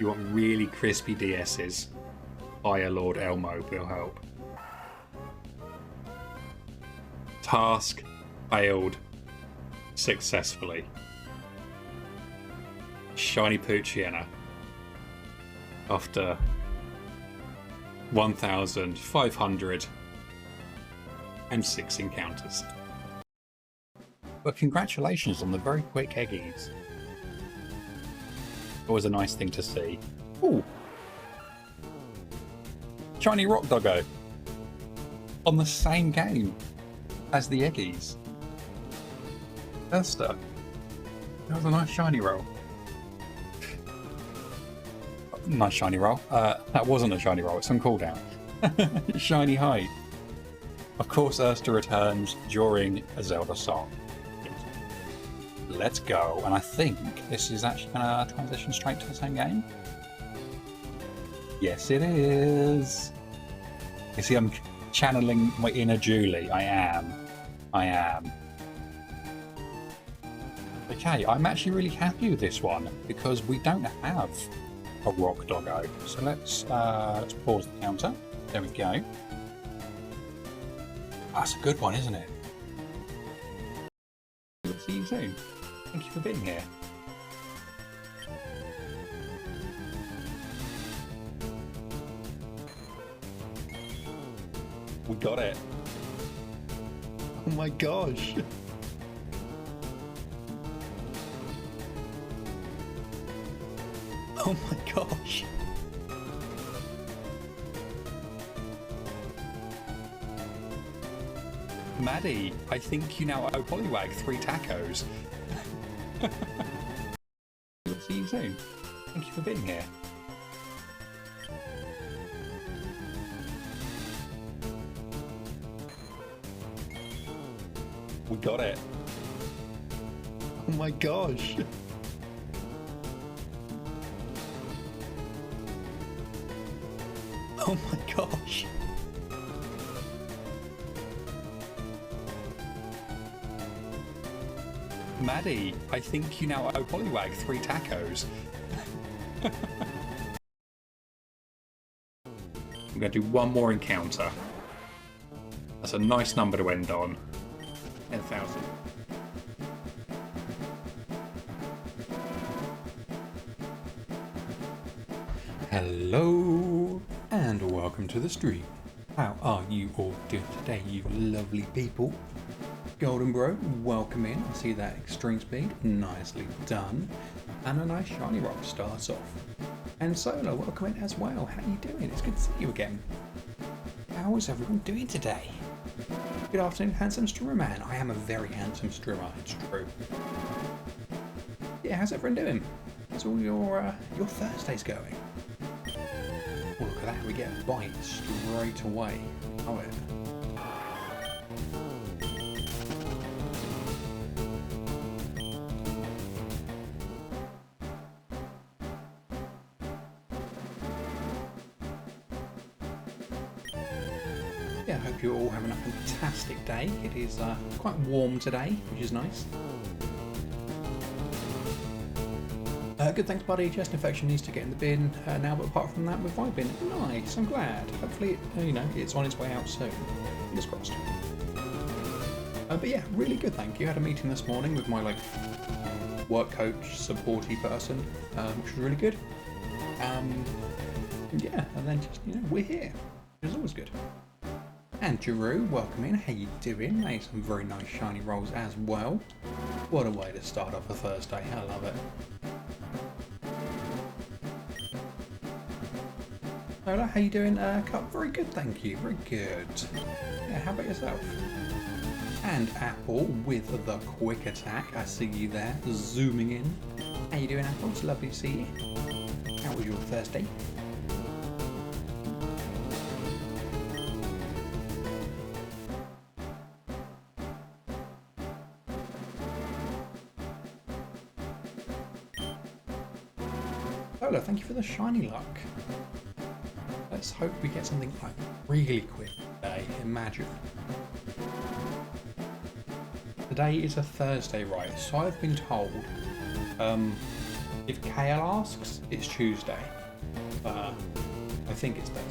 You want really crispy DSs? Fire Lord Elmo will help. Task failed successfully. Shiny Poochyena after 1,506 encounters. But congratulations on the very quick eggies. Always a nice thing to see. Ooh! Shiny Rock Doggo on the same game as the eggies. Esther. That was a nice shiny roll. Nice shiny roll. That wasn't a shiny roll, it's on cooldown. Shiny Height. Of course, Ersta returns during a Zelda song. Let's go. And I think this is actually going to transition straight to the same game. Yes, it is. You see, I'm channeling my inner Julie. I am. Okay, I'm actually really happy with this one because we don't have a Rock Doggo. So let's pause the counter. There we go. That's a good one, isn't it? We'll see you soon. Thank you for being here. We got it. Oh my gosh. Oh my gosh. Maddie, I think you now owe Poliwag 3 tacos. We'll see you soon. Thank you for being here. We got it. Oh my gosh. Oh my gosh. Maddie, I think you now owe Poliwag 3 tacos. I'm going to do one more encounter. That's a nice number to end on. 10,000. Hello and welcome to the stream. How are you all doing today, you lovely people? Golden Bro, welcome in. I see that extreme speed, nicely done. And a nice shiny rock starts off. And Solar, welcome in as well. How are you doing? It's good to see you again. How is everyone doing today? Good afternoon, handsome streamer man. I am a very handsome streamer, it's true. Yeah, how's everyone doing? How's all your Thursdays going? Oh, look at that, we get a bite straight away. Oh, yeah. Yeah, I hope you're all having a fantastic day. It is quite warm today, which is nice. Good, thanks buddy. Chest infection needs to get in the bin now, but apart from that, we're vibing. Nice, I'm glad. Hopefully, it's on its way out soon. Fingers crossed. But yeah, really good, thank you. I had a meeting this morning with my work coach, supporty person, which was really good. Yeah, and then just, we're here, which is always good. And Jeru, welcome in. How you doing? Made some very nice shiny rolls as well. What a way to start off a Thursday. I love it. Lola, how you doing? Cup, very good, thank you. Very good. Yeah, how about yourself? And Apple with the quick attack. I see you there, zooming in. How you doing, Apple? It's lovely to see you. How was your Thursday? Lola, thank you for the shiny luck. Let's hope we get something really quick today. Imagine. Today is a Thursday, right? So I've been told If Kale asks, it's Tuesday. I think it's better.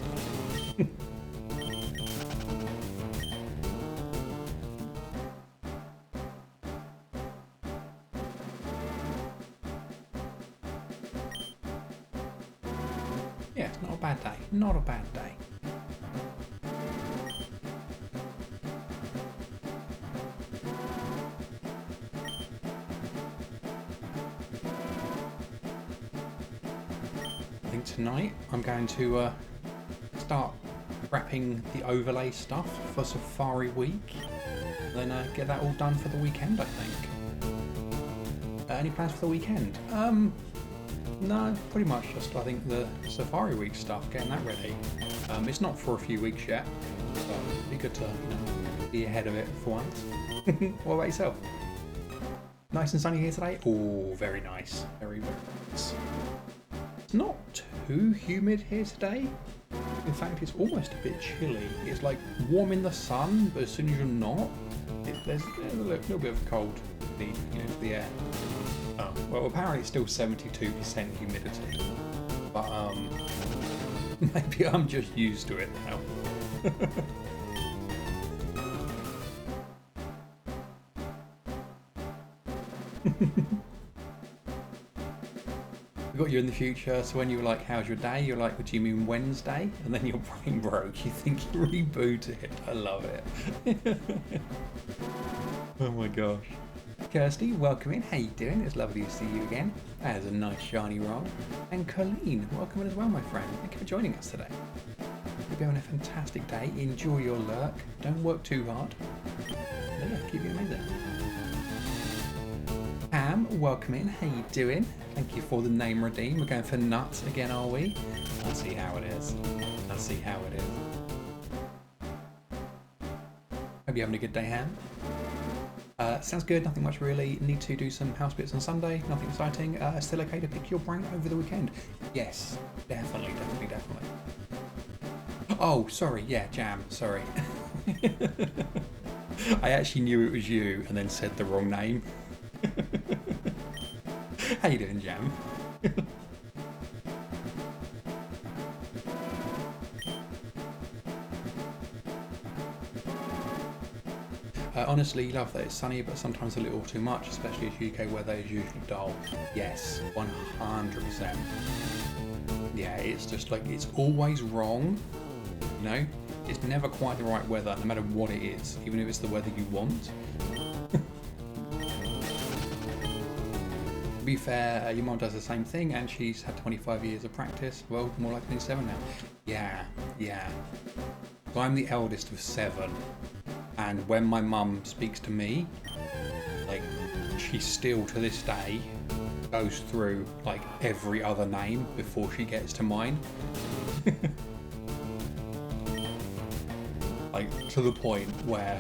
Yeah, it's not a bad day. Not a bad day. I think tonight I'm going to start prepping the overlay stuff for Safari Week. Then get that all done for the weekend, I think. Any plans for the weekend? No, pretty much just, I think, the Safari Week stuff, getting that ready. It's not for a few weeks yet, so it'd be good to, be ahead of it for once. What about yourself? Nice and sunny here today? Oh, very nice. Very, very nice. It's not too humid here today. In fact, it's almost a bit chilly. It's like warm in the sun, but as soon as you're not, there's a little bit of cold in the air. Oh, well, apparently it's still 72% humidity, but maybe I'm just used to it now. We got you in the future, so when you were like, how's your day? You're like, what do you mean Wednesday? And then your brain broke. You think you rebooted it. I love it. Oh my gosh. Kirsty, welcome in. How you doing? It's lovely to see you again. That is a nice shiny rod. And Colleen, welcome in as well, my friend. Thank you for joining us today. Hope you're having a fantastic day. Enjoy your lurk. Don't work too hard. But yeah, keep it amazing. Pam, welcome in. How you doing? Thank you for the name redeem. We're going for nuts again, are we? Let's see how it is. Let's see how it is. Hope you're having a good day, Ham. Sounds good, nothing much really. Need to do some house bits on Sunday, nothing exciting. Still okay to pick your brain over the weekend? Yes, definitely. Oh, sorry, yeah, Jam, sorry. I actually knew it was you and then said the wrong name. How you doing, Jam? Honestly, love that it's sunny, but sometimes a little too much, especially as UK weather is usually dull. Yes, 100%. Yeah, it's just like, it's always wrong, It's never quite the right weather, no matter what it is, even if it's the weather you want. To be fair, your mom does the same thing, and she's had 25 years of practice. Well, more like 27 now. Yeah. So I'm the eldest of 7. And when my mum speaks to me, like, she still to this day goes through like every other name before she gets to mine. Like, to the point where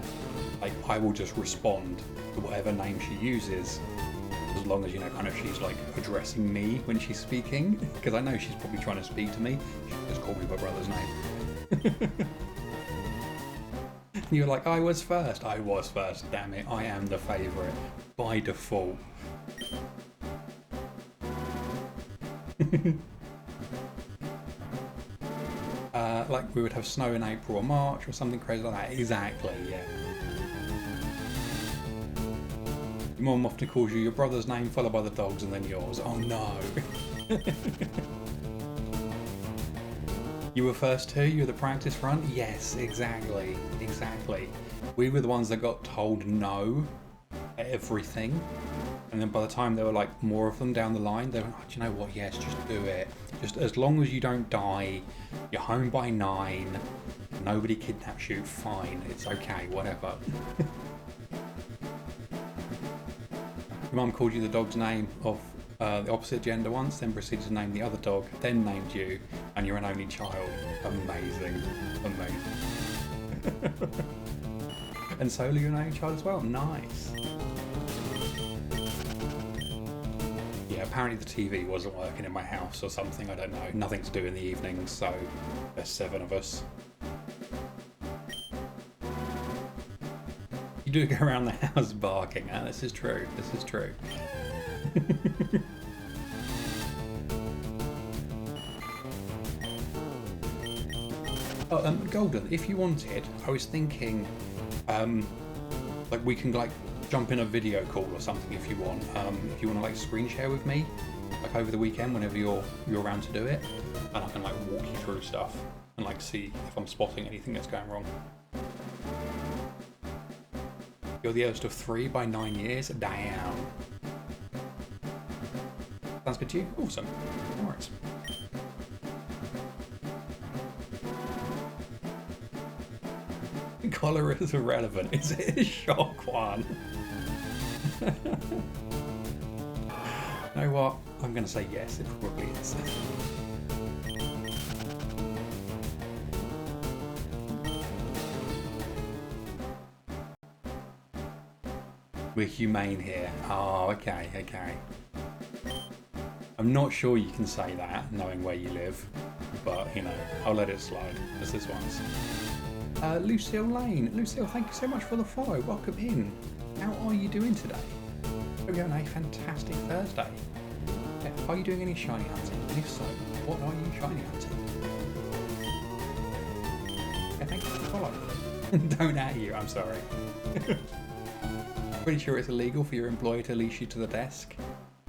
like I will just respond to whatever name she uses, as long as kind of she's like addressing me when she's speaking, because I know she's probably trying to speak to me. She just called me my brother's name. You're like, I was first, damn it, I am the favourite, by default. Like we would have snow in April or March or something crazy like that, exactly, yeah. Your mum often calls you your brother's name followed by the dog's and then yours, oh no. You were first too? You were the practice run? Yes, exactly. We were the ones that got told no at everything. And then by the time there were like more of them down the line, they went, oh, do you know what? Yes, just do it. Just as long as you don't die, you're home by 9, nobody kidnaps you, fine, it's okay, whatever. Your mum called you the dog's name of the opposite gender once, then proceeded to name the other dog, then named you, and you're an only child. Amazing. And Solo, you're an only child as well? Nice. Yeah, apparently the TV wasn't working in my house or something, I don't know. Nothing to do in the evenings, so there's 7 of us. You do go around the house barking, this is true. Oh, Golden, if you wanted, I was thinking, like we can like jump in a video call or something if you want. If you want to like screen share with me, like over the weekend whenever you're around to do it, and I can like walk you through stuff and like see if I'm spotting anything that's going wrong. You're the eldest of 3 by 9 years. Damn. Sounds good to you? Awesome. No worries. Color is irrelevant. Is it a shock one? You know what? I'm going to say yes, it probably is. We're humane here. Oh, okay, okay. I'm not sure you can say that, knowing where you live, but, you know, I'll let it slide, as this one's. Lucille Lane. Lucille, thank you so much for the follow. Welcome in. How are you doing today? Hope you're having a fantastic Thursday. Are you doing any shiny hunting? And if so, what are you shiny hunting? Yeah, thank you for the follow. Don't at you, I'm sorry. Pretty sure it's illegal for your employer to leash you to the desk.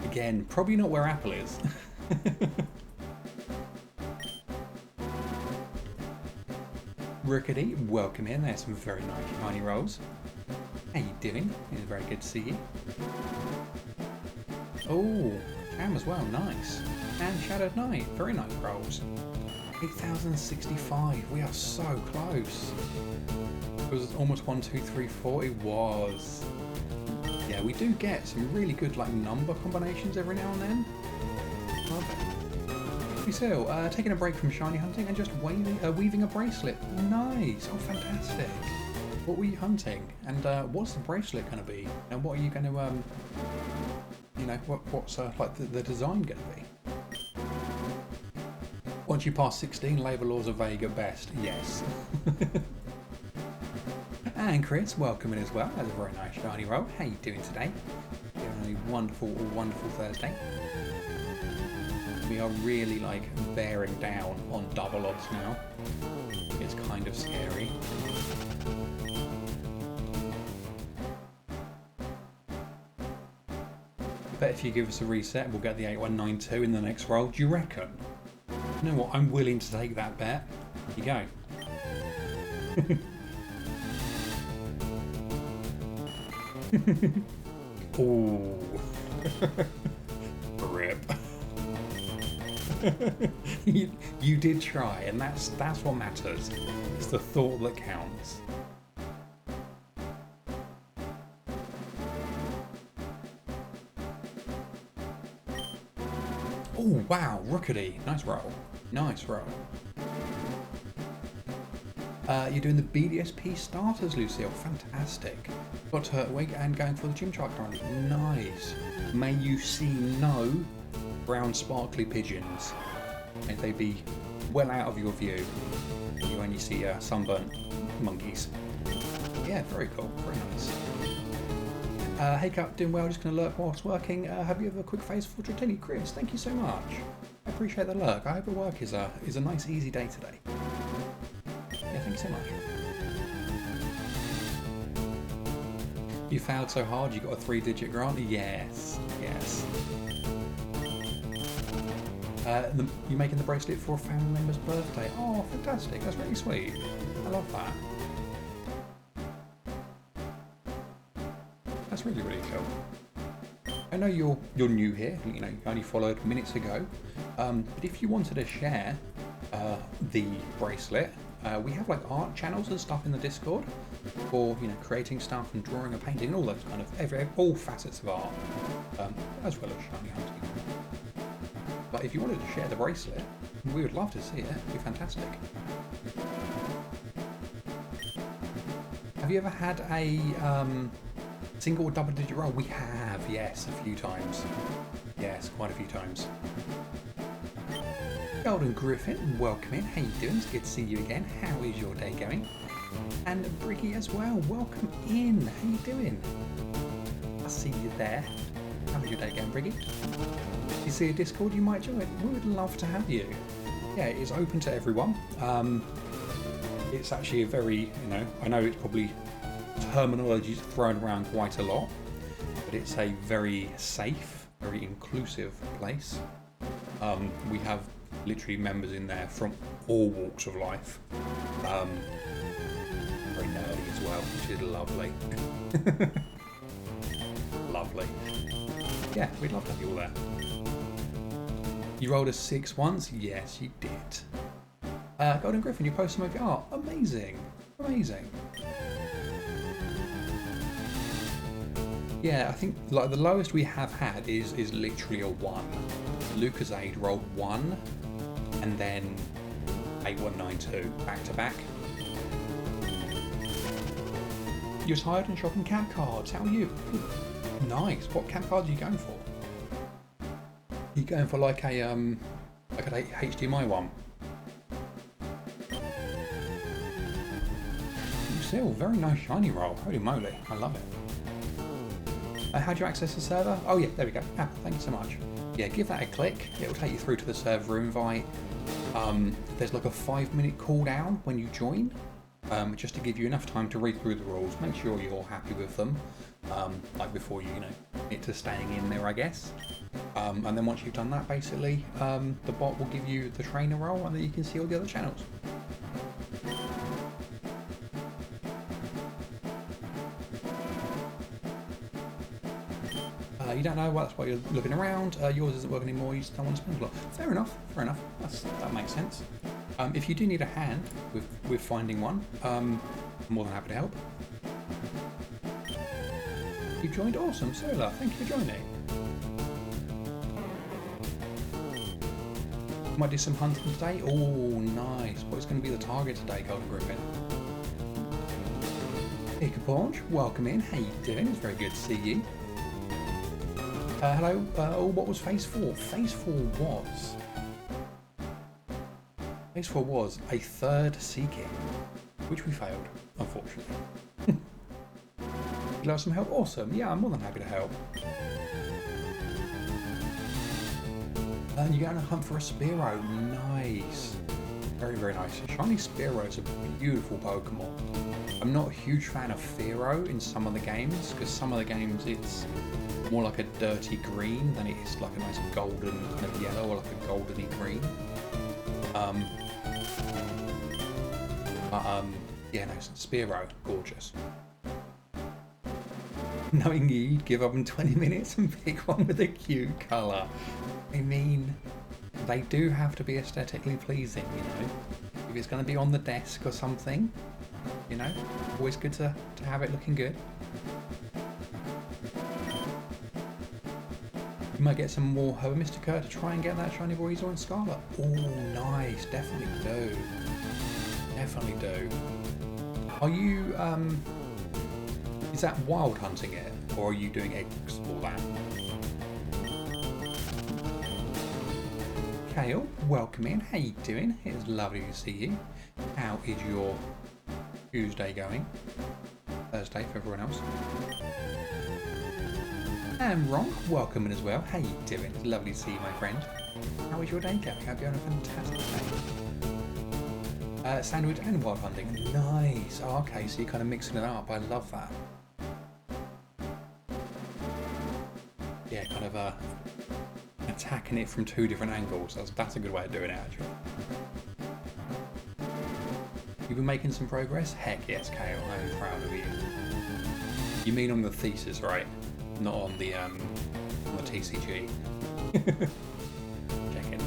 Again, probably not where Apple is. Rickety, welcome in. There's some very nice shiny rolls. How you doing? It's very good to see you. Oh, Jam as well, nice. And Shadowed Knight, very nice rolls. 8,065, we are so close. It was almost 1, 2, 3, 4, it was. Yeah, we do get some really good like number combinations every now and then. Love it. Lucille, taking a break from shiny hunting and just weaving a bracelet. Nice, oh fantastic. What were you hunting? And what's the bracelet going to be? And what are you going to, you know, what's like the design going to be? Once you pass 16, labour laws are vague at best. Yes. And Chris, welcome in as well. That's a very nice shiny roll. How you doing today? You're having a wonderful, wonderful Thursday. We are really like bearing down on double odds now. It's kind of scary. Bet if you give us a reset, we'll get the 8192 in the next roll. Do you reckon? You know what? I'm willing to take that bet. Here you go. Ooh. Rip. You did try, and that's what matters. It's the thought that counts. Oh wow, Rookity, nice roll, nice roll. You're doing the BDSP starters, Lucille. Fantastic. Got to Turtwig and going for the gym chart currently. Nice. May you see no brown sparkly pigeons. May they be well out of your view. You only see sunburnt monkeys. Yeah, very cool. Very nice. Hey Cup, doing well. Just going to lurk whilst working. Have you ever a quick face for Dratini? Chris, thank you so much. I appreciate the lurk. I hope the work is a nice easy day today. Yeah, thank you so much. You failed so hard you got a 3-digit grant? Yes, yes. You're making the bracelet for a family member's birthday. Oh, fantastic. That's really sweet. I love that. That's really, really cool. I know you're new here, you know, you only followed minutes ago, but if you wanted to share the bracelet, we have like art channels and stuff in the Discord for, you know, creating stuff and drawing and painting and all those kind of all facets of art, as well as shiny hunting. But if you wanted to share the bracelet, we would love to see it. It'd be fantastic. Have you ever had a single or double digit roll? We have, yes, a few times. Yes, quite a few times. Golden Griffin, welcome in. How you doing? It's good to see you again. How is your day going? And Briggy as well, welcome in. How you doing? I see you there. How's your day going, Briggy? If you see a Discord, you might join. We would love to have you. Yeah, it's open to everyone. It's actually a very, you know, I know it's probably terminology thrown around quite a lot, but it's a very safe, very inclusive place. We have literally members in there from all walks of life. Very nerdy as well, which is lovely. Lovely. Yeah, we'd love to have you all there. You rolled a 6 once? Yes, you did. Golden Griffin, you posted some of your art. Amazing. Amazing. Yeah, I think like the lowest we have had is literally a 1. Lucasade rolled 1 and then 8192 back to back. You're tired and shopping camp cards. How are you? Ooh, nice. What camp cards are you going for? Are you going for like a HDMI one? Still, very nice shiny roll. Holy moly, I love it. How do you access the server? Oh yeah, there we go. Apple, thank you so much. Yeah, give that a click. It'll take you through to the server invite. There's like a 5-minute cooldown when you join, just to give you enough time to read through the rules, make sure you're happy with them, like before you get to staying in there, I guess. And then once you've done that, basically, the bot will give you the trainer role, and then you can see all the other channels. You don't know, well, that's why you're looking around. Yours isn't working anymore, you just don't want to spend a lot. Fair enough, fair enough. That makes sense. If you do need a hand with finding one, I'm more than happy to help. You've joined, awesome. Solar, thank you for joining. Might do some hunting today. Oh, nice. What's going to be the target today, Golden Griffin? Ikaporge, welcome in. How you doing? It's very good to see you. Hello, what was Phase 4? Phase 4 was a 3rd seeking, which we failed, unfortunately. You'd like some help? Awesome, yeah, I'm more than happy to help. And you're going to hunt for a Spearow, nice. Very, very nice. Shiny Spearow is a beautiful Pokemon. I'm not a huge fan of Fearow in some of the games, because some of the games it's more like a dirty green than it is like a nice golden kind of yellow or like a goldeny green. Yeah, no, Spearow, gorgeous. Knowing you'd give up in 20 minutes and pick one with a cute colour. I mean, they do have to be aesthetically pleasing, you know. If it's going to be on the desk or something, you know, always good to have it looking good. You might get some more Herba Mystica to try and get that shiny Venusaur and Scarlet. Oh, nice. Definitely do. Definitely do. Are you, is that wild hunting it, or are you doing eggs for that? Kale, welcome in. How you doing? It's lovely to see you. How is your Tuesday going? Thursday for everyone else. And Ron, welcome in as well. How you doing? It's lovely to see you, my friend. How is your day going? Hope you're having a fantastic day. Sandwich and wild hunting. Nice. Oh, okay, so you're kind of mixing it up. I love that. Yeah, kind of attacking it from 2 different angles. That's a good way of doing it, actually. You've been making some progress? Heck yes, Kale. I'm proud of you. You mean on the thesis, right? Not on the TCG. Check in.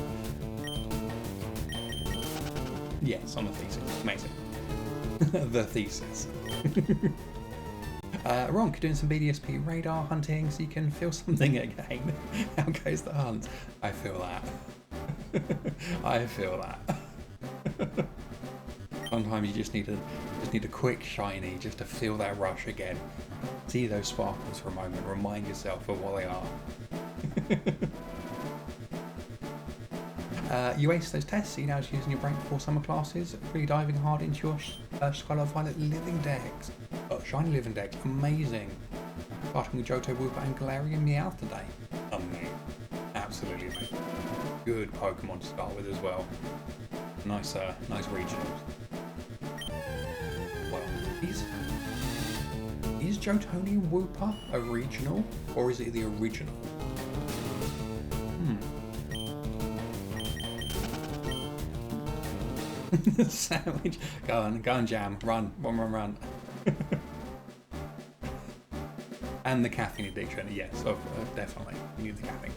Yes, on the thesis. Amazing. The thesis. Ronk, you're doing some BDSP radar hunting so you can feel something again. How goes the hunt? I feel that. I feel that. Sometimes you just need a quick shiny just to feel that rush again. See those sparkles for a moment, remind yourself of what they are. You aced those tests, so you're now just using your brain before summer classes, really diving hard into your Scarlet Violet living decks. Oh, shiny living decks, amazing. Starting with Johto, Wooper and Galarian Meowth today. Amazing. Absolutely amazing. Good Pokemon to start with as well. Nice regionals. Is Jotoni Whooper a regional, or is it the original? Sandwich. Go on, Jam. Run. And the caffeine addiction, yes, definitely. You need the caffeine.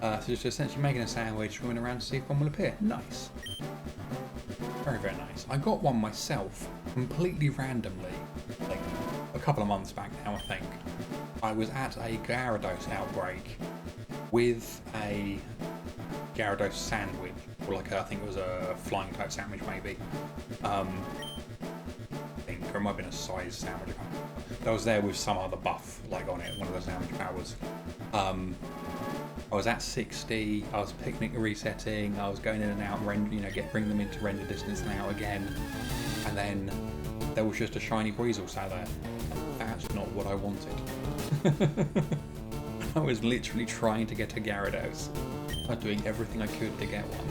So just essentially making a sandwich, swimming around to see if one will appear. Nice. Very, very nice. I got one myself, completely randomly, like a couple of months back now, I think. I was at a Gyarados outbreak with a Gyarados sandwich, or like I think it was a flying type sandwich maybe. I think it might have been a size sandwich. I was there with some other buff like on it, one of the sandwich powers. I was at 60, I was picnic resetting, I was going in and out, bring them into render distance and out again. And then there was just a shiny Breezel sat there. That's not what I wanted. I was literally trying to get a Gyarados. I was doing everything I could to get one.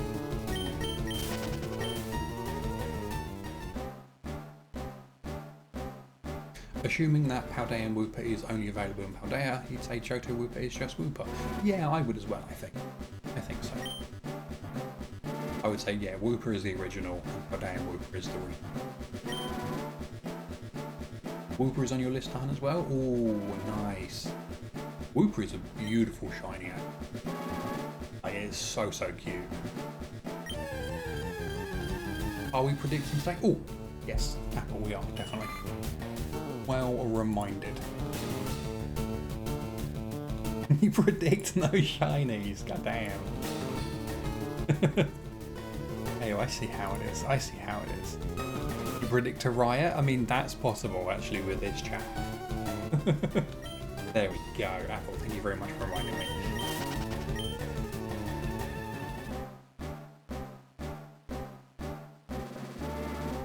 Assuming that Paldean Wooper is only available in Paldea, you'd say Johto Wooper is just Wooper. Yeah, I would as well, I think. I think so. I would say, yeah, Wooper is the original, and Paldean Wooper is the remake. Wooper is on your list, Han, as well? Oh, nice. Wooper is a beautiful shiny. Like, it is so, so cute. Are we predicting today? Oh, yes, Apple, we are, definitely. Well reminded. You predict no shinies, goddamn. Hey, I see how it is. You predict a riot? I mean, that's possible actually with this chat. There we go, Apple. Thank you very much for reminding me.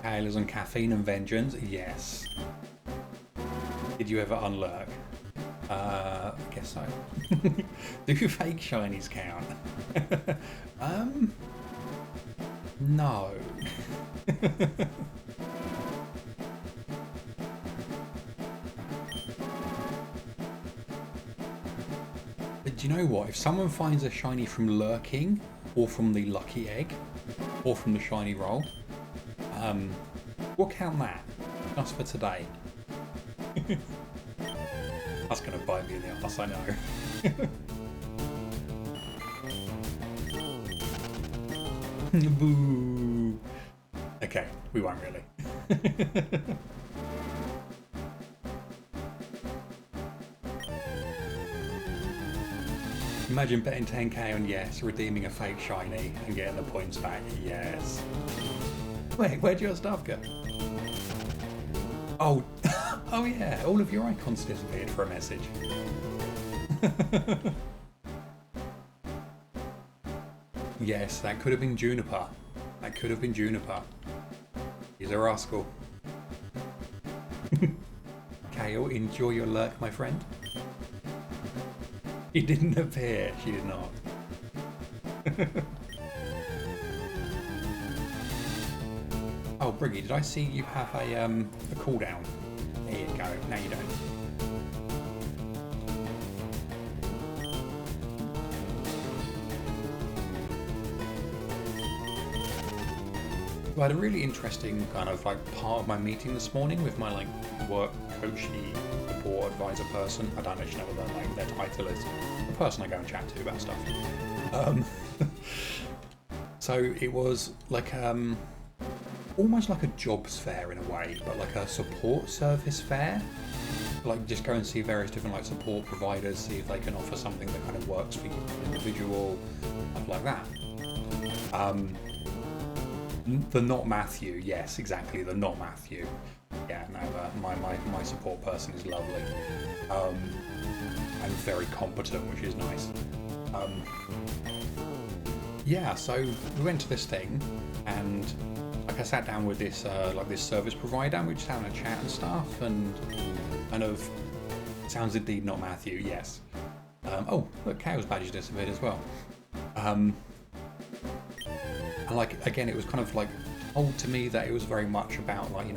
Kale is on caffeine and vengeance. Yes. Did you ever unlurk? I guess so. Do fake shinies count? No. But do you know what? If someone finds a shiny from lurking, or from the lucky egg, or from the shiny roll, we'll count that. Just for today. That's gonna bite me in the arse, I know. Boo. Okay, we won't really. Imagine betting 10k on yes, redeeming a fake shiny, and getting the points back. Yes. Wait, where'd your stuff go? Oh, oh yeah, all of your icons disappeared for a message. Yes, that could have been Juniper. He's a rascal. Kale, enjoy your lurk, my friend. She didn't appear, she did not. Oh, Briggy, did I see you have a cooldown? There you go. No, you don't. So I had a really interesting kind of like part of my meeting this morning with my like work coachy support advisor person. I don't actually know what their title is. The person I go and chat to about stuff. So it was like almost like a jobs fair in a way, but like a support service fair. Like just go and see various different like support providers, see if they can offer something that kind of works for you, individual, stuff like that. The not Matthew, yes, exactly, the not Matthew. Yeah, no, my support person is lovely. And very competent, which is nice. Yeah, so we went to this thing, and like I sat down with this like this service provider, and we just having a chat and stuff, and kind of sounds indeed not Matthew, yes. Oh, look, Chaos Badge disappeared as well. And like again, it was kind of like told to me that it was very much about like,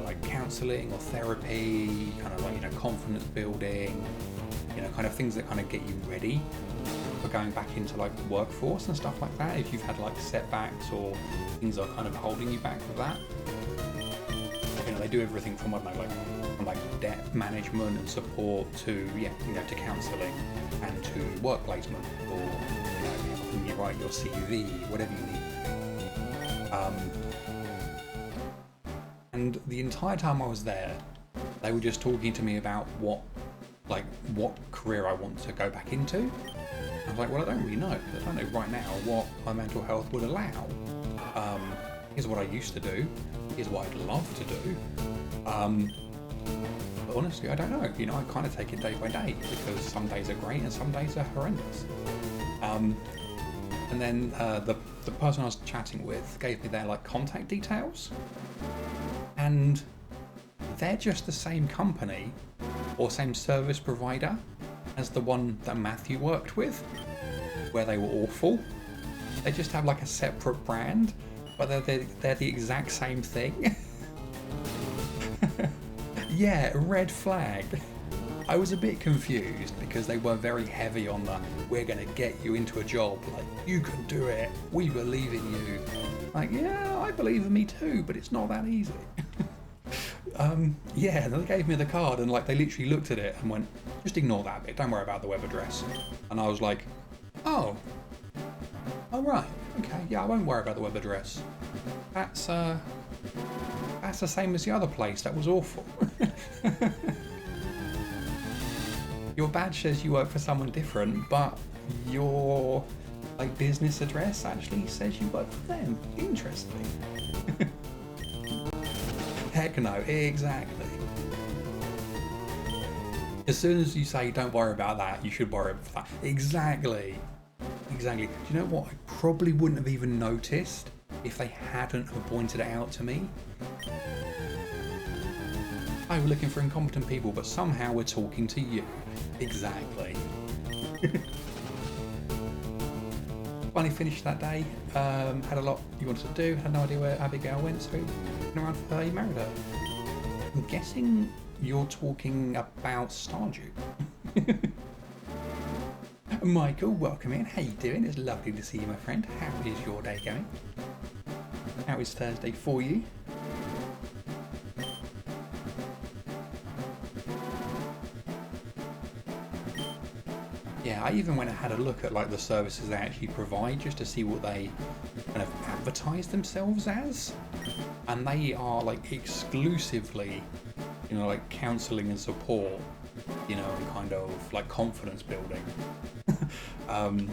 like counselling or therapy, kind of like, confidence building, kind of things that kind of get you ready for going back into like the workforce and stuff like that. If you've had like setbacks or things that are kind of holding you back with that, they do everything from, I don't know, from debt management and support to to counselling and to work placement, or helping you write your CV, whatever you need. And the entire time I was there, they were just talking to me about what career I want to go back into. I was like, well, I don't really know. I don't know right now what my mental health would allow. Here's what I used to do. Here's what I'd love to do. But honestly, I don't know. I kind of take it day by day, because some days are great and some days are horrendous. And then the person I was chatting with gave me their contact details, and they're just the same company or same service provider as the one that Matthew worked with, where they were awful. They just have a separate brand, but they're the exact same thing. Yeah, red flag. I was a bit confused because they were very heavy on the, we're going to get you into a job, you can do it, we believe in you. Yeah, I believe in me too, but it's not that easy. Yeah, they gave me the card and they literally looked at it and went, just ignore that bit, don't worry about the web address. And I was like, oh right, okay, yeah, I won't worry about the web address. That's the same as the other place, that was awful. Your badge says you work for someone different, but your business address actually says you work for them. Interesting. Heck no, exactly. As soon as you say don't worry about that, you should worry about that. Exactly. Do you know what? I probably wouldn't have even noticed if they hadn't have pointed it out to me. Hi, we're looking for incompetent people, but somehow we're talking to you. Exactly. Finally finished that day. Had a lot you wanted to do. Had no idea where Abigail went, so went around for her. You married her. I'm guessing you're talking about Stardew. Michael, welcome in. How you doing? It's lovely to see you, my friend. How is your day going? How is Thursday for you? Yeah, I even went and had a look at the services they actually provide, just to see what they kind of advertise themselves as, and they are exclusively, counselling and support, and kind of confidence building. And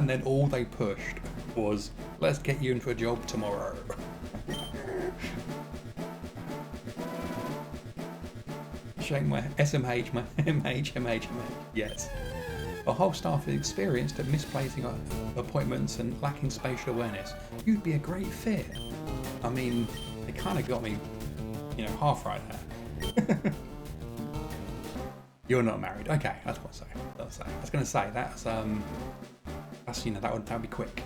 then all they pushed was, let's get you into a job tomorrow. Shake my SMH, my MH. Yes. A whole staff is experienced at misplacing appointments and lacking spatial awareness. You'd be a great fit. I mean, they kind of got me, half right there. You're not married. Okay, that's what I say. I was going to say that's that would be quick.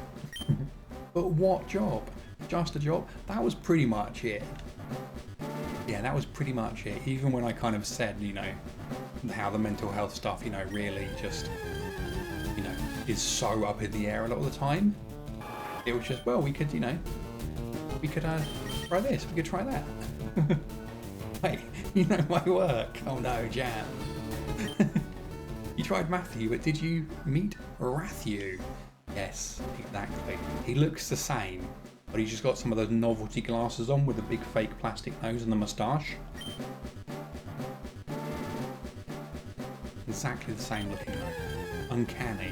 But what job? Just a job? That was pretty much it. Yeah, that was pretty much it. Even when I kind of said, how the mental health stuff, really just, is so up in the air a lot of the time. It was just, well, we could try this, we could try that. Wait, my work. Oh no, Jan. You tried Matthew, but did you meet Ratthew? Yes, exactly. He looks the same, but he's just got some of those novelty glasses on with a big fake plastic nose and the moustache. Exactly the same looking though. Uncanny.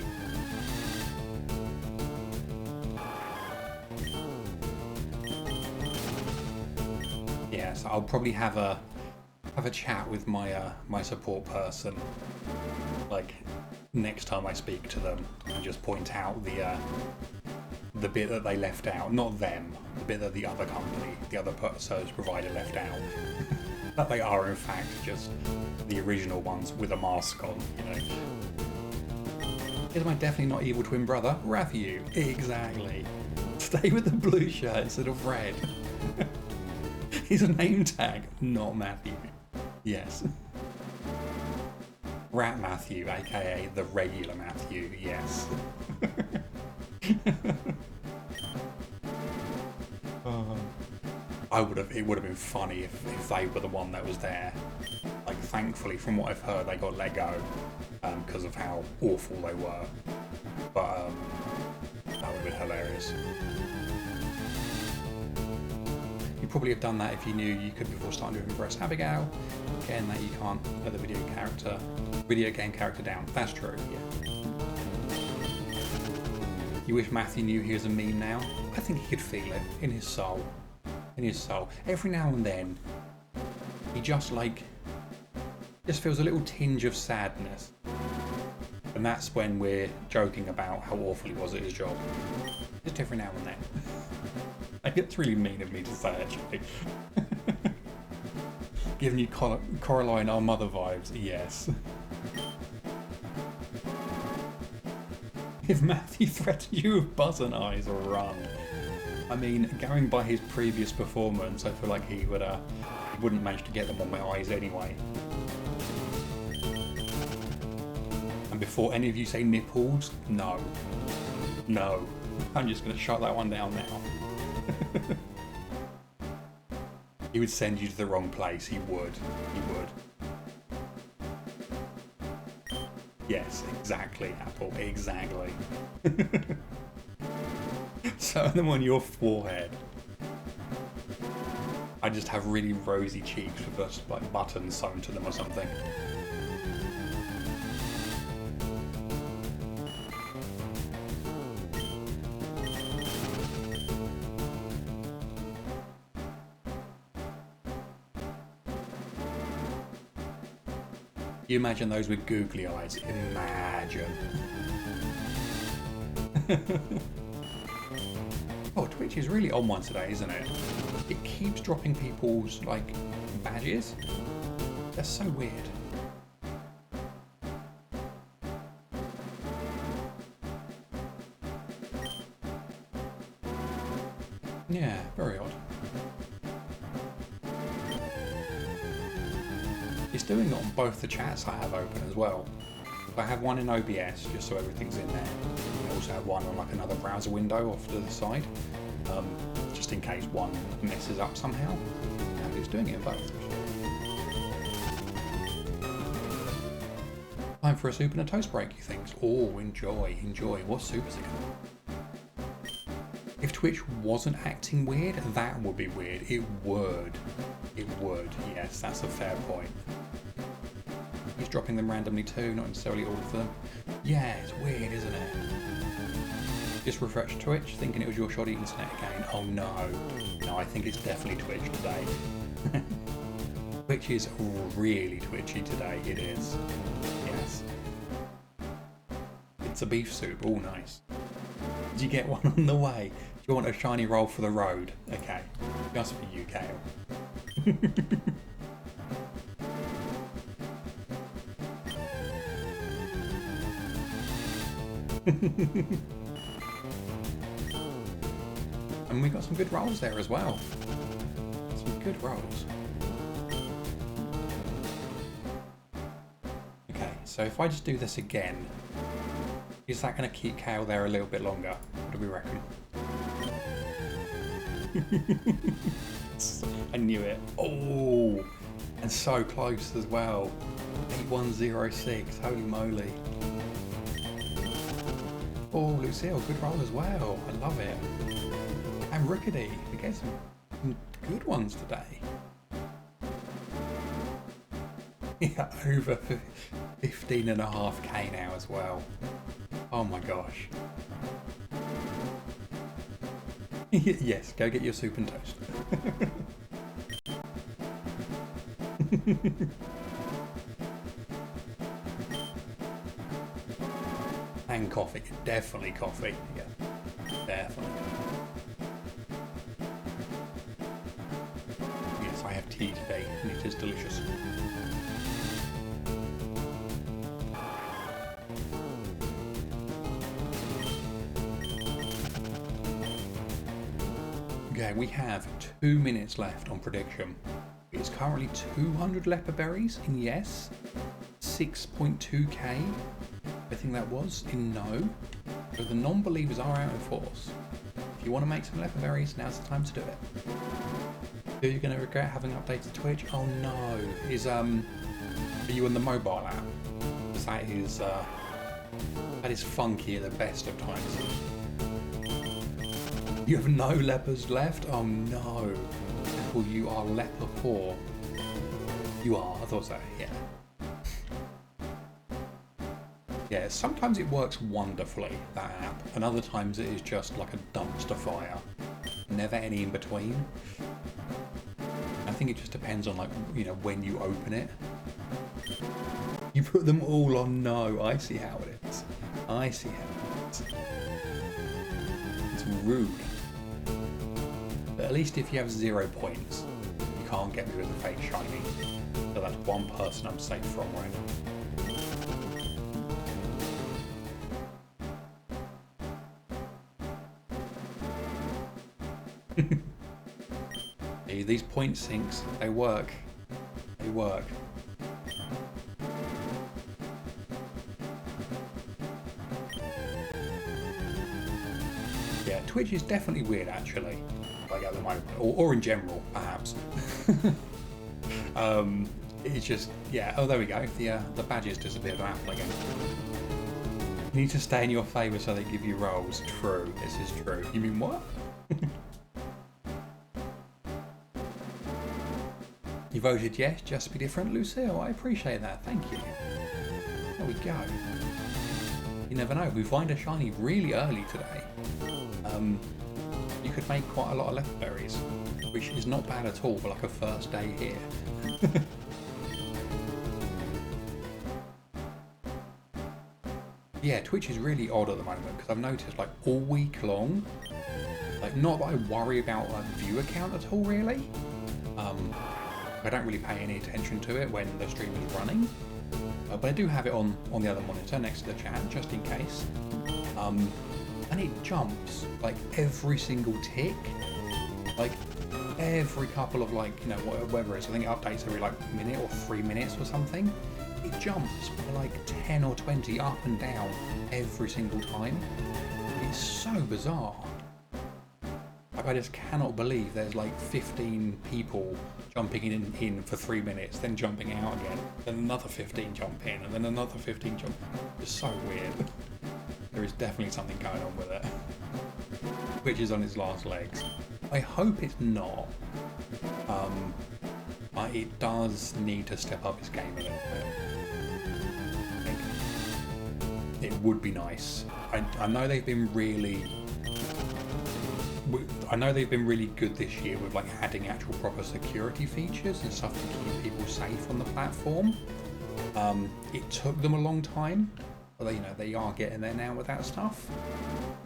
Yeah, so I'll probably have a chat with my support person, next time I speak to them, and just point out the bit that they left out, not them, the bit that the other company, the other service provider left out. That they are in fact just the original ones with a mask on, Is my definitely not evil twin brother, Ratthew? Exactly. Stay with the blue shirt instead of red. His name tag, not Matthew. Yes. Rat Matthew, aka the regular Matthew, yes. It would have been funny if they were the one that was there. Like, thankfully, from what I've heard, they got let go because of how awful they were. But that would have been hilarious. You probably have done that if you knew you could before starting to impress Abigail. Again, that you can't let the video game character down. That's true, yeah. You wish Matthew knew he was a meme now? I think he could feel it in his soul. In his soul. Every now and then, he just feels a little tinge of sadness. And that's when we're joking about how awful he was at his job. Just every now and then. I think it's really mean of me to say, actually. Giving you Coraline, our mother vibes, yes. If Matthew threatened you with buzzer eyes, run. I mean, going by his previous performance, I feel like he wouldn't manage to get them on my eyes anyway. And before any of you say nipples, no. No. I'm just going to shut that one down now. He would send you to the wrong place. He would. He would. Yes, exactly, Apple. Exactly. Sew them on your forehead. I just have really rosy cheeks with just like buttons sewn to them or something. You imagine those with googly eyes. Imagine. Oh, Twitch is really on one today, isn't it? It keeps dropping people's, like, badges. That's so weird. Yeah, very odd. It's doing it on both the chats I have open as well. I have one in OBS, just so everything's in there. I also have one on like another browser window off to the side, just in case one messes up somehow. And it's doing it in both. Time for a soup and a toast break, you think? Oh, enjoy, enjoy. What soup is it gonna be? If Twitch wasn't acting weird, that would be weird. It would. It would, yes, that's a fair point. He's dropping them randomly too, not necessarily all of them. Yeah, it's weird, isn't it? Just refreshed Twitch, thinking it was your shoddy internet again. Oh no. No, I think it's definitely Twitch today. Twitch is really twitchy today, it is. Yes. It's a beef soup, all nice. Did you get one on the way? Do you want a shiny roll for the road? Okay, just for you, Kale. And we got some good rolls there as well. Some good rolls. Okay, so if I just do this again, is that going to keep Kale there a little bit longer? What do we reckon? I knew it. Oh, and so close as well. 8106, holy moly. Oh, Lucille, good roll as well. I love it. And Rickety, we get some good ones today. Yeah, over 15.5k now as well. Oh my gosh. Yes, go get your soup and toast. And coffee, definitely coffee. Yeah, definitely. Yes, I have tea today, and it is delicious. Okay, we have 2 minutes left on prediction. It's currently 200 leopard berries in yes, 6.2k, I think that was, in no. So the non-believers are out in force. If you want to make some leopard berries, now's the time to do it. Are you going to regret having updated Twitch? Oh no. Are you on the mobile app? Because that is funky at the best of times. You have no leopards left? Oh no. Well, you are leper poor. You are, I thought so, yeah. Yeah, sometimes it works wonderfully, that app, and other times it is just like a dumpster fire. Never any in between. I think it just depends on, like, you know, when you open it. You put them all on no. I see how it is. I see how it is. It's rude. But at least if you have 0 points, you can't get me with a fake shiny. So that's one person I'm safe from right now. These point sinks, they work. They work. Yeah, Twitch is definitely weird actually, like at the moment, or in general, perhaps. It's just, yeah, oh there we go, the badges disappeared on Apple again. You need to stay in your favour so they give you rolls. True, this is true. You mean what? You voted yes, just to be different, Lucille. I appreciate that. Thank you. There we go. You never know. We find a shiny really early today. You could make quite a lot of leopard berries, which is not bad at all for like a first day here. Yeah, Twitch is really odd at the moment because I've noticed like all week long, like not that I worry about like viewer count at all really. I don't really pay any attention to it when the stream is running, but I do have it on the other monitor next to the chat just in case. And it jumps like every single tick, like every couple of like, you know, whatever it is. I think it updates every like minute or 3 minutes or something. It jumps by like 10 or 20 up and down every single time. It's so bizarre. Like I just cannot believe there's like 15 people jumping in for 3 minutes, then jumping out again, then another 15 jump in, and then another 15 jump. It's so weird. There is definitely something going on with it. Which is on its last legs. I hope it's not. But it does need to step up its game a little bit. I think it would be nice. I know they've been really good this year with like adding actual proper security features and stuff to keep people safe on the platform. It took them a long time, but they are getting there now with that stuff.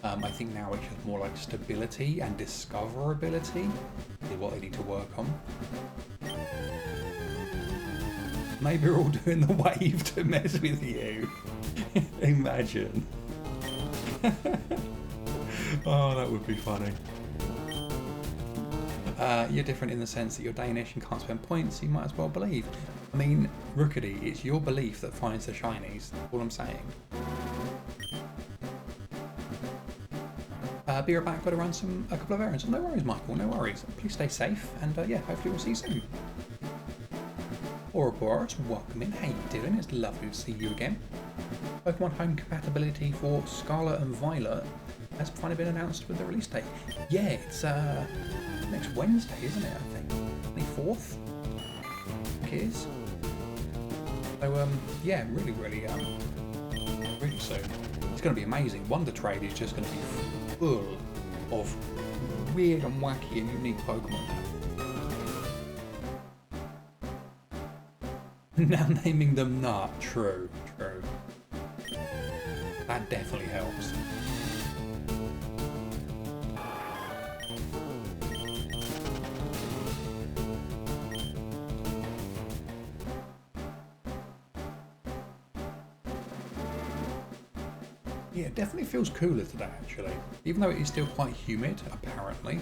I think now it's just more like stability and discoverability is what they need to work on. Maybe we're all doing the wave to mess with you. Imagine. Oh, that would be funny. You're different in the sense that you're Danish and can't spend points, so you might as well believe. I mean, Rookedy, it's your belief that finds the shinies. That's all I'm saying. Be right back, got to run a couple of errands. No worries, Michael, no worries. Please stay safe, and yeah, hopefully we'll see you soon. Ouroboros, welcome in. How you doing? It's lovely to see you again. Pokemon Home compatibility for Scarlet and Violet has finally been announced with the release date. Yeah, it's next Wednesday, isn't it? I think 24th. I think it is. So yeah, really soon. It's going to be amazing. Wonder Trade is just going to be full of weird and wacky and unique Pokemon. Now naming them not true. That definitely helps. Yeah, it definitely feels cooler today, actually. Even though it is still quite humid, apparently.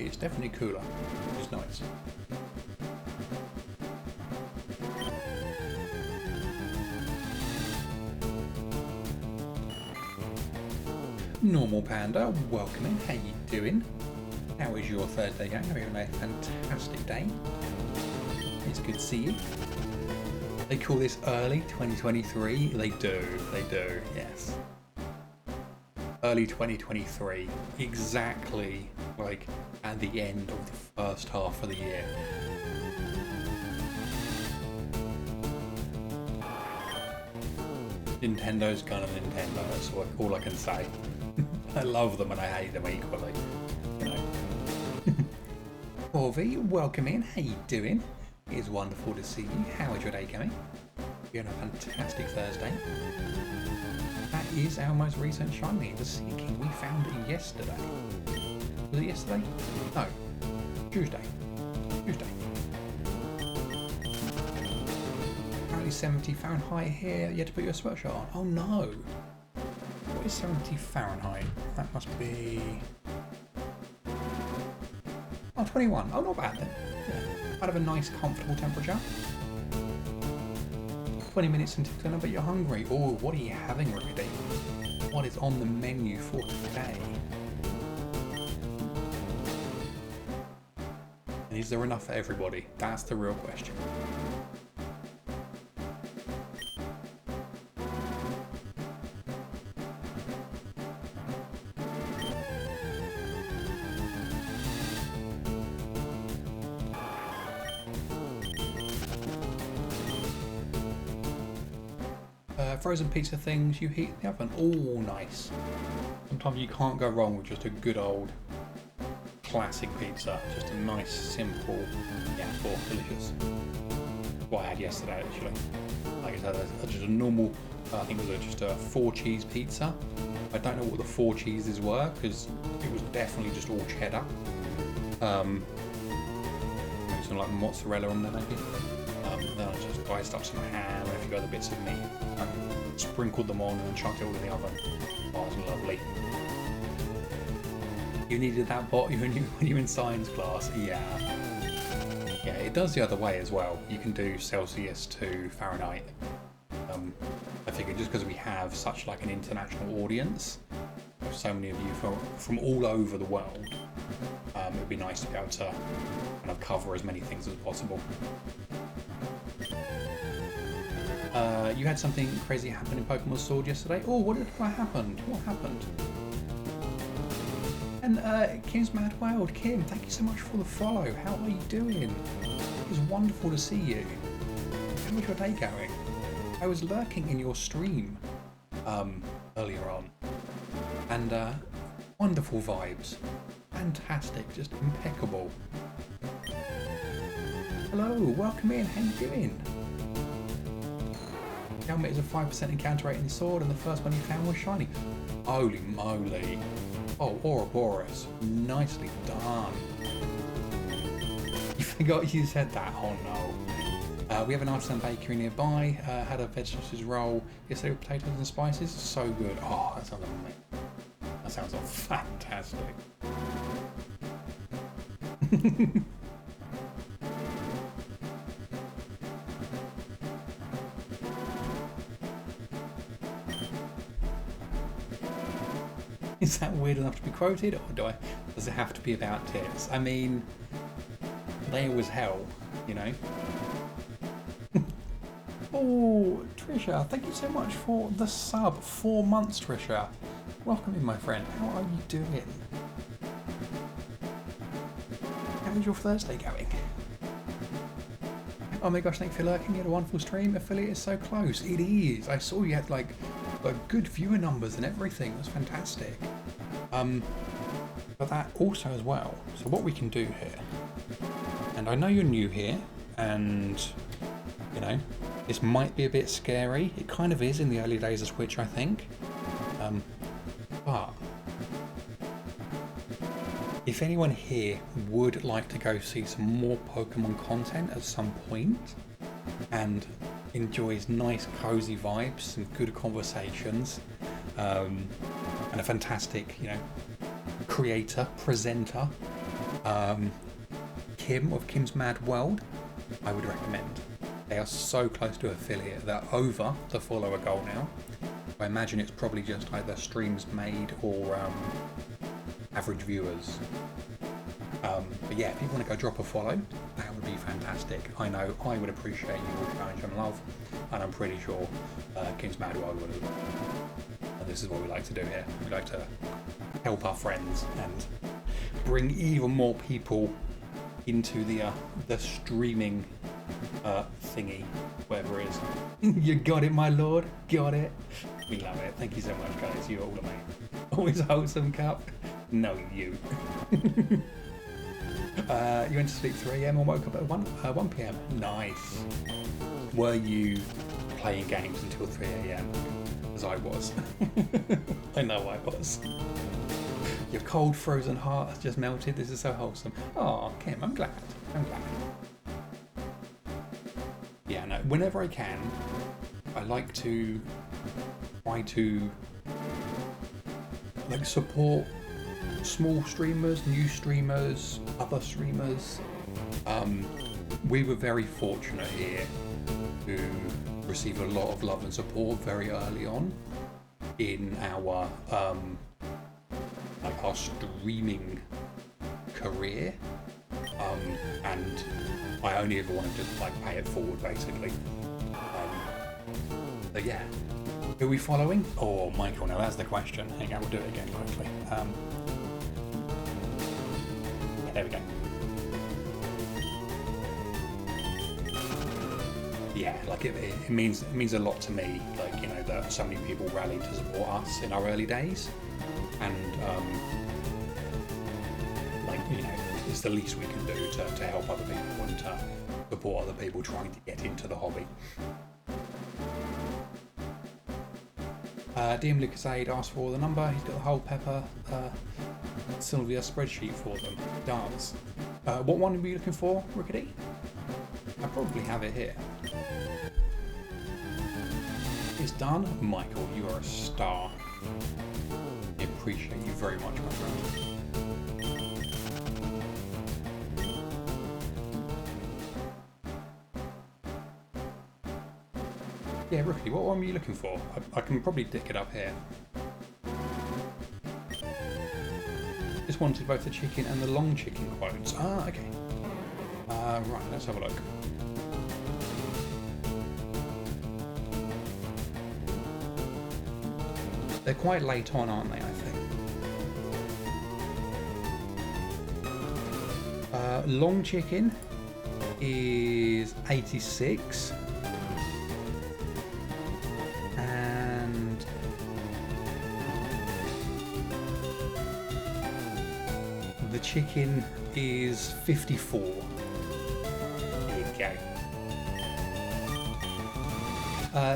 It's definitely cooler, which is nice. Normal Panda, welcome in. How you doing? How is your Thursday going? Having a fantastic day. It's good to see you. They call this early 2023. They do, yes. Early 2023, exactly like at the end of the first half of the year. Nintendo's gonna Nintendo, that's all I can say. I love them and I hate them equally, you know. Corvy, welcome in. How you doing? It is wonderful to see you. How is your day going? You're on a fantastic Thursday. That is our most recent shiny, the Sea King we found yesterday. Was it yesterday? No. Tuesday. Apparently 70 Fahrenheit here. You had to put your sweatshirt on. Oh no. What is 70 Fahrenheit? That must be... Oh, 21. Oh, not bad then. Yeah. Kind of a nice, comfortable temperature. 20 minutes until dinner, but you're hungry. Oh, what are you having, Rickety? What is on the menu for today? And is there enough for everybody? That's the real question. Frozen pizza things you heat in the oven. Oh, nice. Sometimes you can't go wrong with just a good old classic pizza. Just a nice, simple, yeah, delicious. What I had yesterday, actually. Like I said, just a normal, I think it was just a 4 cheese pizza. I don't know what the 4 cheeses were because it was definitely just all cheddar. Maybe some like mozzarella on there, maybe. Then I just diced up some ham and a few other bits of meat. Sprinkled them on and chucked it all in the oven. Oh, it was lovely. You needed that bot when you were in science class. Yeah. Yeah, it does the other way as well. You can do Celsius to Fahrenheit. I figured just because we have such like an international audience, with so many of you from all over the world, it would be nice to be able to kind of cover as many things as possible. You had something crazy happen in Pokemon Sword yesterday. Oh, what happened? What happened? And Kim's Mad World. Kim, thank you so much for the follow. How are you doing? It's wonderful to see you. How was your day going? I was lurking in your stream earlier on. And wonderful vibes. Fantastic, just impeccable. Hello, welcome in. How you doing? Helmet is a 5% encounter rate in the sword, and the first one you found was shiny. Holy moly. Oh, Ouroboros. Nicely done. You forgot you said that. Oh no. We have an artisan bakery nearby. Had a vegetables roll yesterday with potatoes and spices. So good. Oh, that sounds amazing. That sounds fantastic. Is that weird enough to be quoted, or does it have to be about tits? I mean, they always hell, you know? Oh, Trisha, thank you so much for the sub. 4 months, Trisha. Welcome in, my friend. How are you doing? How is your Thursday going? Oh my gosh, thank you for lurking. You had a wonderful stream. Affiliate is so close. It is. I saw you had like good viewer numbers and everything. It was fantastic. But that also as well. So what we can do here, and I know you're new here, and you know this might be a bit scary. It kind of is in the early days of Twitch, I think. But if anyone here would like to go see some more Pokemon content at some point, and enjoys nice cozy vibes and good conversations, and a fantastic, creator, presenter, Kim of Kim's Mad World, I would recommend. They are so close to affiliate. They're over the follower goal now. I imagine it's probably just either streams made or average viewers. But yeah, if you want to go drop a follow, that would be fantastic. I know I would appreciate you all showing some love, and I'm pretty sure Kim's Mad World would as well. And this is what we like to do here. We like to help our friends and bring even more people into the streaming thingy, whatever it is. You got it, my lord. Got it. We love it. Thank you so much, guys. You're all amazing. Always wholesome, Cup. No, you. You went to sleep 3 AM and woke up at 1 PM. Nice. Were you playing games until 3 AM? As I was. I know I was. Your cold, frozen heart has just melted. This is so wholesome. Oh, Kim, I'm glad. I'm glad. Yeah, no, whenever I can, I like to try to support small streamers, new streamers, other streamers. We were very fortunate here to receive a lot of love and support very early on in our our streaming career, and I only ever wanted to pay it forward basically. But yeah, who are we following? Oh, Michael, now that's the question. Hang on, we'll do it again quickly. Yeah, there we go. Yeah, it means a lot to me, that so many people rallied to support us in our early days, and it's the least we can do to help other people and to support other people trying to get into the hobby. DM Lucas Aid asked for the number. He's got the whole Pepper Sylvia spreadsheet for them. Dance. What one are we looking for, Rickety? I probably have it here. It's done. Michael, you are a star. I appreciate you very much, my friend. Yeah, Ricky, what one were you looking for? I can probably dick it up here. Just wanted both the chicken and the long chicken quotes. Ah, okay. Right, let's have a look. They're quite late on, aren't they, I think? Long chicken is 86. And the chicken is 54. There you go.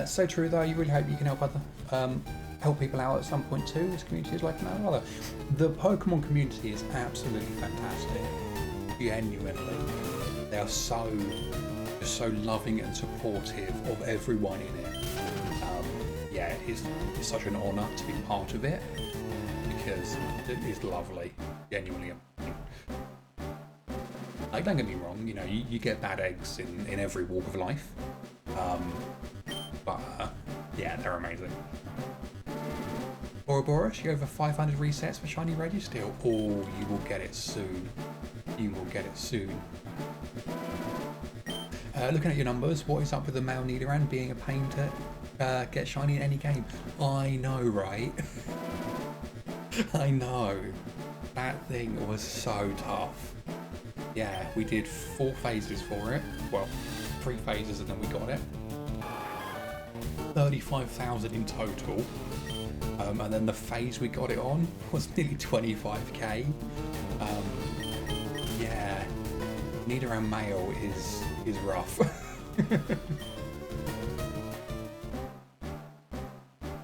So true though, you really hope you can help help people out at some point too. This community is like no other. The Pokemon community is absolutely fantastic. Genuinely. They are so loving and supportive of everyone in it. Yeah, it's such an honour to be part of it because it is lovely, genuinely. Don't get me wrong, you get bad eggs in every walk of life, but yeah, they're amazing. Ouroboros, you over 500 resets for Shiny Registeel. Oh, you will get it soon. You will get it soon. Looking at your numbers, what is up with the male Nidoran being a pain to get shiny in any game? I know, right? I know. That thing was so tough. Yeah, we did 4 phases for it. Well, 3 phases and then we got it. 35,000 in total. And then the phase we got it on was nearly 25k. Yeah, Nidoran male is rough.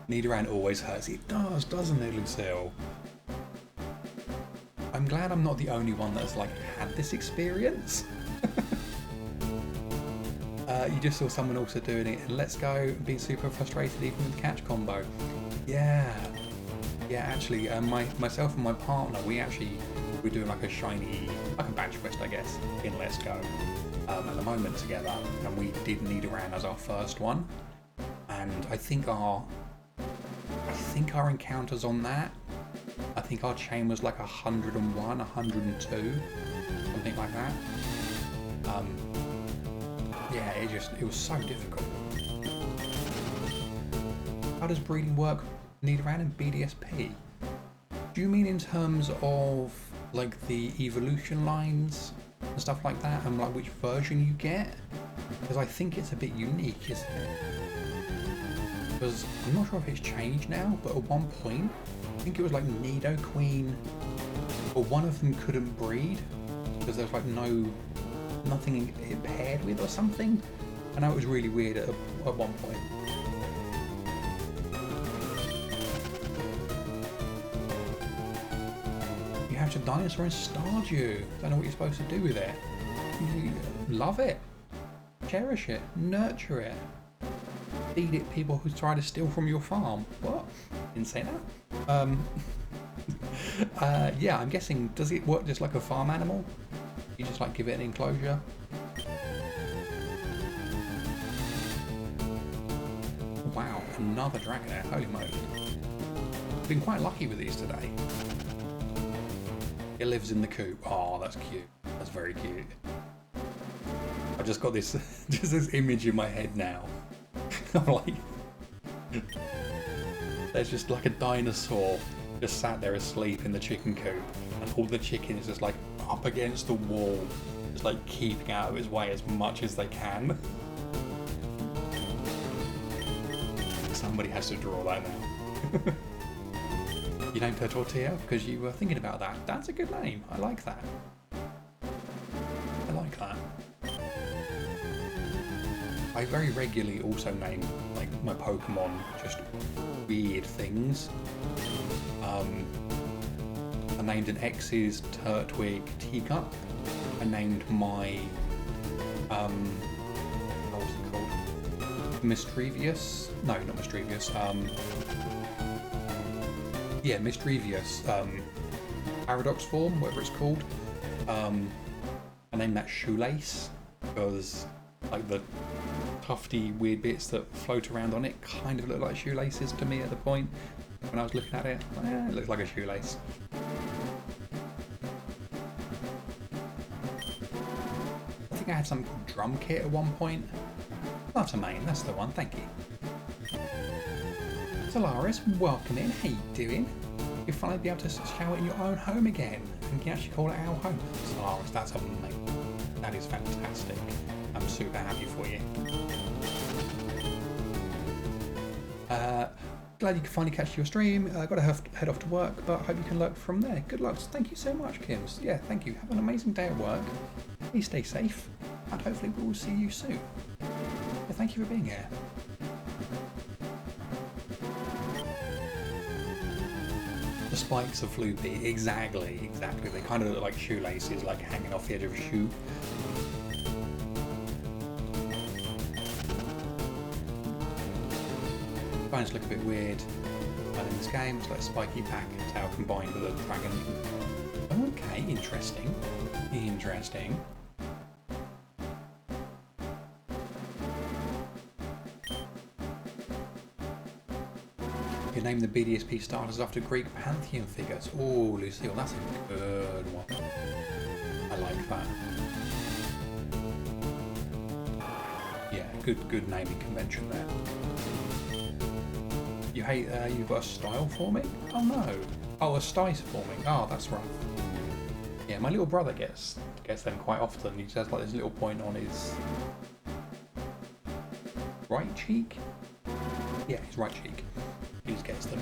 Nidoran always hurts. It does, doesn't it, Lucille? I'm glad I'm not the only one that's had this experience. You just saw someone also doing it, and let's go being super frustrated even with the catch combo. Yeah. Yeah, actually, myself and my partner, we're doing like a shiny, like a badge quest, I guess, in Let's Go at the moment together, and we did Nidoran as our first one, and I think our encounters on that, I think our chain was like 101, 102, something like that. Yeah, it was so difficult. How does breeding work, Nidoran and BDSP? Do you mean in terms of like the evolution lines and stuff like that, and like which version you get? Because I think it's a bit unique, isn't it? Because I'm not sure if it's changed now, but at one point, I think it was like Nidoqueen, or one of them couldn't breed because there's like nothing it paired with or something. I know it was really weird at one point. You have your dinosaur in Stardew. Don't know what you're supposed to do with it. You love it, cherish it, nurture it, feed it people who try to steal from your farm. What? Didn't say that. Yeah, I'm guessing, does it work just like a farm animal? You just like give it an enclosure? Wow, another Dragonair, holy moly. Been quite lucky with these today. It lives in the coop. Oh, that's cute. That's very cute. I just got this just this image in my head now. I'm like, there's just like a dinosaur just sat there asleep in the chicken coop, and all the chicken is just like up against the wall, just like keeping out of its way as much as they can. Somebody has to draw that now. You named her Tortilla because you were thinking about that. That's a good name. I like that. I like that. I very regularly also name like my Pokemon just weird things. I named an X's Turtwig Teacup. I named my what was it called? Mischievous? No, not Mischievous. Yeah, Mischievous. Paradox form, whatever it's called. I named that Shoelace because like the tufty weird bits that float around on it kind of look like shoelaces to me at the point when I was looking at it. It looks like a shoelace. I think I had something called Drum Kit at one point. That's a main, that's the one, thank you. Solaris, welcome in, how you doing? You'll finally be able to shower in your own home again, and you can actually call it our home. Solaris, that's amazing. That is fantastic. I'm super happy for you. Glad you can finally catch your stream. Got to head off to work, but hope you can lurk from there. Good luck. Thank you so much, Kims. Yeah, thank you. Have an amazing day at work. Please stay safe, and hopefully we will see you soon. Well, thank you for being here. The spikes of Floopy, exactly. They kind of look like shoelaces, like hanging off the edge of a shoe. Bones look a bit weird, but in this game it's like a spiky pack tail combined with a dragon. Okay, interesting. Interesting. You name the BDSP starters after Greek pantheon figures. Oh, Lucille, that's a good one. I like that. Yeah, good naming convention there. You hate you've got a style forming? Oh no. Oh, a stice forming. Oh, that's rough. Yeah, my little brother gets them quite often. He just has like this little point on his right cheek. Yeah, his right cheek. He just gets them.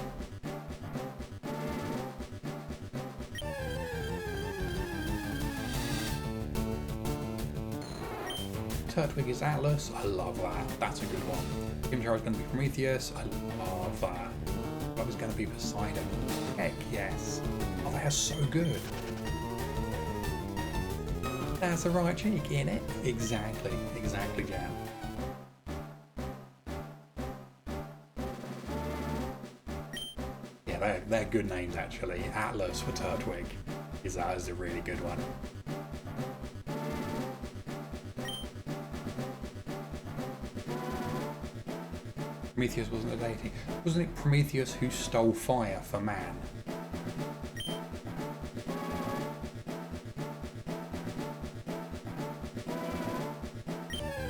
Turtwig is Atlas. I love that. That's a good one. Kimchar is going to be Prometheus. I love that. I was going to be Poseidon. Heck yes. Oh, they are so good. That's the right cheek, innit? Exactly, Jam. Yeah, they're good names actually. Atlas for Turtwig is a really good one. Prometheus wasn't a deity. Wasn't it Prometheus who stole fire for man?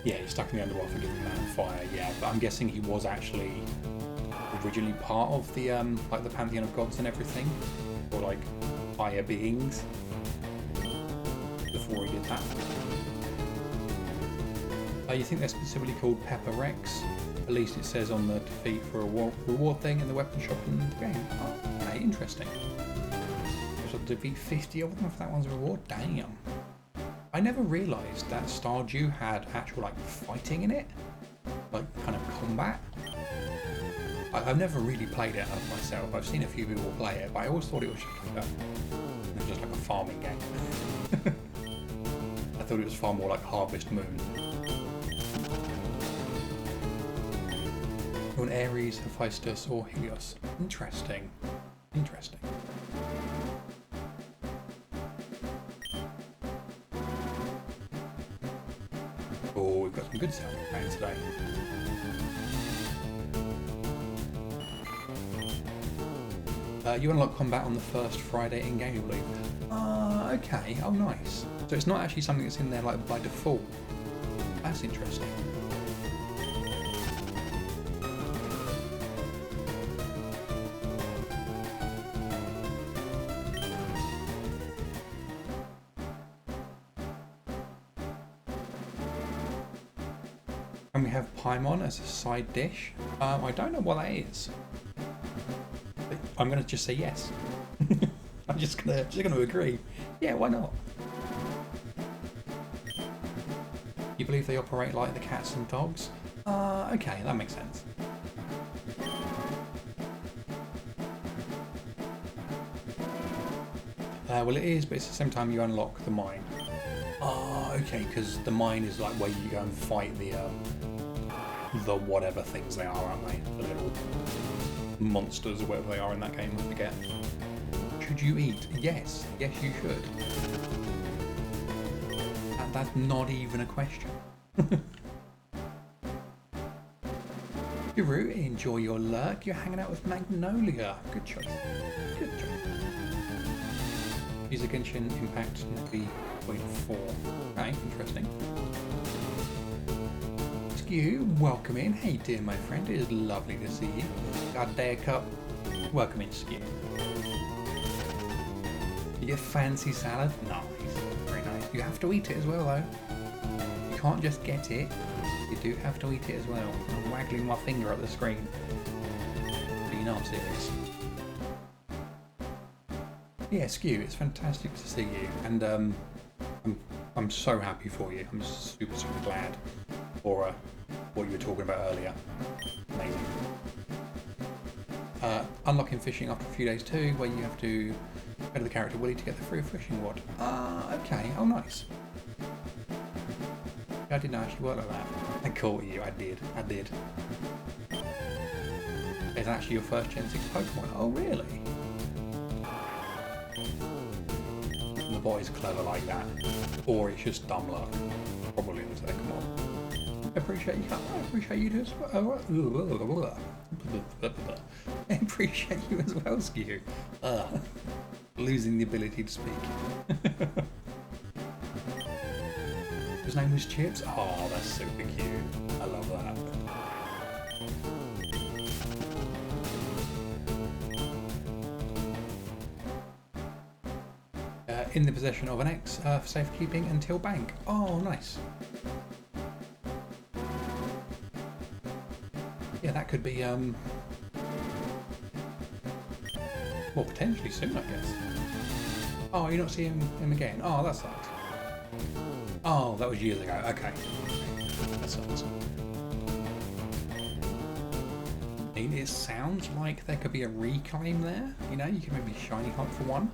Yeah, he's stuck in the underworld for giving man fire, yeah, but I'm guessing he was actually originally part of the like the pantheon of gods and everything, or like higher beings before he did that. You think they're specifically called Pepper Rex? At least it says on the defeat for a reward thing in the weapon shop in the game. Oh, okay, interesting. So defeat 50 of them if that one's a reward? Damn. I never realised that Stardew had actual like fighting in it, like kind of combat. I've never really played it myself. I've seen a few people play it, but I always thought it was just like a farming game. I thought it was far more like Harvest Moon. An Ares, Hephaestus, or Helios. Interesting. Interesting. Oh, we've got some good sound playing today. You unlock combat on the first Friday in game, I believe. Okay. Oh, nice. So it's not actually something that's in there like by default. That's interesting. And we have Paimon as a side dish. I don't know what that is. But I'm gonna just say yes. I'm just gonna agree. Yeah, why not? You believe they operate like the cats and dogs? Okay, that makes sense. Well, it is, but it's the same time you unlock the mine. Okay, because the mine is like where you go and fight the whatever things they are, aren't they? The little monsters or whatever they are in that game, I forget. Should you eat? Yes. Yes, you should. That's not even a question. Guru, enjoy your lurk. You're hanging out with Magnolia. Good choice. Good choice. Use a Genshin Impact 3.4. Okay, interesting. Skew, welcome in. Hey dear my friend, it is lovely to see you. God day cup. Welcome in, Skew. Your fancy salad? Nice. Very nice. You have to eat it as well though. You can't just get it. You do have to eat it as well. I'm waggling my finger at the screen. Do you know I'm serious? Yeah, Skew, it's fantastic to see you, and I'm so happy for you. I'm super glad for what you were talking about earlier. Amazing. Unlocking fishing after a few days too, where you have to go to the character Willy to get the free fishing rod. Okay. Oh, nice. I didn't actually work like that. I caught you. I did. It's actually your first Gen 6 Pokemon. Oh, really? The boy's clever like that, or it's just dumb luck. Probably the second one. I appreciate you. I appreciate you as well. I appreciate you as well, Skew. Losing the ability to speak. His name was Chips. Oh, that's super cute. I love that. In the possession of an X for safekeeping until bank. Oh, nice. Yeah, that could be, well, potentially soon, I guess. Oh, you're not seeing him again? Oh, that sucks. Oh, that was years ago. Okay. That sucks. I mean, it sounds like there could be a reclaim there. You know, you could maybe shiny hunt for one.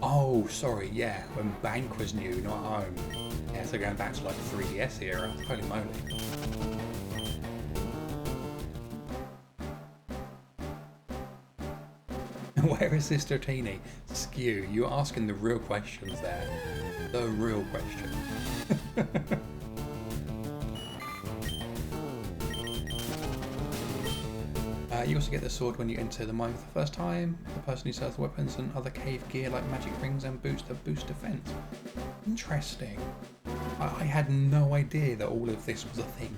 Oh, sorry, yeah, when Bank was new, not home. Yeah, so going back to like the 3DS era, holy moly. Where is this Dratini? Skew, you're asking the real questions there. The real question. You also get the sword when you enter the mine for the first time. The person who sells the weapons and other cave gear like magic rings and boost defense. Interesting. I had no idea that all of this was a thing.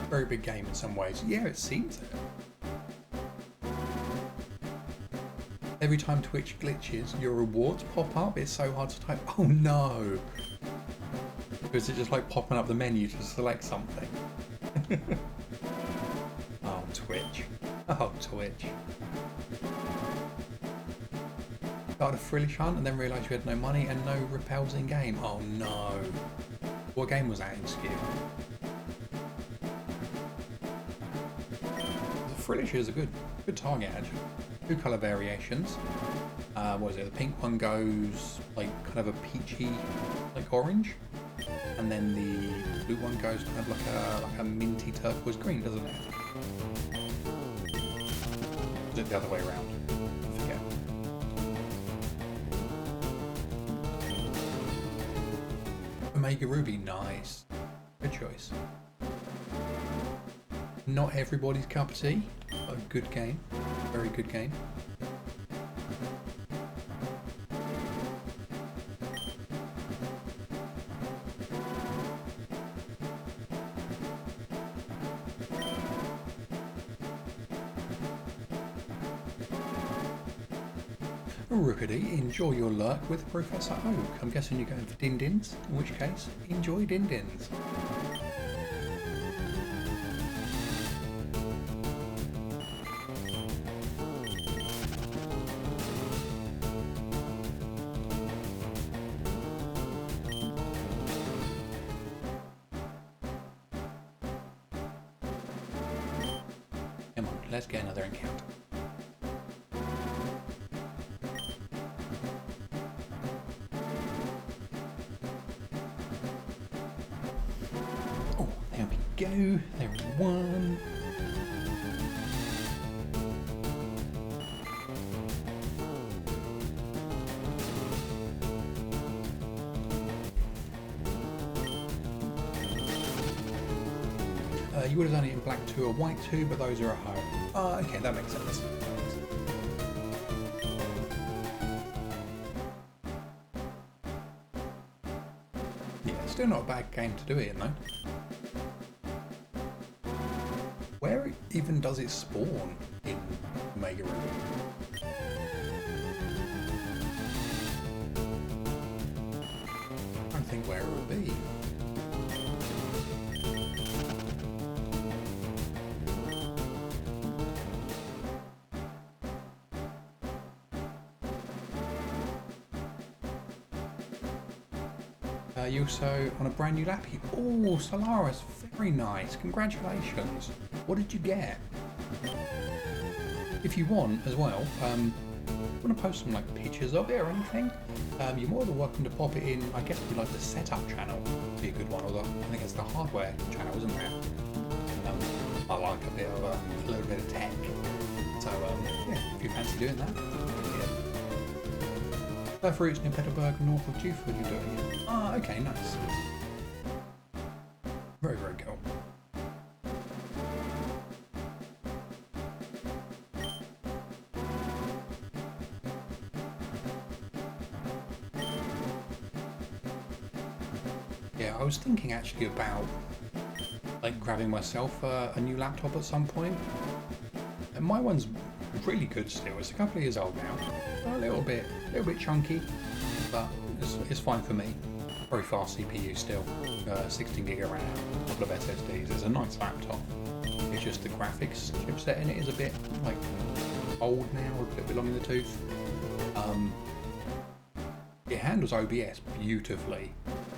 Very big game in some ways. Yeah, it seems it. Every time Twitch glitches, your rewards pop up. It's so hard to type. Oh no! Because it's just like popping up the menu to select something. Oh, Twitch. Oh, Twitch. Started a frillish hunt and then realised you had no money and no repels in game. Oh no. What game was that in, Skew? Frillish is a good target actually. 2 colour variations. What is it? The pink one goes like kind of a peachy, like orange, and then the blue one goes kind of like a minty turquoise green, doesn't it? Is it the other way around? I forget. Omega Ruby, nice. Good choice. Not everybody's cup of tea. A good game. Very good game. Rookity, enjoy your lurk with Professor Oak. I'm guessing you're going for din-dins, in which case, enjoy din-dins. Come on, let's get another encounter. Oh, there we go. There's one. You would have done it in black 2 or white 2, but those are at home. Oh, okay, that makes sense. Yeah, still not a bad game to do it in, though. Where even does it spawn in Omega Ruby? I don't think where it would be. You also on a brand new lappy. Oh, Solaris, very nice. Congratulations. What did you get? If you want as well, want to post some like pictures of it or anything, you're more than welcome to pop it in. I guess we like the setup channel. Be a good one, although I think it's the hardware channel, isn't there? I like a bit of a little bit of tech. So yeah, if you fancy doing that. Surf routes near Petalburg, north of Dewford, you're doing it. Ah, okay, nice. Very, very cool. Yeah, I was thinking actually about like grabbing myself a new laptop at some point. And my one's really good still. It's a couple of years old now. A little bit chunky, but it's fine for me. Very fast CPU still. 16 gig of RAM, a couple of SSDs. It's a nice laptop. It's just the graphics chipset in it is a bit like old now, a bit long in the tooth. It handles OBS beautifully,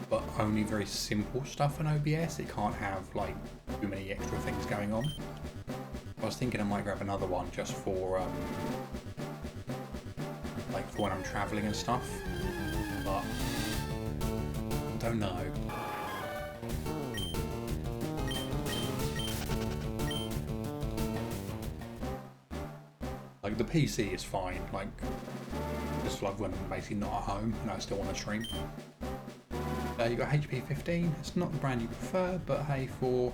but only very simple stuff in OBS. It can't have like too many extra things going on. I was thinking I might grab another one just for like for when I'm traveling and stuff, but don't know. Like the PC is fine, like just like when I'm basically not at home and I still want to stream. You got HP 15, it's not the brand you prefer, but hey, for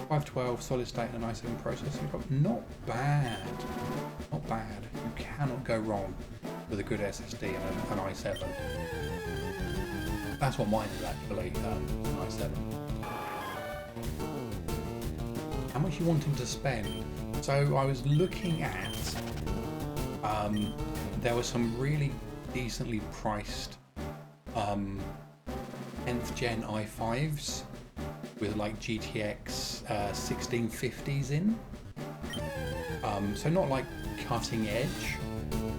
512 solid state and an i7 processor, you've got not bad. Not bad. You cannot go wrong with a good SSD and an i7. That's what mine is actually, an i7. How much you wanting to spend? So I was looking at, there were some really decently priced 10th gen i5s with like GTX 1650s in. So not like cutting edge,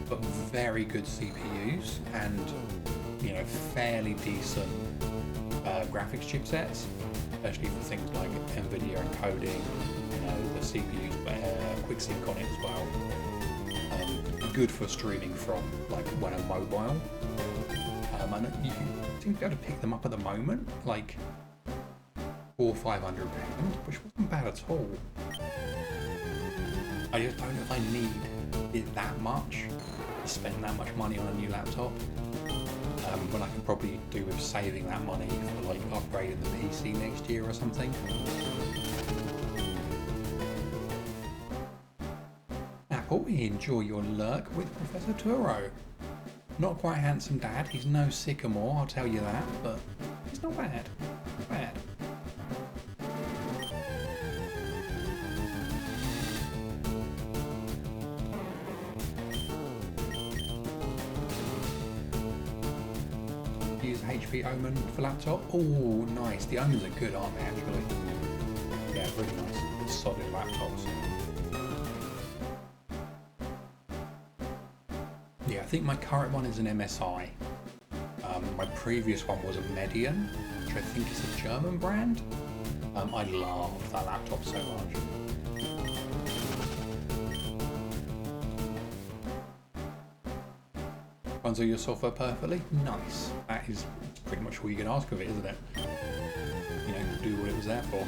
but very good CPUs and, you know, fairly decent graphics chipsets, especially for things like NVIDIA encoding, you know, the CPU's QuickSync on it as well. Good for streaming from like when I'm mobile. And you seem to be able to pick them up at the moment, like £400 or £500, which wasn't bad at all. I just don't know if I need it that much to spend that much money on a new laptop. When I can probably do with saving that money for like upgrading the PC next year or something. Apple, enjoy your lurk with Professor Turo. Not quite handsome dad, he's no Sycamore, I'll tell you that, but he's not bad. Not bad. Use HP Omen for laptop. Oh, nice. The Omens are good, aren't they, actually? Yeah, really nice. Solid laptops. Yeah, I think my current one is an MSI. My previous one was a Median, which I think is a German brand. I love that laptop so much. Runs all your software perfectly? Nice. That is pretty much all you can ask of it, isn't it? You know, do what it was there for.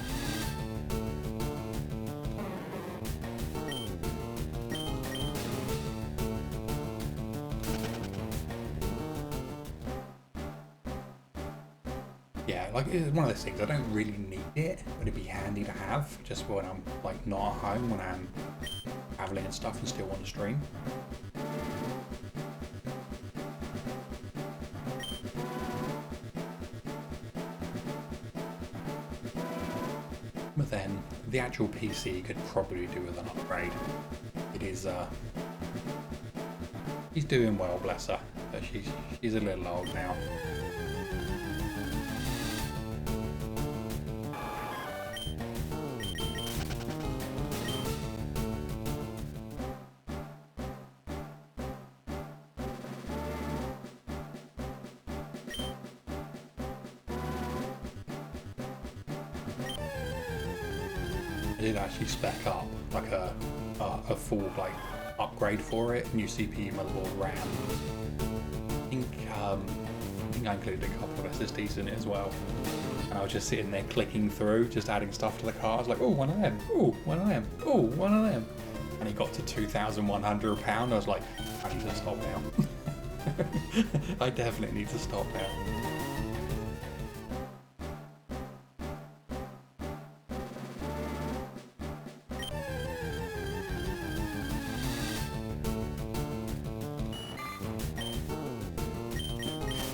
Yeah, like it's one of those things, I don't really need it, but it'd be handy to have just when I'm like not at home, when I'm traveling and stuff and still want to stream. But then the actual PC could probably do with an upgrade. It is she's doing well, bless her, but she's a little old now. I did actually spec up like a full like upgrade for it, new CPU, motherboard, RAM. I think I included a couple of SSDs in it as well. And I was just sitting there clicking through, just adding stuff to the car. I was like, oh, one of them, oh, one of them, oh, one of them. And it got to £2,100. I was like, I need to stop now. I definitely need to stop now.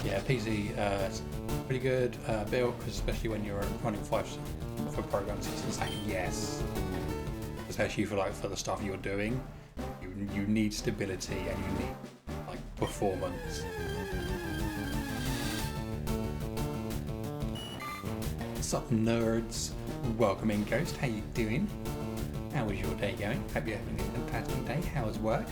Yeah, PC pretty good build, because especially when you're running 5 for programs, it's like yes, especially for like for the stuff you're doing, you need stability and you need like performance. What's up, nerds? Welcome in, Ghost. How you doing? How was your day going? Hope you're having a fantastic day. How was work?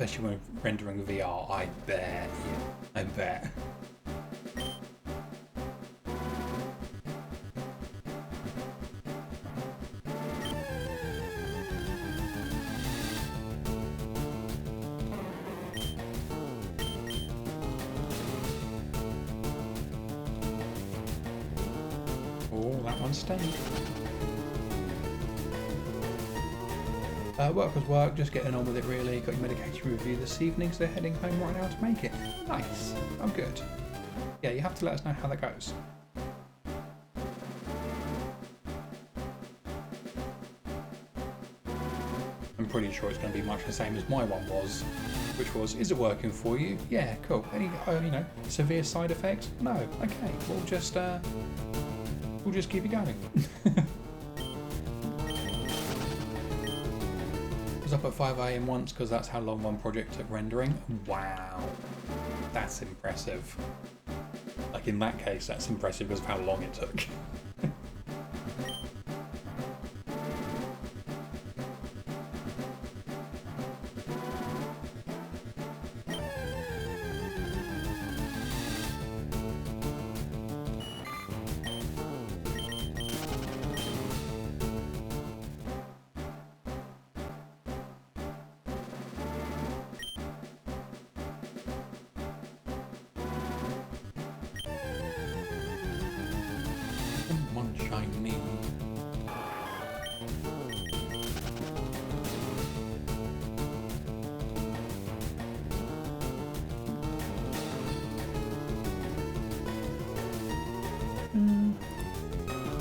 Especially when rendering VR, I bet. Yeah, I bet. Oh, that one stayed. Work was work, just getting on with it really. Got your medication review this evening, so heading home right now to make it. Nice. I'm good. Yeah, you have to let us know how that goes. I'm pretty sure it's going to be much the same as my one was, which was, is it working for you? Yeah, cool. Any, severe side effects? No. Okay, we'll just keep it going. Up at 5 AM once because that's how long one project took rendering. Wow, that's impressive. Like in that case, that's impressive because of how long it took. Shiny.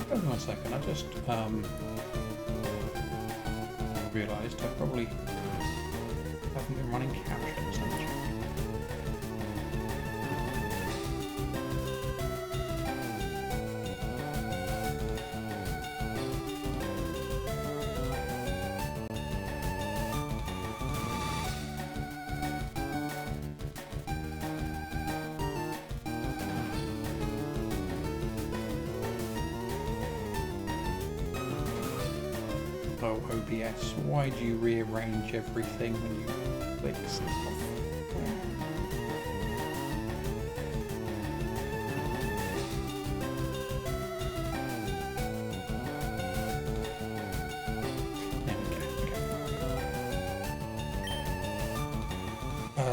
Hold on a second, I just realised I probably haven't been running captions. Oh, OBS, why do you rearrange everything when you click stuff?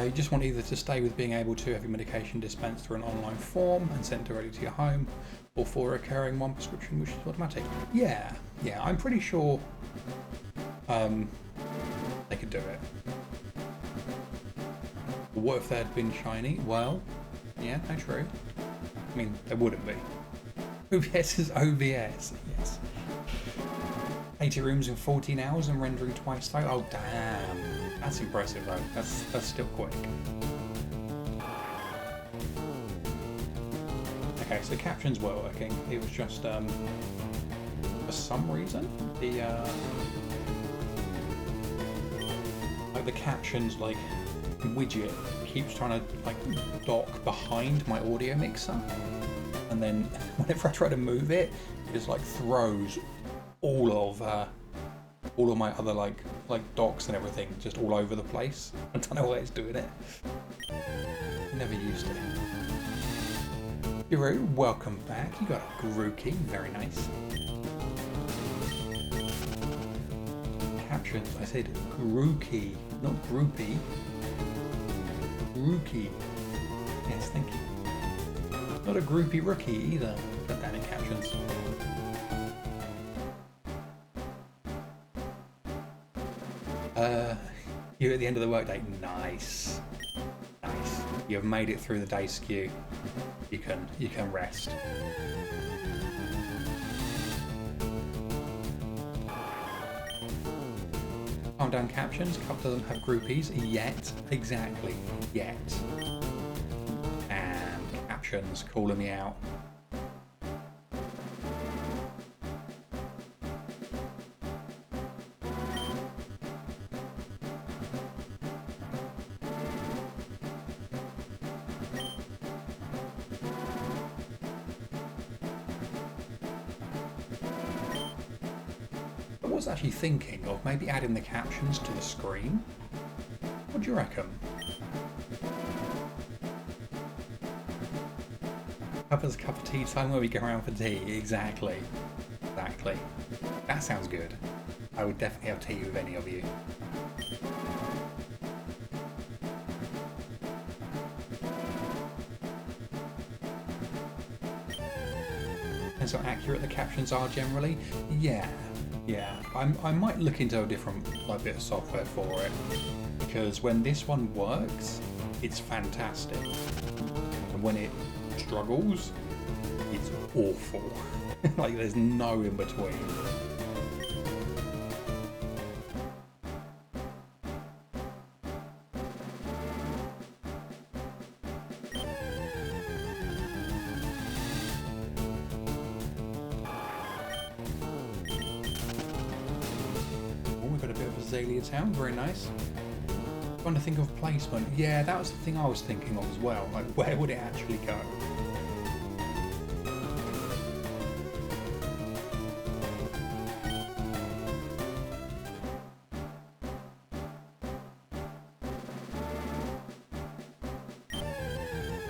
You just want either to stay with being able to have your medication dispensed through an online form and sent directly to your home, or for a recurring one prescription which is automatic. Yeah, I'm pretty sure they could do it. But what if they'd been shiny? Well, yeah, no, true. I mean, they wouldn't be. OBS is OBS, yes. 80 rooms in 14 hours and rendering twice though? Oh, damn. That's impressive though. That's still quick. Okay, so captions were working. It was just, for some reason, the captions widget keeps trying to dock behind my audio mixer, and then whenever I try to move it, it just throws all of my other docks and everything just all over the place. I don't know why it's doing it. Never used it. Guru, welcome back. You got a Grookey, very nice. Captions, I said Grookey, not Groupie. Grookey. Yes, thank you. Not a groupie rookie either. Put that in captions. You're at the end of the workday. Nice. Nice. You've made it through the day skew. You can rest. Calm down captions. Cup doesn't have groupies yet. Exactly. Yet. And captions calling me out. I was actually thinking of maybe adding the captions to the screen, What do you reckon? Have us a cup of tea time where we go around for tea. Exactly. Exactly. That sounds good. I would definitely have tea with any of you. And so accurate the captions are generally? Yeah. I might look into a different bit of software for it, because when this one works, it's fantastic. And when it struggles, it's awful. Like there's no in between. Town, very nice. Trying to think of placement. Yeah, that was the thing I was thinking of as well. Like, where would it actually go?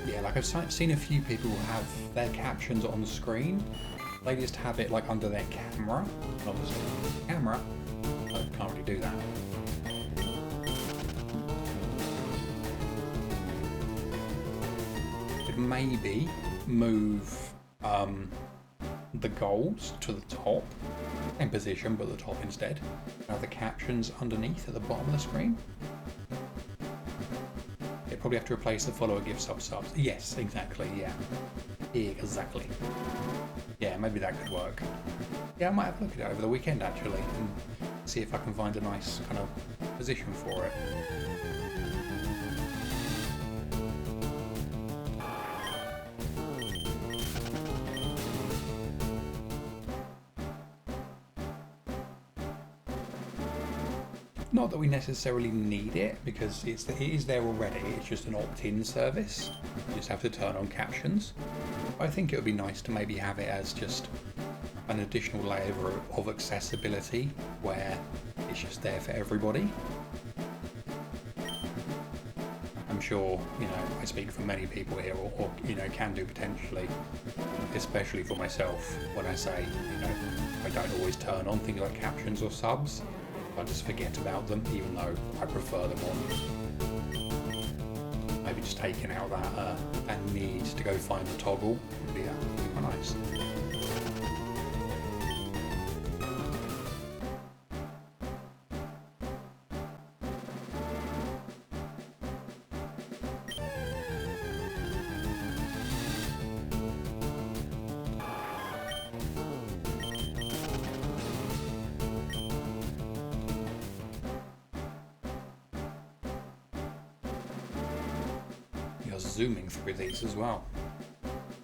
Yeah, like I've seen a few people have their captions on the screen. They just have it like under their camera. Obviously, camera. I can't really do that. Maybe move the goals to the top, same position but the top instead. Have the captions underneath at the bottom of the screen. You probably have to replace the follower gift subs. Yes, exactly. Yeah, exactly. Yeah, maybe that could work. Yeah, I might have a look at it over the weekend actually and see if I can find a nice kind of position for it. Not that we necessarily need it, because it is there already. It's just an opt-in service. You just have to turn on captions. I think it would be nice to maybe have it as just an additional layer of accessibility where it's just there for everybody. I'm sure, I speak for many people here, or can do potentially, especially for myself when I say, I don't always turn on things like captions or subs. I just forget about them, even though I prefer them on. Maybe just taking out that need to go find the toggle would be quite nice. Zooming through these as well.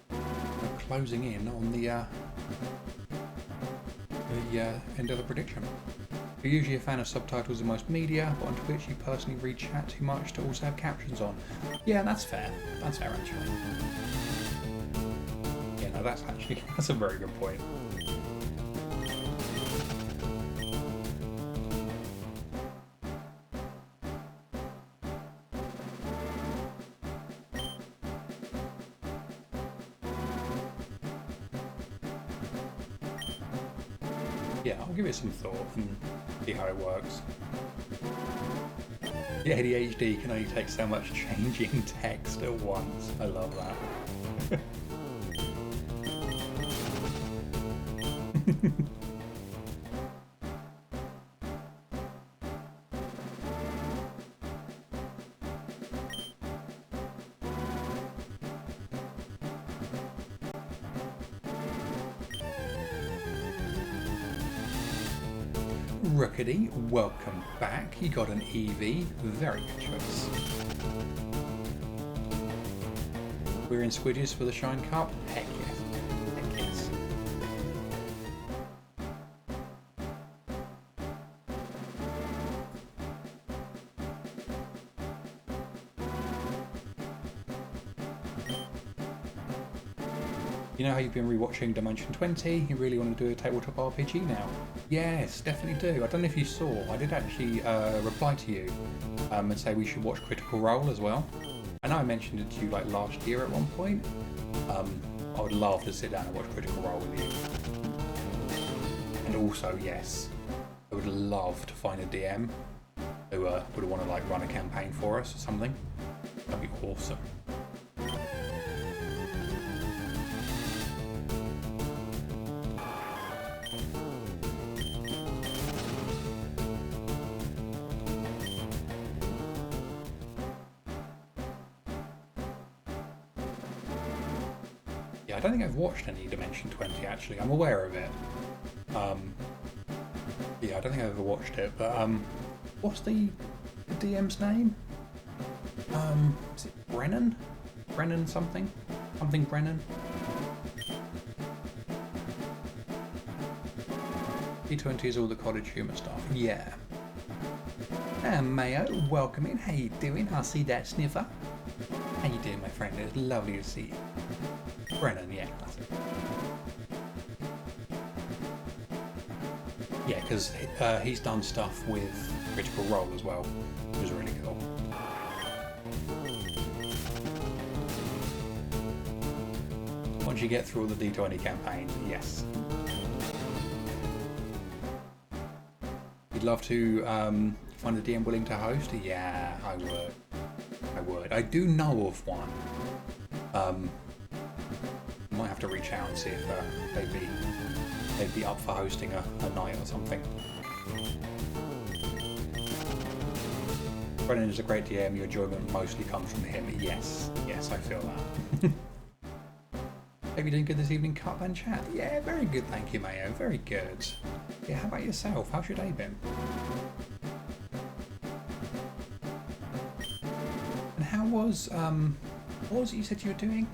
We're closing in on the end of the prediction. You're usually a fan of subtitles in most media, but on Twitch you personally read chat too much to also have captions on. Yeah, that's fair. That's fair actually. Yeah, no, that's a very good point. Yeah, I'll give it some thought and see how it works. The ADHD can only take so much changing text at once. I love that. Rookity, welcome back. You got an EV. Very good choice. We're in Squidges for the Shine Cup. Heck yes. Heck yes. You know how you've been rewatching Dimension 20? You really want to do a tabletop RPG now? Yes, definitely do. I don't know if you saw, I did actually reply to you and say we should watch Critical Role as well. I know I mentioned it to you like last year at one point. I would love to sit down and watch Critical Role with you. And also, yes, I would love to find a DM who would want to like run a campaign for us or something. That'd be awesome. I don't think I've watched any Dimension 20 actually. I'm aware of it. Yeah, I don't think I've ever watched it, but what's the DM's name? Is it Brennan? Brennan something? Something Brennan? D20 is all the cottage humour stuff. Yeah. And Mayo, welcome in. How you doing? I see that sniffer. How you doing, my friend? It's lovely to see you. Brennan, yeah, that's it. Yeah, because he's done stuff with Critical Role as well, which is really cool. Once you get through all the D20 campaigns, yes. You'd love to find a DM willing to host? Yeah, I would. I would. I do know of one. Might have to reach out and see if they'd be up for hosting a night or something. Brennan is a great DM. Your enjoyment mostly comes from him. Yes, yes, I feel that. Hope you're doing good this evening, Cup and Chat. Yeah, very good, thank you, Mayo. Very good. Yeah, how about yourself? How's your day been? And how was what was it you said you were doing?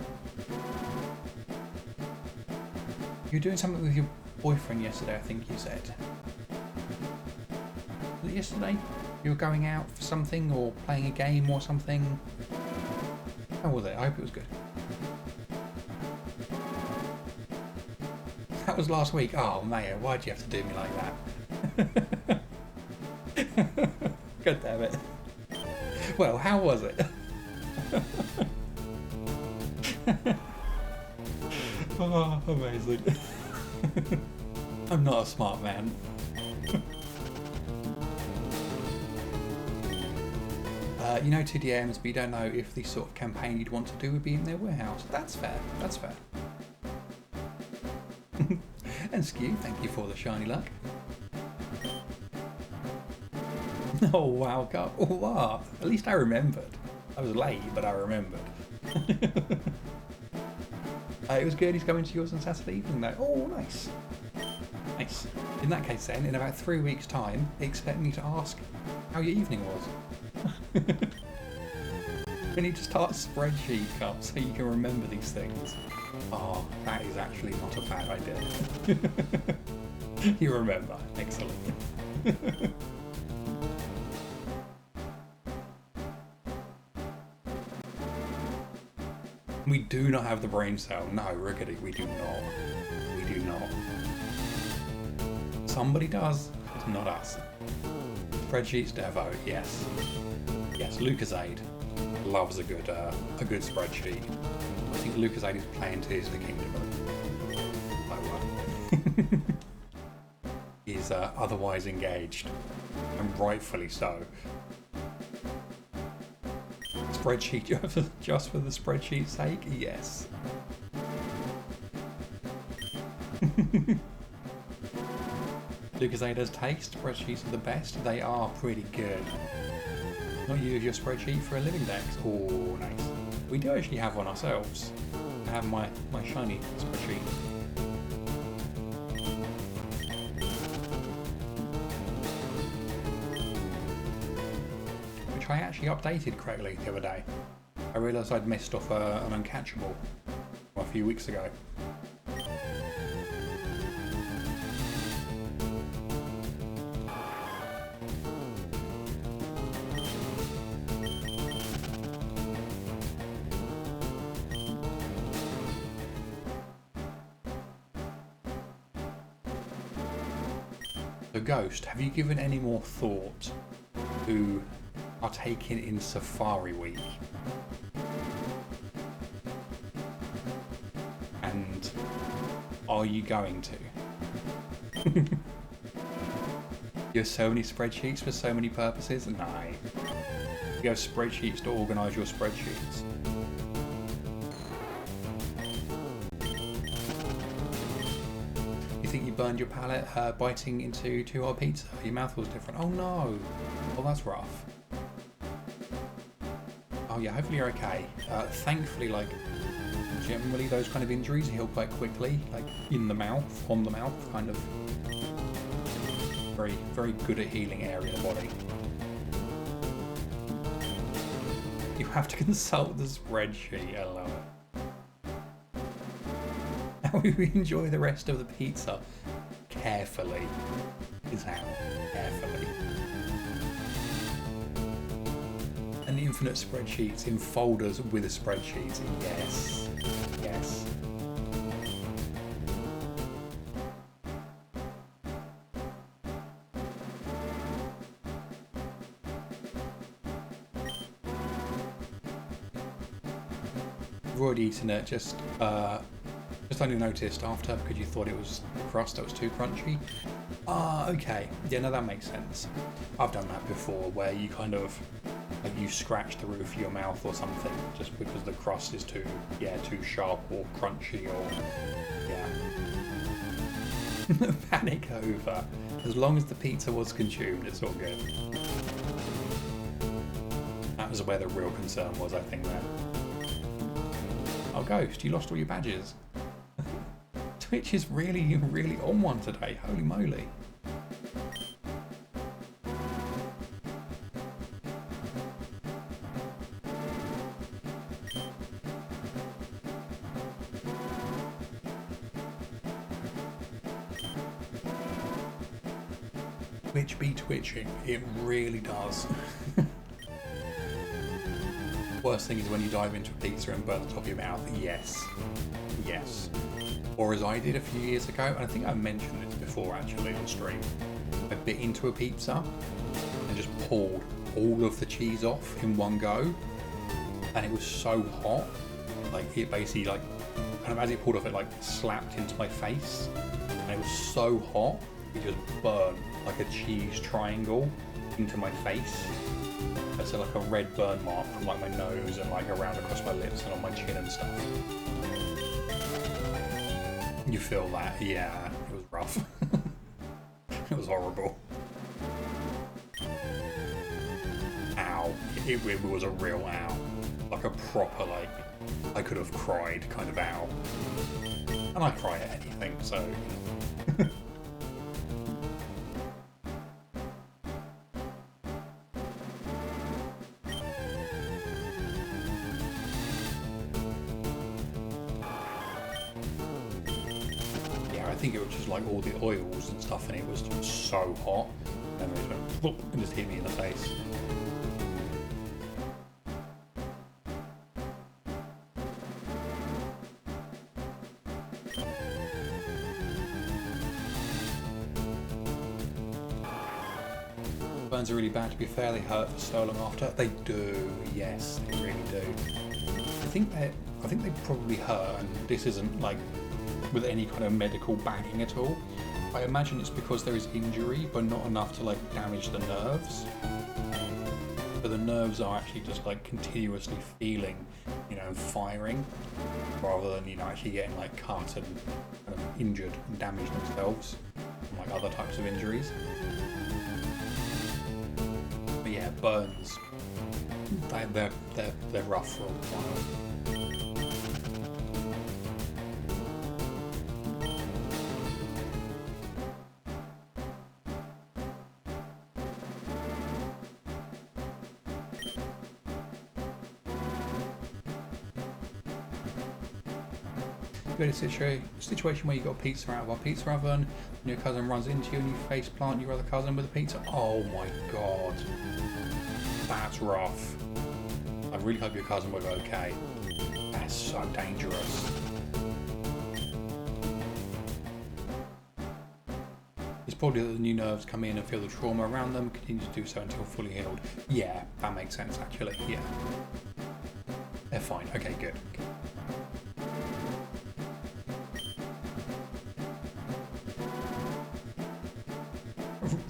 You were doing something with your boyfriend yesterday, I think you said. Was it yesterday? You were going out for something or playing a game or something? How was it? I hope it was good. That was last week. Oh, Mayo, why'd you have to do me like that? God damn it. Well, how was it? Oh, amazing. I'm not a smart man. You know 2 DMs, but you don't know if the sort of campaign you'd want to do would be in their warehouse. That's fair. That's fair. And Skew, thank you for the shiny luck. Oh wow, God. Oh, wow. At least I remembered. I was late, but I remembered. It was good. He's coming to yours on Saturday evening though. Oh, nice. Nice. In that case then, in about 3 weeks' time, expect me to ask how your evening was. We need to start a spreadsheet, Cup, so you can remember these things. Oh, that is actually not a bad idea. You remember. Excellent. We do not have the brain cell. No, Rickety, we do not. We do not. Somebody does. It's not us. Spreadsheets Devo, yes. Yes, Lucasade loves a good spreadsheet. I think Lucasade is playing Tears of the Kingdom. He's otherwise engaged, and rightfully so. Spreadsheet just for the spreadsheet's sake? Yes. Lucasade does taste. Spreadsheets are the best. They are pretty good. Not use your spreadsheet for a living dex. Oh, nice. We do actually have one ourselves. I have my shiny spreadsheet. Which I actually updated correctly the other day. I realised I'd missed off an uncatchable a few weeks ago. So Ghost, have you given any more thought to partaking in Safari Week? And are you going to? You have so many spreadsheets for so many purposes? No. You have spreadsheets to organise your spreadsheets. You think you burned your palate biting into 2-hour pizza? Your mouth was different. Oh no! Oh, that's rough. Oh yeah, hopefully you're okay. Thankfully, like, generally those kind of injuries heal quite quickly, like in the mouth, on the mouth, kind of. Very, very good at healing area of the body. You have to consult the spreadsheet, I love it. How we enjoy the rest of the pizza carefully is how, carefully. And infinite spreadsheets in folders with spreadsheets, yes, yes. I've already eaten it, just only noticed after because you thought it was crust that was too crunchy. Okay, yeah, no, that makes sense. I've done that before, where you kind of like you scratch the roof of your mouth or something just because the crust is too sharp or crunchy or yeah. Panic over. As long as the pizza was consumed, it's all good. That was where the real concern was, I think, there. Oh, Ghost, you lost all your badges. Twitch is really, really on one today. Holy moly. Twitch be twitching. It really does. Worst thing is when you dive into a pizza and burn the top of your mouth. Yes. Yes. Or as I did a few years ago, and I think I mentioned this before actually on stream, I bit into a pizza and just pulled all of the cheese off in one go. And it was so hot, like it basically like, kind of as it pulled off, it like slapped into my face. And it was so hot, it just burned like a cheese triangle into my face. So like a red burn mark from like my nose and like around across my lips and on my chin and stuff. You feel that? Yeah, it was rough. It was horrible. Ow. It was a real ow. Like a proper, like, I could have cried kind of ow. And I cry at anything, so... I think it was just like all the oils and stuff, and it was just so hot, and it just went whoop, and just hit me in the face. Burns are really bad. To be fair, they hurt for so long after. They do, yes, they really do. I think they probably hurt, and this isn't like with any kind of medical backing at all. I imagine it's because there is injury, but not enough to like damage the nerves. But the nerves are actually just like continuously feeling, you know, firing, rather than, you know, actually getting like cut and kind of injured and damaged themselves from like other types of injuries. But yeah, burns, they're rough for a while. A situation where you got a pizza out of a pizza oven and your cousin runs into you and you face plant your other cousin with a pizza. Oh my god, that's rough. I really hope your cousin will be okay. That's so dangerous. It's probably that the new nerves come in and feel the trauma around them, continue to do so until fully healed. Yeah, that makes sense actually, yeah. They're fine, okay, good.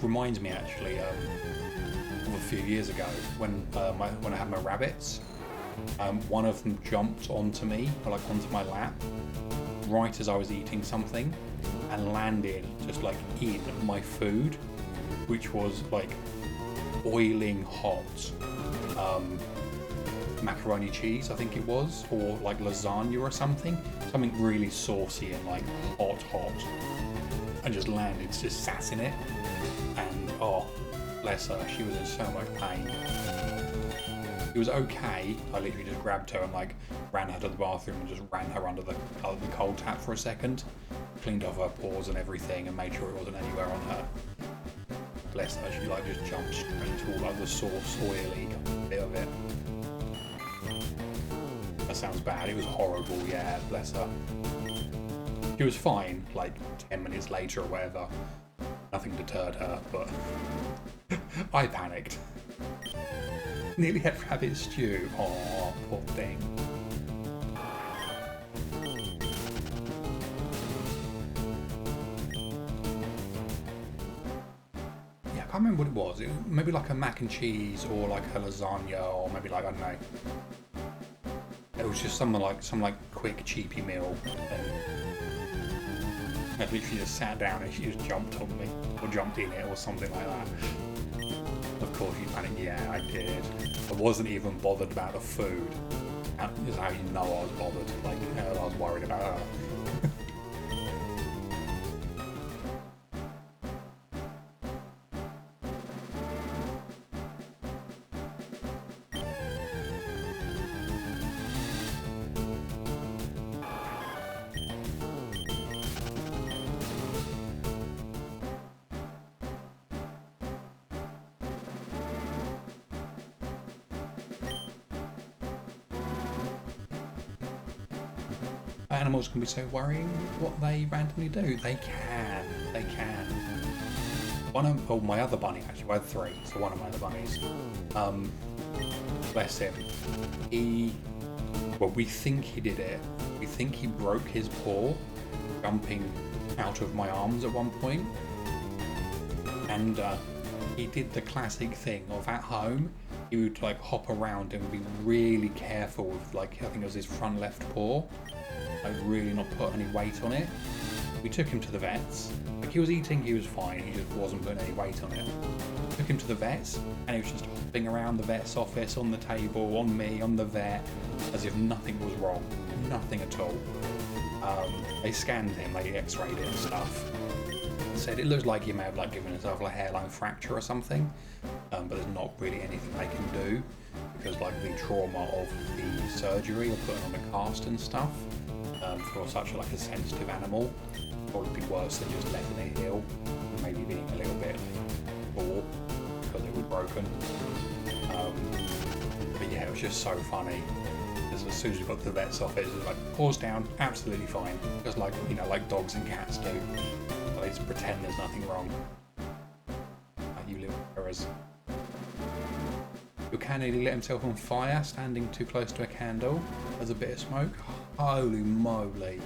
Reminds me actually of a few years ago when I had my rabbits. One of them jumped onto me, or like onto my lap, right as I was eating something, and landed just like in my food, which was like boiling hot macaroni cheese, I think it was, or like lasagna or something really saucy and like hot, and just landed, just sat in it, and oh, bless her, she was in so much pain. It was okay. I literally just grabbed her and like ran her to the bathroom and just ran her under the cold tap for a second, cleaned off her paws and everything, and made sure it wasn't anywhere on her. Bless her, she like just jumped straight into all like the sauce, oily bit of it. That sounds bad. It was horrible. Yeah, bless her. She was fine. Like 10 minutes later or whatever. Nothing deterred her, but I panicked. Nearly had rabbit stew. Oh, poor thing. Yeah, I can't remember what it was. It was maybe like a mac and cheese or like a lasagna or maybe like, I don't know. It was just some quick cheapy meal. And I literally just sat down and she just jumped on me or jumped in it or something like that. Of course you panicked. Yeah, I did. I wasn't even bothered about the food. That is how you know I was bothered. Like, you know, I was worried about her. Animals can be so worrying what they randomly do. They can. My other bunny, actually, I had 3, so one of my other bunnies, bless him, we think he did it. We think he broke his paw jumping out of my arms at one point. And he did the classic thing of at home, he would like hop around and be really careful with like, I think it was his front left paw. Like really not put any weight on it. We took him to the vets. Like he was eating, he was fine, he just wasn't putting any weight on it. Took him to the vets and he was just hopping around the vet's office, on the table, on me, on the vet, as if nothing was wrong. Nothing at all. They scanned him, they x-rayed it and stuff. Said it looks like he may have like given himself a hairline fracture or something, but there's not really anything they can do because like the trauma of the surgery or putting on a cast and stuff. For such like a sensitive animal, probably be worse than just letting it heal, maybe being a little bit poor because it was broken. But yeah, it was just so funny. As soon as we got to the vet's office, it was like paws down, absolutely fine, just like, you know, like dogs and cats do. They just pretend there's nothing wrong. You little errors. Your cat nearly lit himself on fire standing too close to a candle. There's a bit of smoke. Holy moly.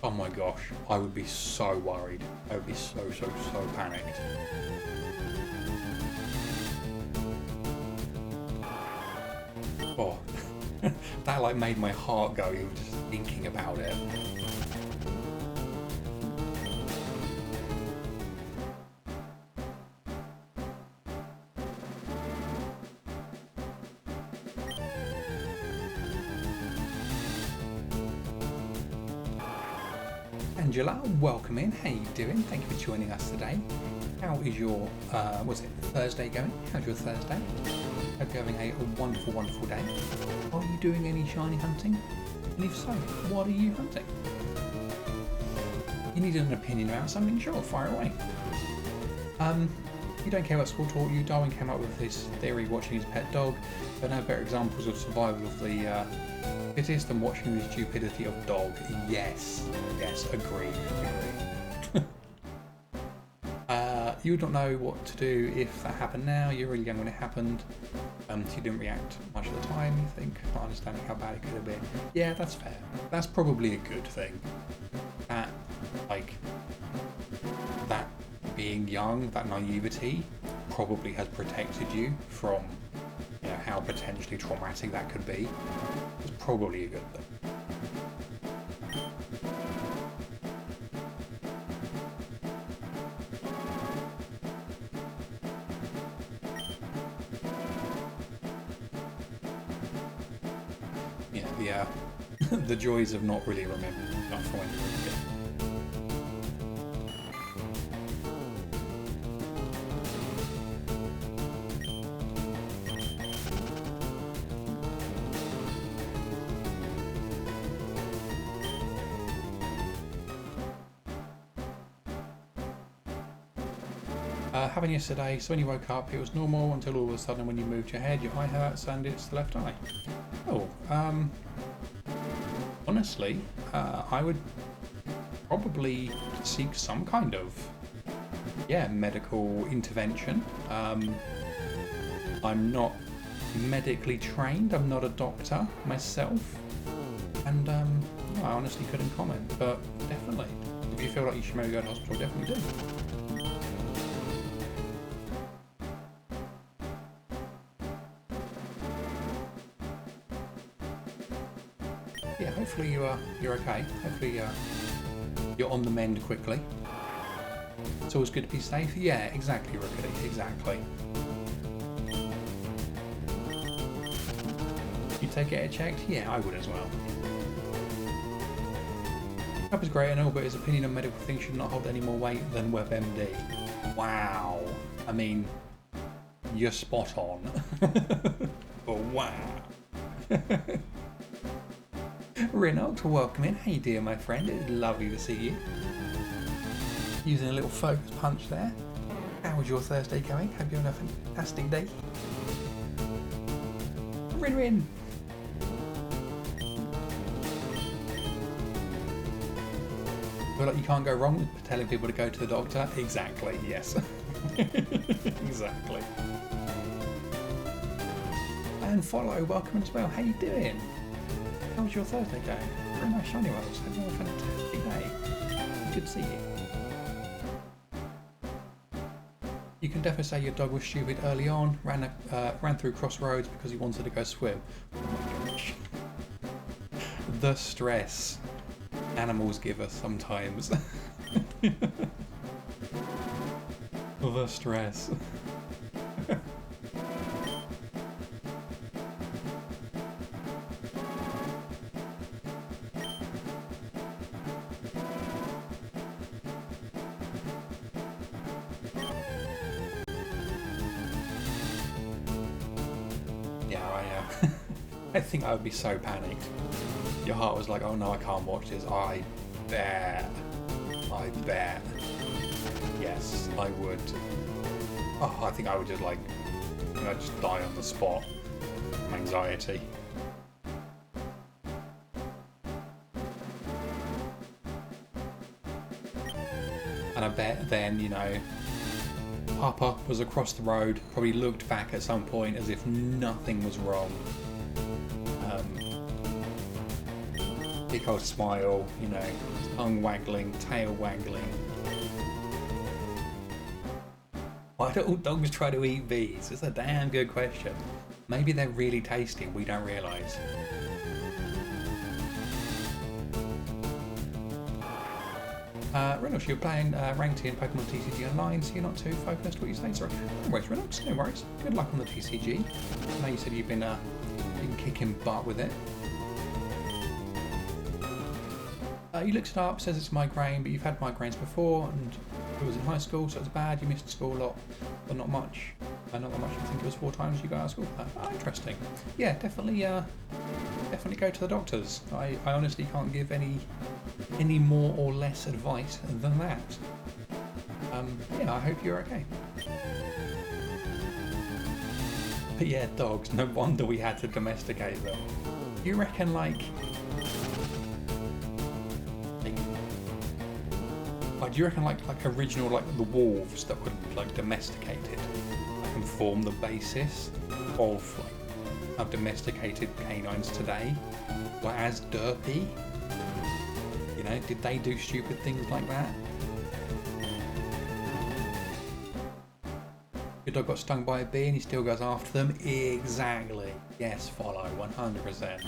Oh my gosh, I would be so worried. I would be so panicked. Oh, that like made my heart go even just thinking about it. Angela, welcome in. How you doing? Thank you for joining us today. How is your, Thursday going? How's your Thursday? Hope you're having a wonderful day. Are you doing any shiny hunting? And if so, what are you hunting? You need an opinion about something? Sure, fire away. You don't care about school talk. Darwin came up with this theory watching his pet dog. There are no better examples of survival of the fittest than watching the stupidity of dog. Yes, agree. you would not know what to do if that happened now. You're really young when it happened. So you didn't react much of the time, you think, not understanding how bad it could have been. Yeah, that's fair. That's probably a good thing. That, like, that being young, that naivety, probably has protected you from, you know, how potentially traumatic that could be. It's probably a good thing. Yeah, the joys of not really remembering stuff from when you were a kid. Happened yesterday, so when you woke up it was normal until all of a sudden when you moved your head, your eye hurts and it's the left eye. Oh, honestly, I would probably seek some kind of, medical intervention. I'm not medically trained, I'm not a doctor myself, and I honestly couldn't comment, but definitely, if you feel like you should maybe go to hospital, definitely do. Yeah, hopefully you're okay. Hopefully you're on the mend quickly. It's always good to be safe. Yeah, exactly, Rookity, exactly. You take it checked? Yeah, I would as well. That was great and all, but his opinion on medical things should not hold any more weight than WebMD. Wow. I mean, you're spot on. But wow. Renault, welcome in. How you doing, my friend? It's lovely to see you. Using a little focus punch there. How was your Thursday going? Hope you're having a fantastic day. Rin. Feel like you can't go wrong with telling people to go to the doctor? Exactly, yes. Exactly. And Follow, welcome as well. How you doing? How was your Thursday going? Very nice shiny ones. Hope you have a fantastic day. Good to see you. You can definitely say your dog was stupid early on, ran through crossroads because he wanted to go swim. Oh my gosh. The stress animals give us sometimes. The stress. I think I would be so panicked. Your heart was like, oh no, I can't watch this. I bet. Yes, I would. Oh, I think I would just like, I'd just die on the spot from anxiety. And I bet then, you know, Papa was across the road, probably looked back at some point as if nothing was wrong. Big old smile, you know, tongue waggling, tail waggling. Why do all dogs try to eat bees? It's a damn good question. Maybe they're really tasty and we don't realise. Reynolds, you're playing ranked in Pokemon TCG Online, so you're not too focused what you say. Sorry. No worries, Reynolds, no worries. Good luck on the TCG. I know you said you've been kicking butt with it. You looked it up, says it's migraine, but you've had migraines before, and it was in high school, so it's bad. You missed school a lot, but not much. Not that much. I think it was 4 times you got out of school for that. Oh, interesting. Yeah, definitely go to the doctors. I honestly can't give any more or less advice than that. Yeah, I hope you're okay. But yeah, dogs. No wonder we had to domesticate them. You reckon like Do you reckon like original like the wolves that were like domesticated and form the basis of domesticated canines today were as derpy? You know, did they do stupid things like that? Your dog got stung by a bee and he still goes after them? Exactly. Yes, follow, 100%.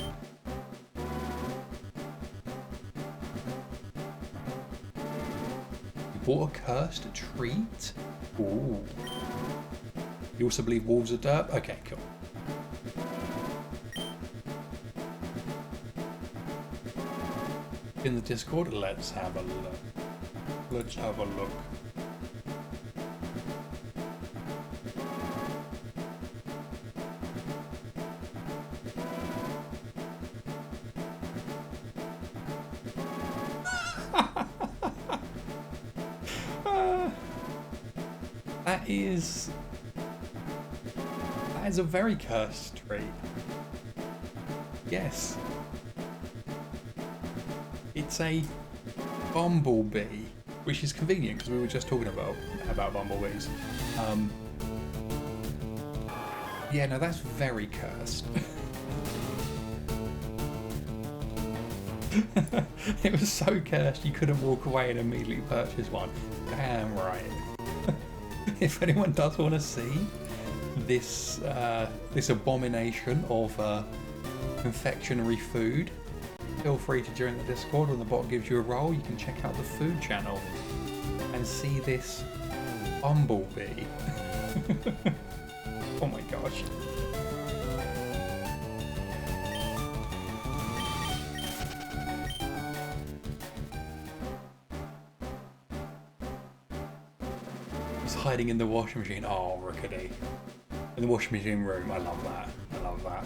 You bought a cursed treat? Ooh. You also believe wolves are derp? Okay, cool. In the Discord, let's have a look. Let's have a look. That is a very cursed trait. Yes. It's a bumblebee, which is convenient because we were just talking about bumblebees. Yeah, no, that's very cursed. It was so cursed you couldn't walk away and immediately purchase one. Damn right. If anyone does want to see this this abomination of confectionery food, feel free to join the Discord. When the bot gives you a role, you can check out the food channel and see this bumblebee. Oh my gosh. It's hiding in the washing machine. Oh, Rickety. In the washing machine room. I love that. I love that.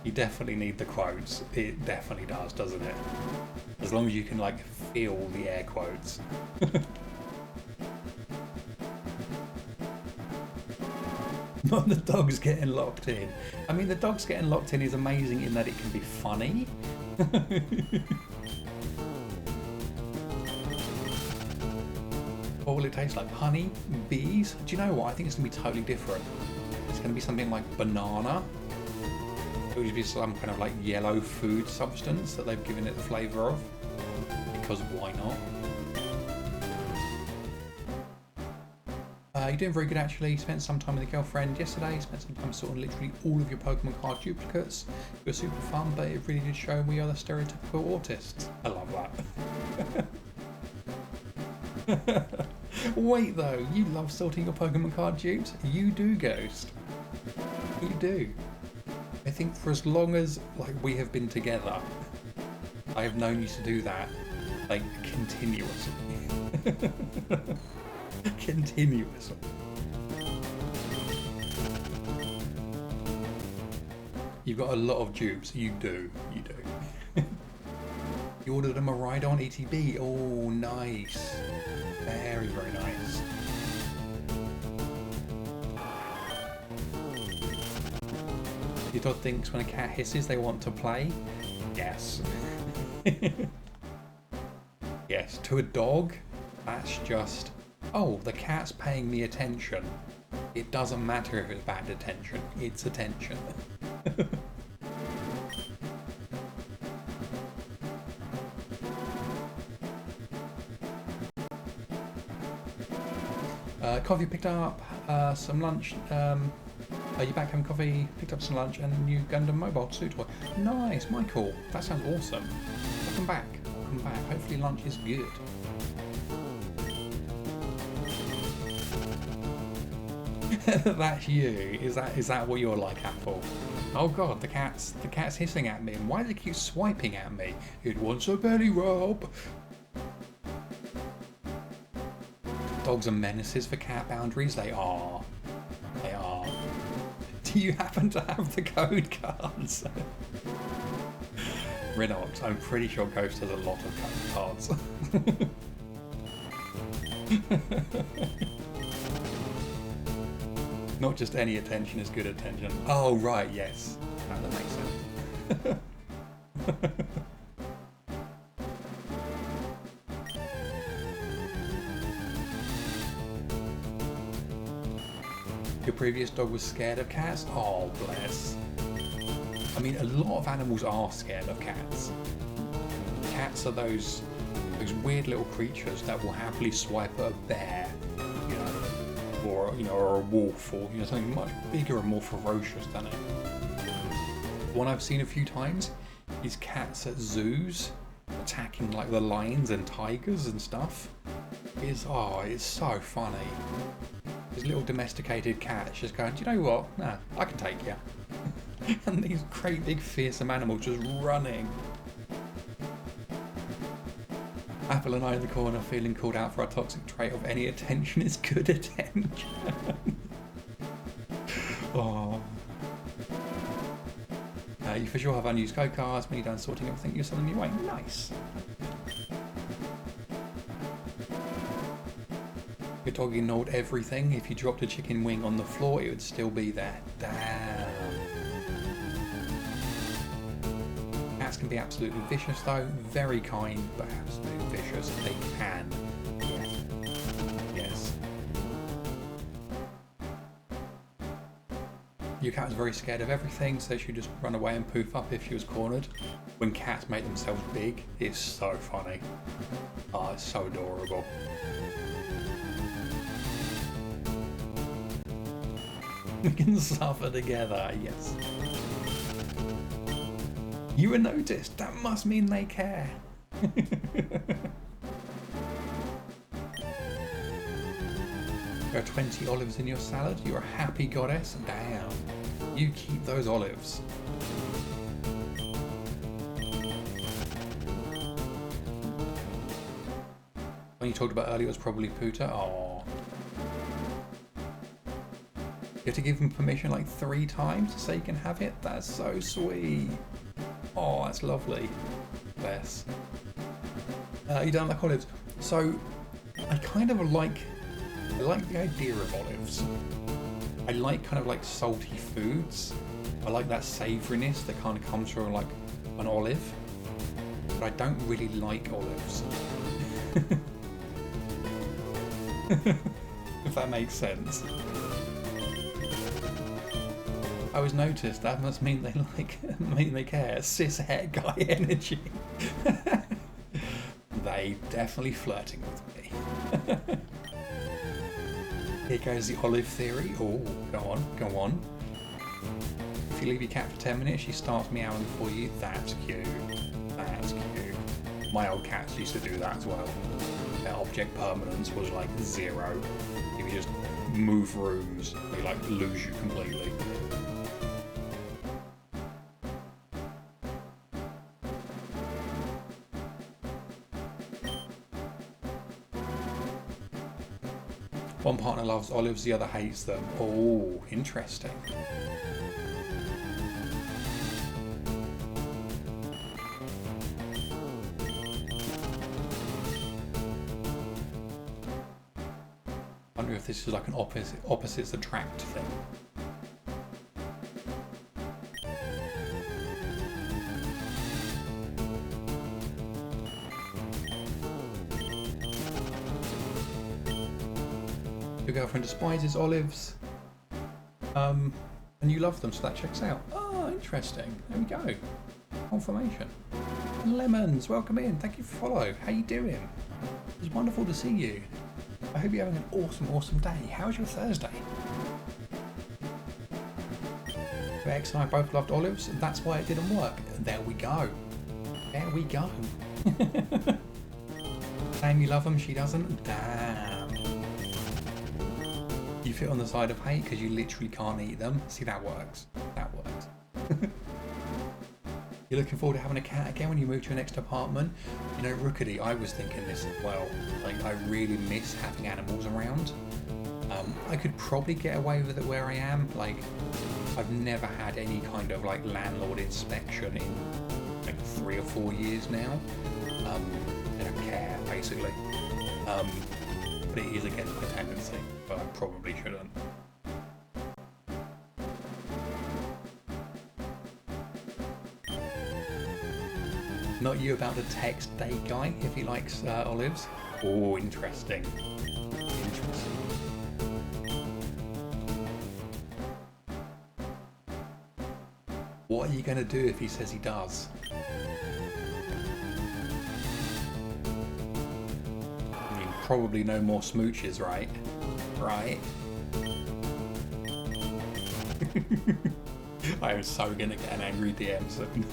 You definitely need the quotes. It definitely does, doesn't it? As long as you can, like, feel the air quotes. Not the dog's getting locked in. I mean, the dog's getting locked in is amazing in that it can be funny. What will it taste like? Honey? Bees? Do you know what? I think it's going to be totally different. It's going to be something like banana. It would be some kind of like yellow food substance that they've given it the flavour of. Because why not? You're doing very good actually. Spent some time with a girlfriend yesterday. Spent some time sorting literally all of your Pokemon card duplicates. It was super fun, but it really did show we are the stereotypical autists. I love that. Wait though, you love sorting your Pokemon card dupes? You do, Ghost. You do. I think for as long as like we have been together, I have known you to do that like continuously. Continuously. You've got a lot of dupes. You do. You do. You ordered a Maridon ETB. Oh, nice. Very, very nice. Your dog thinks when a cat hisses they want to play? Yes. Yes, to a dog, that's just, oh, the cat's paying me attention. It doesn't matter if it's bad attention, it's attention. Coffee picked up, some lunch. Are you back having coffee? Picked up some lunch and a new Gundam mobile suit toy. Nice, Michael. That sounds awesome. Welcome back. Welcome back. Hopefully lunch is good. That's you. Is that what you're like, Apple? Oh god, the cat's hissing at me. And why do they keep swiping at me? It wants a belly rub. Dogs are menaces for cat boundaries. They are. They are. Do you happen to have the code cards? Rinox, I'm pretty sure Ghost has a lot of code cards. Not just any attention is good attention. Oh, right, yes. That makes sense. Your previous dog was scared of cats? Oh, bless. I mean, a lot of animals are scared of cats. Cats are those weird little creatures that will happily swipe at a bear, you know, or a wolf, or something much bigger and more ferocious than it. One I've seen a few times is cats at zoos attacking like the lions and tigers and stuff. It's so funny. This little domesticated cat's just going, do you know what? Nah, I can take you. And these great big fearsome animals just running. Apple and I in the corner feeling called out for our toxic trait of any attention is good attention. Oh. You for sure have unused code cards. When you're done sorting everything, you're selling your way. Nice. Your dog ignored everything. If you dropped a chicken wing on the floor, it would still be there. Damn. Cats can be absolutely vicious though. Very kind, but absolutely vicious. They can. Yes. Your cat was very scared of everything, so she'd just run away and poof up if she was cornered. When cats make themselves big, it's so funny. Oh, it's so adorable. We can suffer together, yes. You were noticed, that must mean they care. There are 20 olives in your salad, you're a happy goddess? Damn, you keep those olives. When you talked about earlier, it was probably Pooter. Oh. You have to give him permission like 3 times to say you can have it? That's so sweet. Oh, that's lovely. Bless. You don't like olives? So, I kind of like the idea of olives. I like kind of like salty foods. I like that savouriness that kind of comes from like an olive. But I don't really like olives. If that makes sense. I was noticed, that must mean they they care. Cishet guy energy. They definitely flirting with me. Here goes the olive theory. Oh, go on. If you leave your cat for 10 minutes, she starts meowing for you. That's cute. That's cute. My old cats used to do that as well. Their object permanence was like 0. If you just move rooms, they like lose you completely. One partner loves olives, the other hates them. Oh, interesting. I wonder if this is like an opposites attract thing. Your girlfriend despises olives, and you love them, so that checks out. Oh, interesting. There we go. Confirmation. Lemons, welcome in. Thank you for follow. How you doing? It's wonderful to see you. I hope you're having an awesome day. How's your Thursday? X and I both loved olives, and that's why it didn't work. There we go. There we go. Saying you love them, she doesn't? Damn. You fit on the side of hate because you literally can't eat them. See, that works. That works. You're looking forward to having a cat again when you move to your next apartment? You know, Rookity, I was thinking this as well. Like, I really miss having animals around. I could probably get away with it where I am. Like, I've never had any kind of like landlord inspection in like 3 or 4 years now. I don't care, basically. But it is against my tendency, but I probably shouldn't. Not you about the text date guy if he likes olives. Oh, interesting. What are you going to do if he says he does? I mean, probably no more smooches, right? Right? I am so going to get an angry DM soon.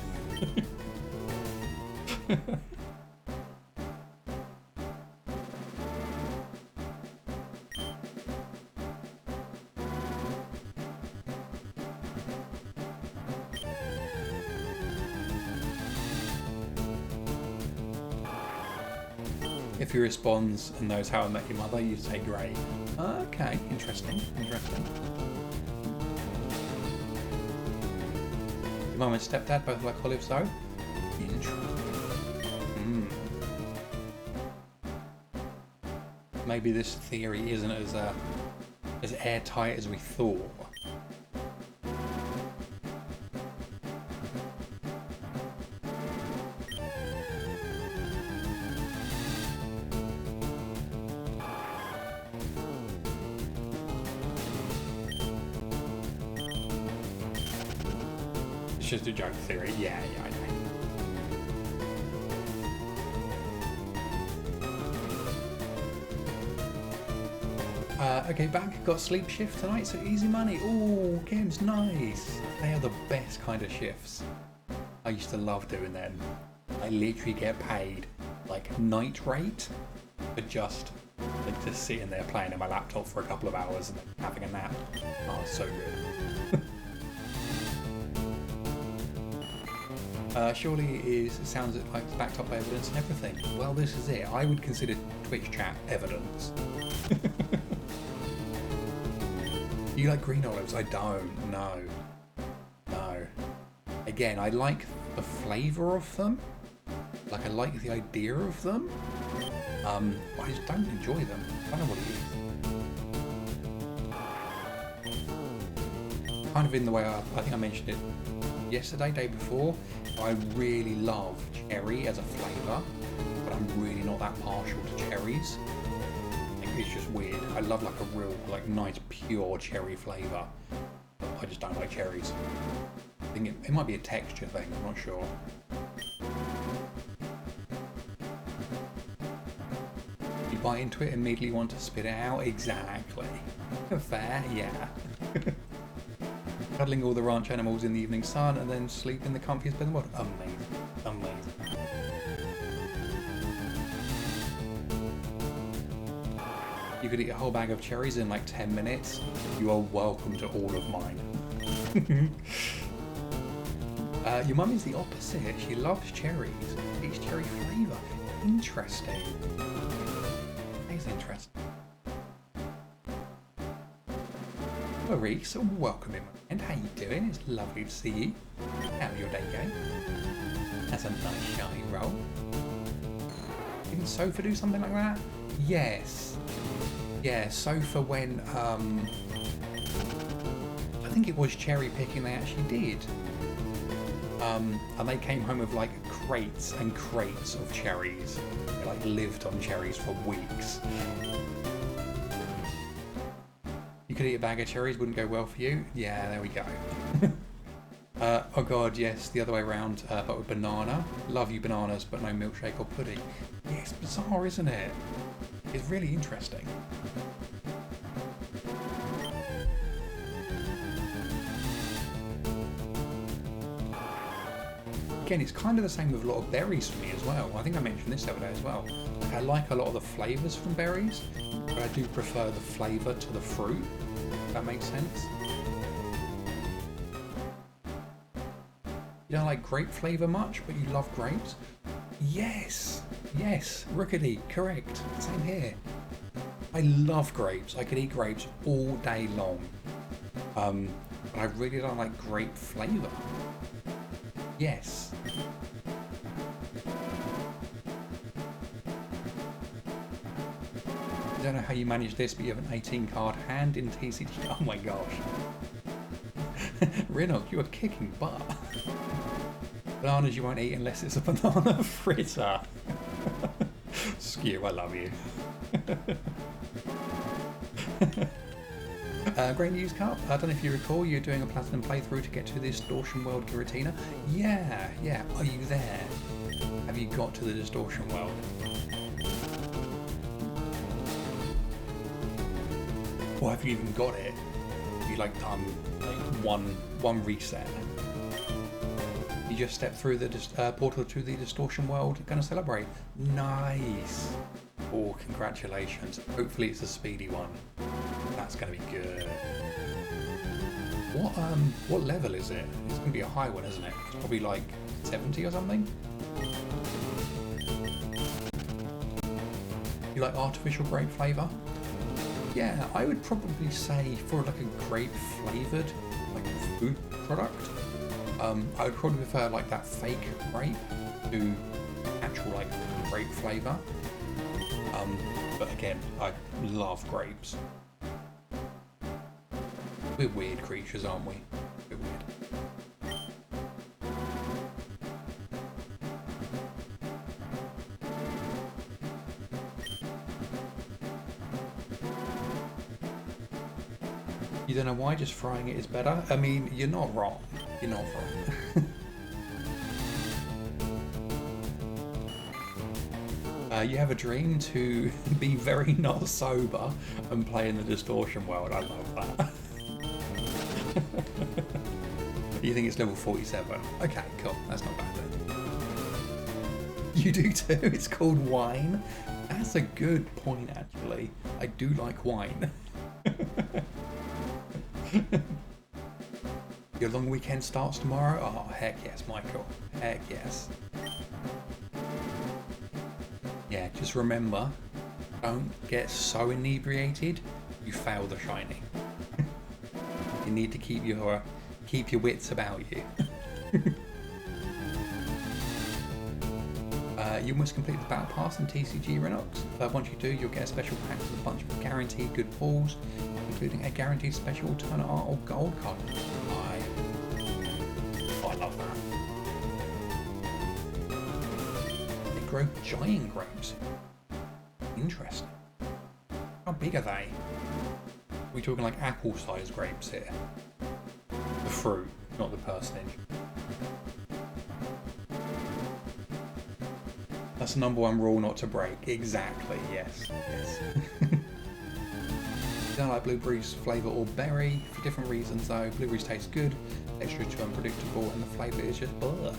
If he responds and knows how I met your mother, you say great. Okay, interesting, interesting. Your mum and stepdad both like olives though? Interesting. Maybe this theory isn't as airtight as we thought. Just a joke theory. Yeah, I know. Okay, back. Got sleep shift tonight, so easy money. Oh, games nice. They are the best kind of shifts. I used to love doing them. I literally get paid like night rate for just like just sitting there playing on my laptop for a couple of hours and then having a nap. Oh, so good. Surely it sounds like it's backed up by evidence and everything. Well, this is it. I would consider Twitch chat evidence. Do you like green olives? I don't. No. Again, I like the flavour of them. Like, I like the idea of them. But I just don't enjoy them. I don't know what it is. Kind of in the way I think I mentioned it yesterday, day before. I really love cherry as a flavour, but I'm really not that partial to cherries. It's just weird. I love like a real, like nice pure cherry flavour. But I just don't like cherries. I think it might be a texture thing, I'm not sure. You bite into it and immediately want to spit it out? Exactly. Fair, yeah. Cuddling all the ranch animals in the evening sun and then sleep in the comfiest bed in the world. Amazing. Amazing. You could eat a whole bag of cherries in like 10 minutes. You are welcome to all of mine. Your mum is the opposite. She loves cherries. Eats cherry flavour. Interesting. That is interesting. Hello Reese, welcome in. And how you doing? It's lovely to see you. How's your day going? That's a nice shiny roll. Didn't Sofa do something like that? Yes. Yeah, Sofa when I think it was cherry picking they actually did. And they came home with like crates and crates of cherries. They like lived on cherries for weeks. You could eat a bag of cherries, wouldn't go well for you. Yeah, there we go. Oh god, yes, the other way around, but with banana. Love you bananas, but no milkshake or pudding. Yeah, it's bizarre, isn't it? It's really interesting. Again, it's kind of the same with a lot of berries for me as well. I think I mentioned this the other day as well. Like, I like a lot of the flavours from berries, but I do prefer the flavour to the fruit, if that makes sense. You don't like grape flavour much, but you love grapes? Yes! Yes! Rookity, correct. Same here. I love grapes. I could eat grapes all day long. But I really don't like grape flavour. Yes. I don't know how you manage this, but you have an 18 card hand in TCG. Oh my gosh. Rinnock, you are kicking butt. Bananas you won't eat unless it's a banana fritter. Skew, I love you. Great news, Cup. I don't know if you recall, you're doing a platinum playthrough to get to the Distortion World Dratini. Yeah. Are you there? Have you got to the Distortion World? Or have you even got it? Have you like done like one reset? You just stepped through the portal to the Distortion World. Gonna celebrate. Nice. Oh, congratulations. Hopefully it's a speedy one. That's gonna be good. What level is it? It's gonna be a high one, isn't it? It's probably like 70 or something. You like artificial grape flavour? Yeah, I would probably say for like a grape flavoured like food product, I would probably prefer like that fake grape to actual like grape flavour. But again, I love grapes. We're weird creatures, aren't we? We're weird. You don't know why, just frying it is better? I mean, you're not wrong. You're not wrong. You have a dream to be very not sober and play in the Distortion World. I love that. You think it's level 47? Okay, cool. That's not bad then. You do too? It's called wine? That's a good point, actually. I do like wine. Your long weekend starts tomorrow? Oh, heck yes, Michael. Heck yes. Yeah, just remember, don't get so inebriated you fail the shiny. You need to keep your wits about you. You must complete the battle pass in TCG Renox. Once you do, you'll get a special pack with a bunch of guaranteed good pulls, including a guaranteed special alternate art or gold card. I love that. They grow giant grapes. Interesting. How big are they? Are we talking like apple-sized grapes here? The fruit, not the personage. That's the #1 rule not to break. Exactly, yes. You don't like blueberries flavour or berry for different reasons though. Blueberries taste good, texture is too unpredictable, and the flavour is just ugh.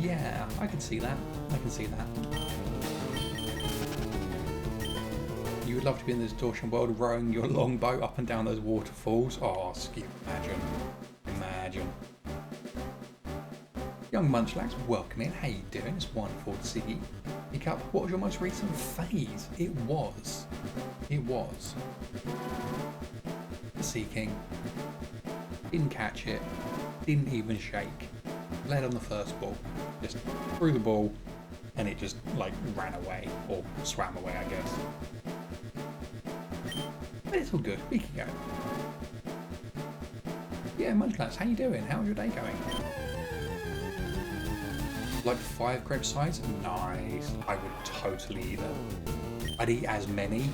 Yeah, I can see that. I can see that. You would love to be in the Distortion World rowing your longboat up and down those waterfalls. Oh, skip, imagine. Young Munchlax, welcome in. How you doing? It's wonderful to see you. Hiccup, what was your most recent phase? It was. The Seeking. Didn't catch it. Didn't even shake. Led on the first ball. Just threw the ball and it just like ran away. Or swam away, I guess. But it's all good. We can go. Yeah, Munchlax, how you doing? How's your day going? Like 5 grape size? Nice. I would totally eat them. I'd eat as many.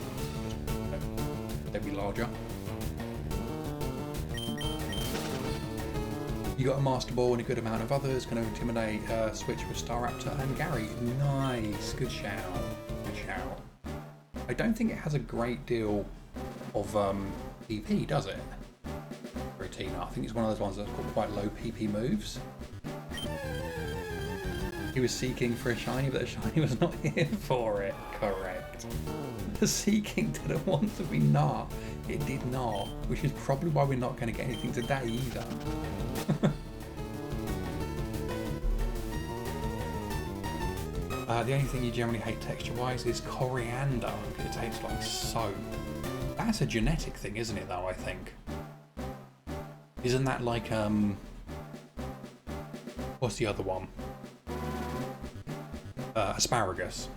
They'd be larger. You got a Master Ball and a good amount of others. Going to intimidate Switch with Staraptor and Gary. Nice. Good shout. Good shout. I don't think it has a great deal of PP, does it? Dratini. I think it's one of those ones that's got quite low PP moves. He was seeking for a shiny, but the shiny was not here for it. Correct. The Seeking didn't want to be not. It did not, which is probably why we're not going to get anything today either. The only thing you generally hate texture-wise is coriander. It tastes like soap. That's a genetic thing, isn't it, though, I think? Isn't that like, what's the other one? Asparagus.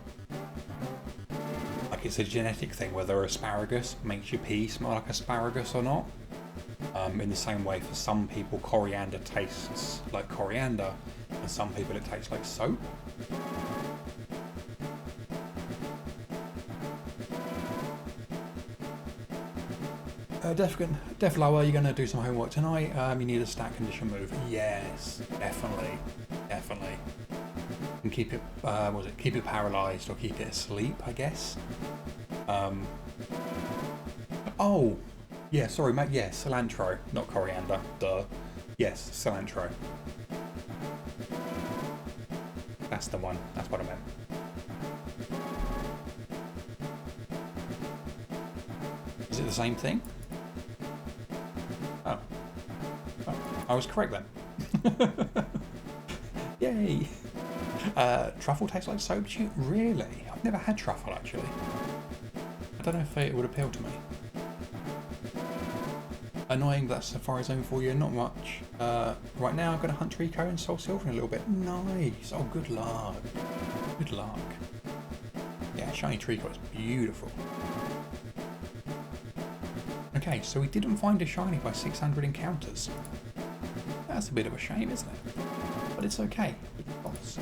Like it's a genetic thing whether asparagus makes your pee smell like asparagus or not. In the same way, for some people coriander tastes like coriander, and some people it tastes like soap. Def Lower, you're going to do some homework tonight. You need a stat condition move. Yes, definitely. And keep it, keep it paralysed or keep it asleep, I guess. Oh, yeah, sorry, mate. Yeah, cilantro, not coriander. Duh. Yes, cilantro. That's the one. That's what I meant. Is it the same thing? Oh. I was correct then. Yay! Truffle tastes like soap chew? Really? I've never had truffle actually. I don't know if it would appeal to me. Annoying, that's a fire zone for you, not much. Right now I'm going to hunt Trico and Soul Silver in a little bit. Nice! Oh, good luck. Good luck. Yeah, shiny Trico is beautiful. Okay, so we didn't find a shiny by 600 encounters. That's a bit of a shame, isn't it? But it's okay, because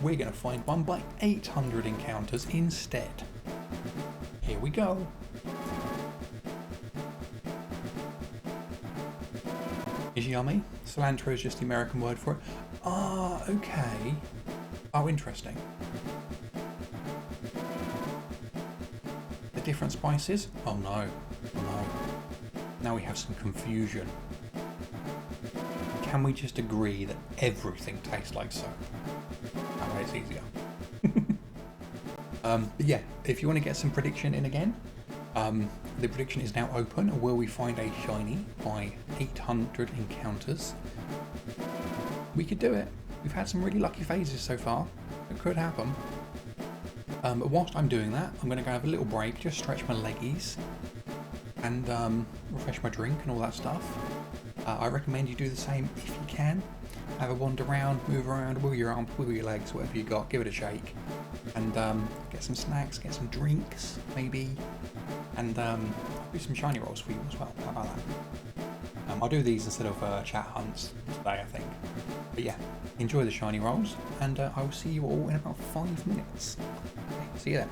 we're going to find one by 800 encounters instead. Here we go. Is yummy? Cilantro is just the American word for it. Ah, okay. Oh, interesting. The different spices? Oh no. No. Now we have some confusion. Can we just agree that everything tastes like soap? That way it's easier. But yeah, if you want to get some prediction in again, the prediction is now open. Will we find a shiny by 800 encounters? We could do it. We've had some really lucky phases so far. It could happen. But whilst I'm doing that, I'm going to go have a little break, just stretch my leggies, and refresh my drink and all that stuff. I recommend you do the same if you can. Have a wander around, move around, wiggle your arms, wiggle your legs, whatever you got, give it a shake. And get some snacks, get some drinks, maybe. And I'll do some shiny rolls for you as well. How about that? I'll do these instead of chat hunts today, I think. But yeah, enjoy the shiny rolls, and I will see you all in about 5 minutes. Okay, see you then.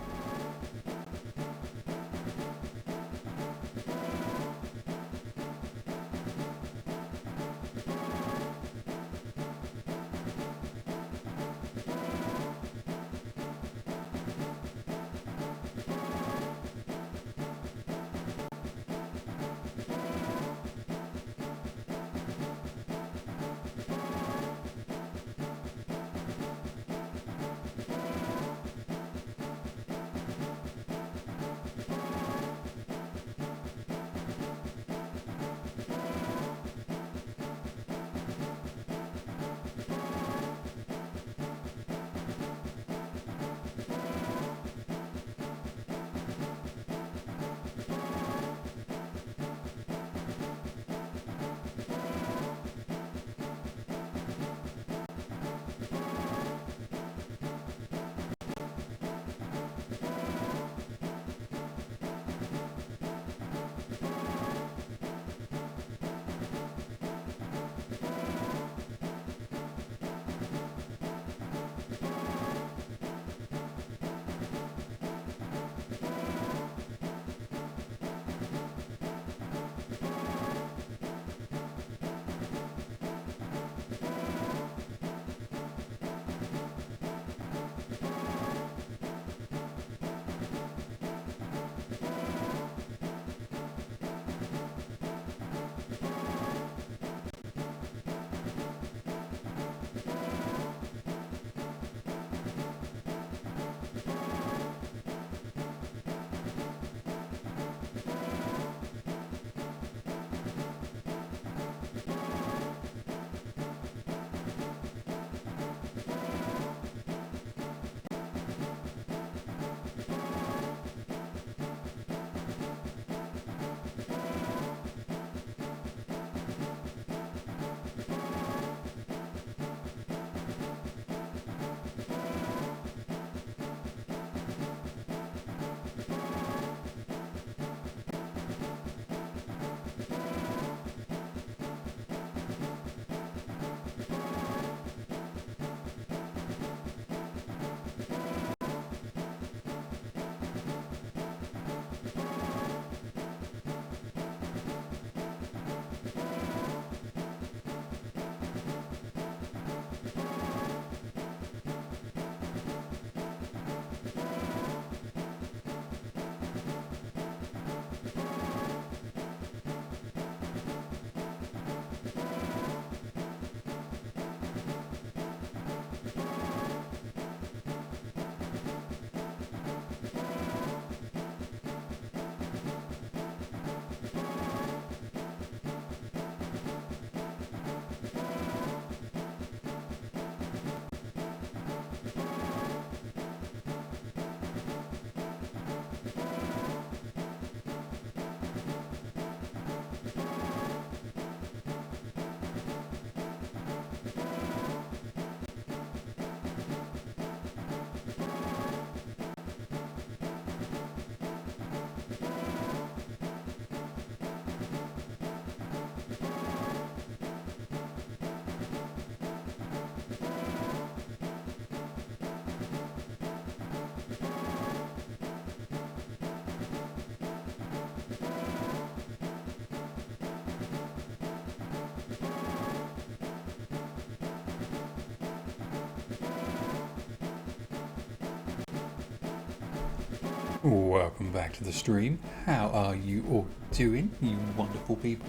Welcome back to the stream. How are you all doing, you wonderful people?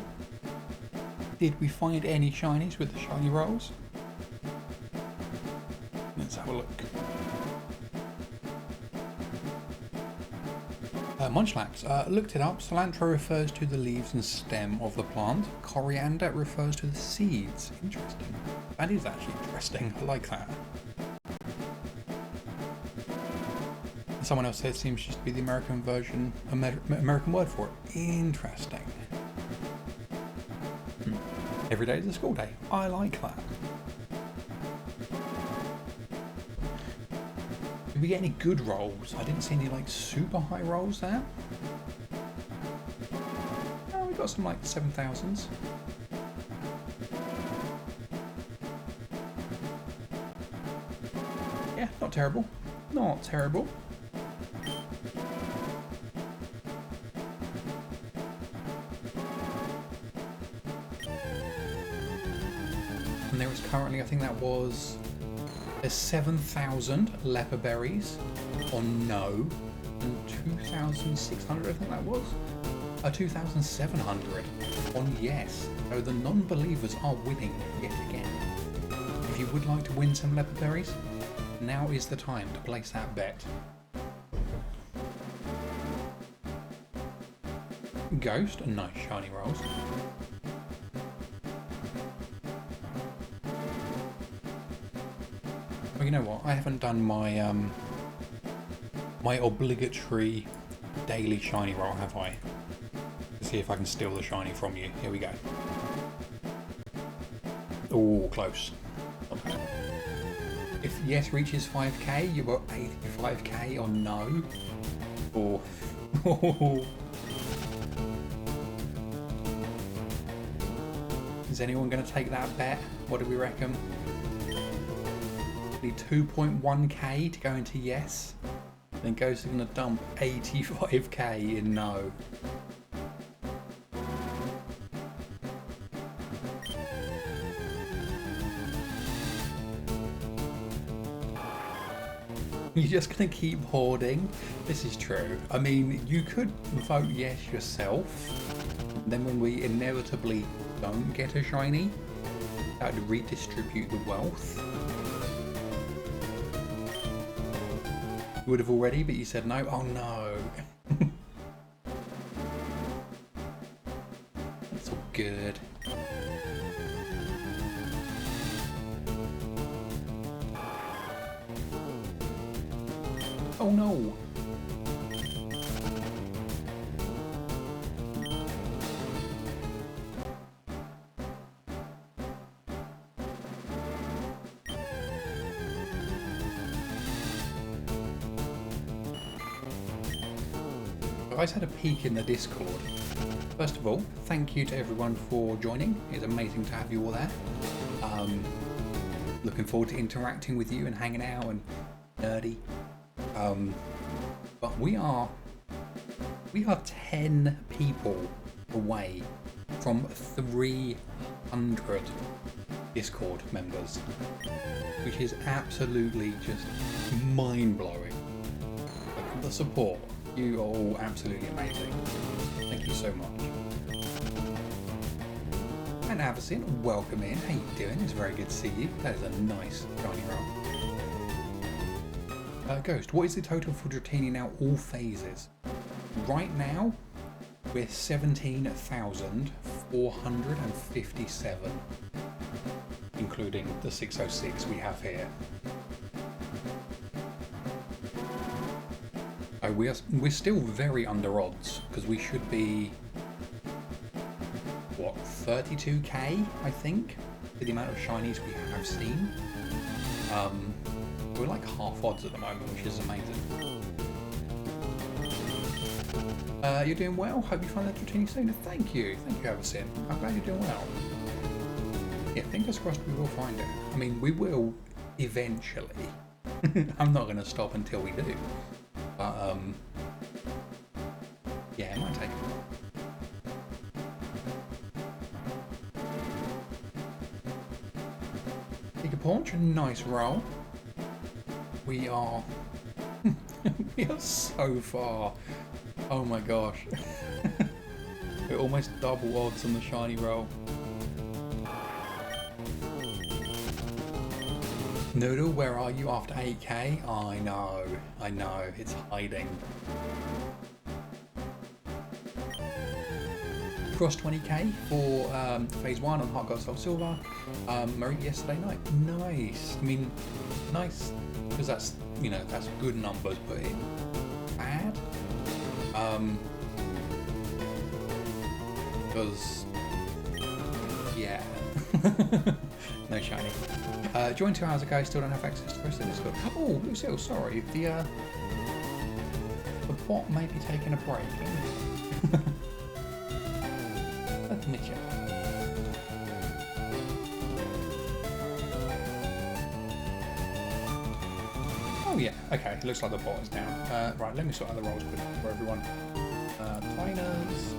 Did we find any shinies with the shiny rolls? Let's have a look. Munchlax, looked it up. Cilantro refers to the leaves and stem of the plant. Coriander refers to the seeds. Interesting. That is actually interesting. I like that. Someone else said it seems just to be the American version, American word for it. Interesting. Every day is a school day. I like that. Did we get any good rolls? I didn't see any like super high rolls there. Oh, we got some like 7,000s. Yeah, not terrible. Not terrible. And there is currently, I think that was, there's 7,000 leper berries on no, and 2,600 I think that was, 2,700 on yes. So the non-believers are winning yet again. If you would like to win some leper berries, now is the time to place that bet. Ghost, a nice shiny rolls. You know what? I haven't done my my obligatory daily shiny roll, have I? To see if I can steal the shiny from you. Here we go. Oh, close. Okay. If yes reaches 5k, you've got 85k on no. Oh. Is anyone going to take that bet? What do we reckon? 2.1k to go into yes, then Ghost is going to dump 85k in no. You're just going to keep hoarding? This is true. I mean, you could vote yes yourself, then when we inevitably don't get a shiny, that would redistribute the wealth. You would have already, but you said no. Oh no. That's all good. Oh no. I just had a peek in the Discord. First of all, thank you to everyone for joining. It's amazing to have you all there. Looking forward to interacting with you and hanging out and nerdy. But we are 10 people away from 300 Discord members, which is absolutely just mind-blowing. The support. You are all absolutely amazing. Thank you so much. And Avicin, welcome in. How you doing? It's very good to see you. That is a nice shiny roll. Ghost, what is the total for Dratini now, all phases? Right now, we're 17,457, including the 606 we have here. We're still very under odds, because we should be, what, 32k, I think, for the amount of shinies we have seen. We're like half odds at the moment, which is amazing. You're doing well. Hope you find that Dratini soon. Thank you, Avicin. I'm glad you're doing well. Yeah, fingers crossed we will find it. I mean, we will eventually. I'm not going to stop until we do. But, yeah, it might take a while. Take a paunch, a nice roll. We are We are so far. Oh my gosh. We're almost double odds on the shiny roll. Noodle, where are you after 8k? I know, it's hiding. Crossed 20k for phase 1 on Heart Gold Soul Silver. Marie yesterday night. Nice. I mean, nice because that's, you know, that's good numbers, but it bad. Because yeah. No shiny. Joined 2 hours ago, still don't have access to the rest of Discord. Oh, Lucille, sorry. The bot may be taking a break. Let me check. Oh yeah, okay, looks like the bot is down. Right, let me sort out the rolls quickly for everyone. Miners.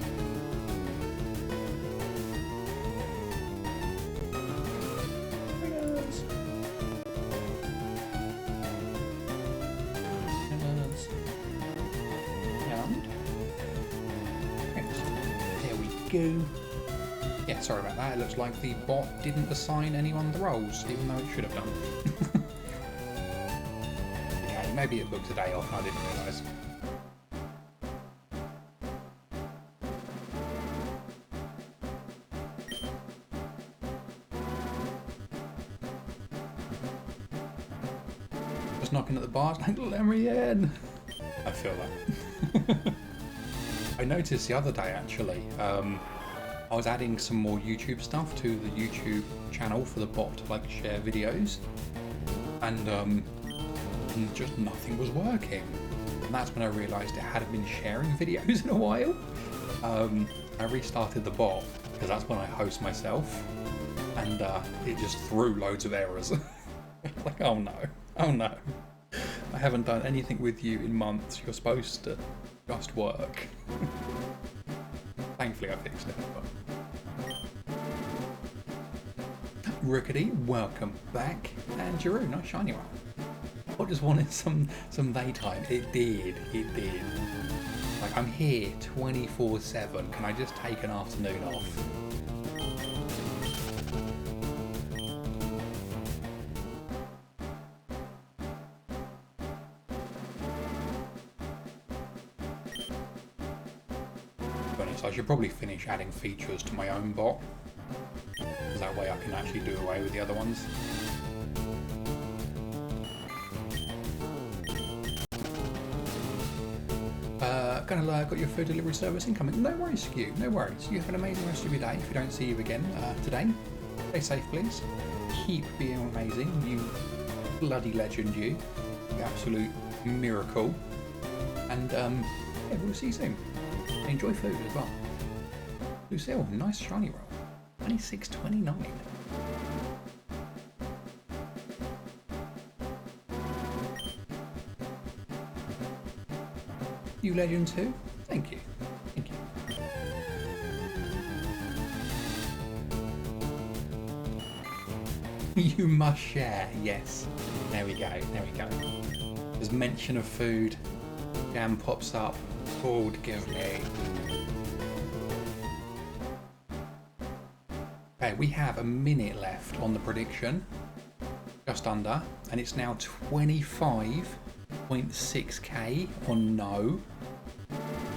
Yeah, sorry about that. It looks like the bot didn't assign anyone the roles, even though it should have done. Okay, maybe it booked a day off and I didn't realise. Just knocking at the bars like, let me in. I feel that. I noticed the other day actually, I was adding some more YouTube stuff to the YouTube channel for the bot to like share videos, and just nothing was working. And that's when I realised it hadn't been sharing videos in a while. I restarted the bot because that's when I host myself, and it just threw loads of errors. Like, oh no, I haven't done anything with you in months. You're supposed to just work. Thankfully I fixed it. But... Rickety, welcome back. And Giroux, nice shiny one. I just wanted some daytime. It did. Like, I'm here 24/7. Can I just take an afternoon off? I should probably finish adding features to my own bot, because that way I can actually do away with the other ones. Got your food delivery service incoming. No worries, Q, no worries. You have an amazing rest of your day. If we don't see you again today, stay safe, please. Keep being amazing, you bloody legend, you absolute miracle. And yeah, we'll see you soon. Enjoy food as well. Lucille, nice shiny roll. 26.29. You legend too? Thank you. Thank you. You must share, yes. There we go, there we go. There's mention of food. Jam pops up. Food, give me. Okay, we have a minute left on the prediction. Just under. And it's now 25.6k on no.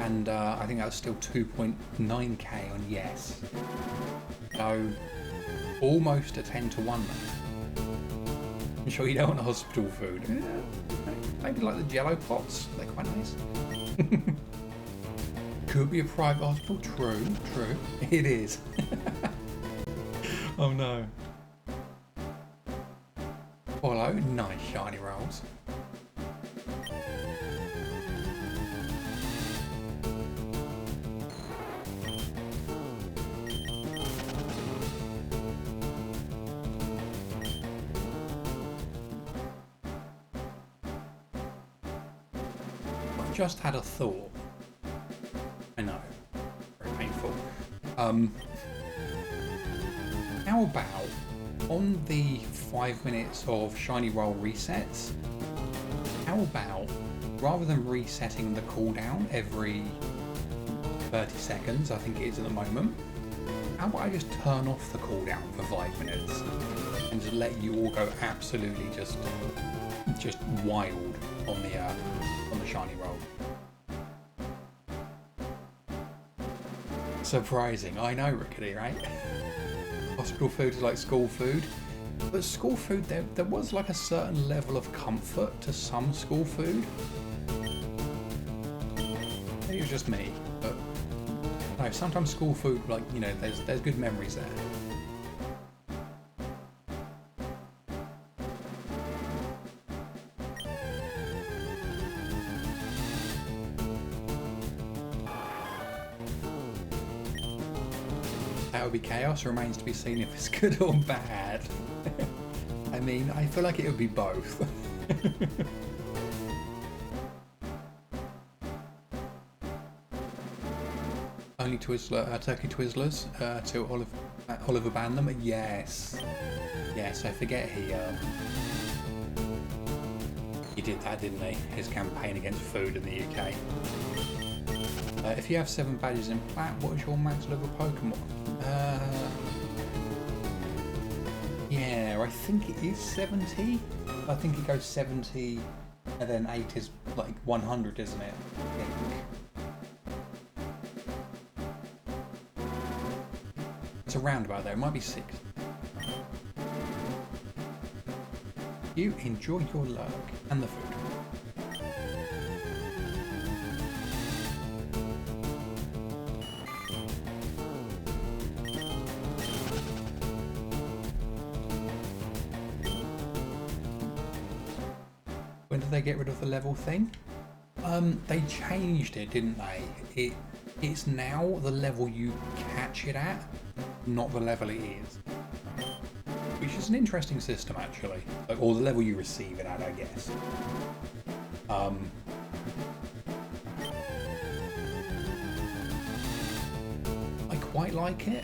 And I think that's still 2.9k on yes. So, almost a 10 to 1 now. I'm sure you don't want hospital food. Maybe like the Jello pots. They're quite nice. Could be a private hospital. True. It is. Oh no. Follow. Nice shiny rolls. I just had a thought. I know. Very painful. How about on the 5 minutes of shiny roll resets, how about rather than resetting the cooldown every 30 seconds, I think it is at the moment, how about I just turn off the cooldown for 5 minutes and just let you all go absolutely just wild on the shiny roll. Surprising, I know, Rickety, right? Hospital food is like school food, but school food, there was like a certain level of comfort to some school food. Maybe it was just me, but no, sometimes school food, like, you know, there's good memories there. That would be chaos. Remains to be seen if it's good or bad. I mean, I feel like it would be both. Only Twizzler, Turkey Twizzlers to Oliver banned them. Yes, yes. I forget he did that, didn't he? His campaign against food in the UK. If you have 7 badges in plat, what is your max level Pokemon? Yeah, I think it is 70. I think it goes 70, and then 8 is like 100, isn't it? I think. It's around about there. It might be 6. You enjoy your luck and the food. When did they get rid of the level thing? They changed it, didn't they? It's now the level you catch it at, not the level it is. Which is an interesting system, actually. Or the level you receive it at, I guess. I quite like it,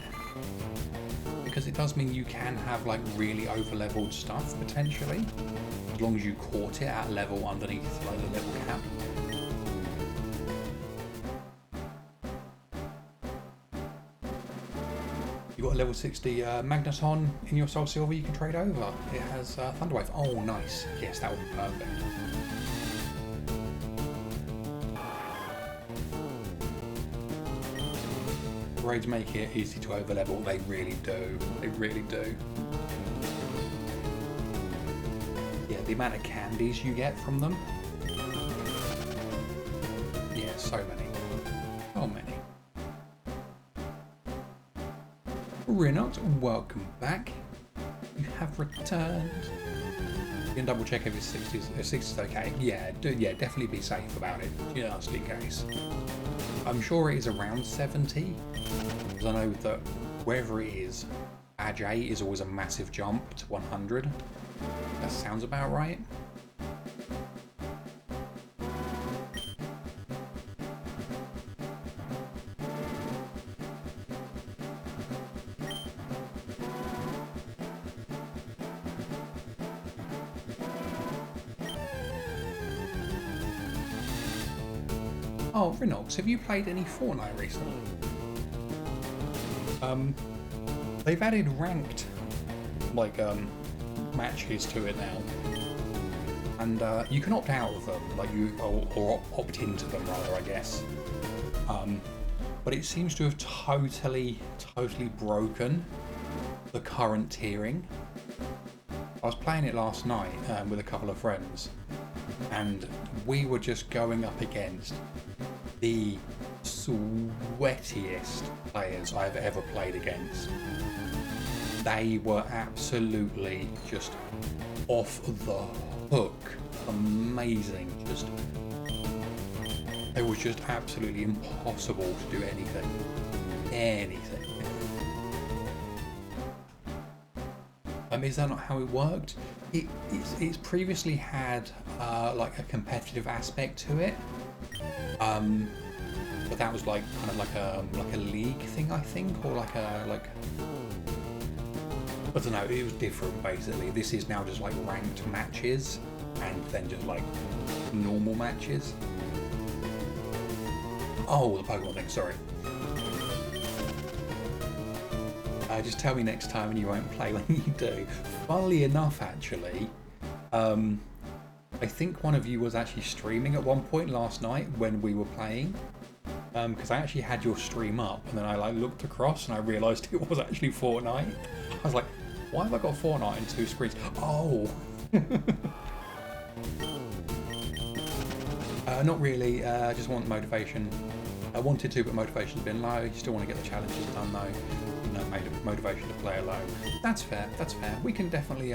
because it does mean you can have like really over-leveled stuff, potentially, as long as you caught it at level underneath like the level cap. You've got a level 60 Magneton in your Soul Silver you can trade over. It has Thunderwave. Oh, nice. Yes, that would be perfect. Raids make it easy to overlevel. They really do. They really do. Yeah, the amount of candies you get from them. Yeah, so many. So many. Reynolds, welcome back. You have returned. You can double check if it's 60's okay. Yeah, definitely be safe about it, just in case. I'm sure it is around 70, because I know that wherever it is, badge 8 is always a massive jump to 100. That sounds about right. Oh, Rinox, have you played any Fortnite recently? They've added ranked, like, matches to it now. And, you can opt out of them, like, or opt into them, rather, I guess. But it seems to have totally broken the current tiering. I was playing it last night, with a couple of friends, and we were just going up against the sweatiest players I've ever played against. They were absolutely just off the hook. Amazing. It was just absolutely impossible to do anything. Is that not how it worked? It's previously had like a competitive aspect to it. But that was like kind of like a league thing, I think, or like I don't know. It was different basically. This is now just like ranked matches, and then just like normal matches. Oh, the Pokemon thing, sorry. Just tell me next time and you won't play when you do. Funnily enough, actually, I think one of you was actually streaming at one point last night when we were playing. Because I actually had your stream up and then I like looked across and I realised it was actually Fortnite. I was like, why have I got Fortnite on 2 screens? Oh! Not really, I just want motivation. I wanted to, but motivation's been low. You still want to get the challenges done though. No motivation to play alone. That's fair, that's fair. We can definitely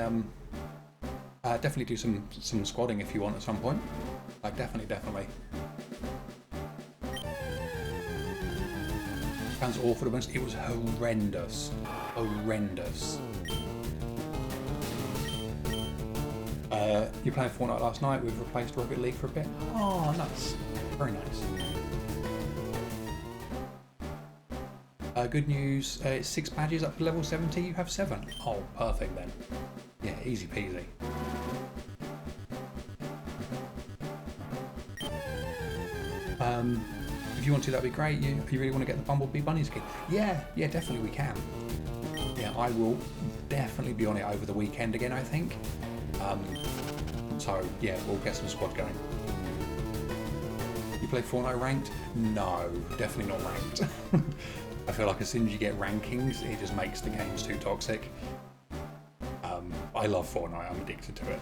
definitely do some squadding if you want at some point. Like definitely. Sounds awful to be honest. It was horrendous. Horrendous. You playing Fortnite last night? We've replaced Rocket League for a bit. Oh, nice. Very nice. Good news, it's 6 badges up to level 70, you have 7. Oh, perfect then. Yeah, easy peasy. If you want to, that'd be great. If you really want to get the Bumblebee Bunny skin. Yeah, definitely we can. Yeah, I will definitely be on it over the weekend again, I think. So, yeah, we'll get some squad going. You play Fortnite ranked? No, definitely not ranked. I feel like as soon as you get rankings, it just makes the games too toxic. I love Fortnite, I'm addicted to it.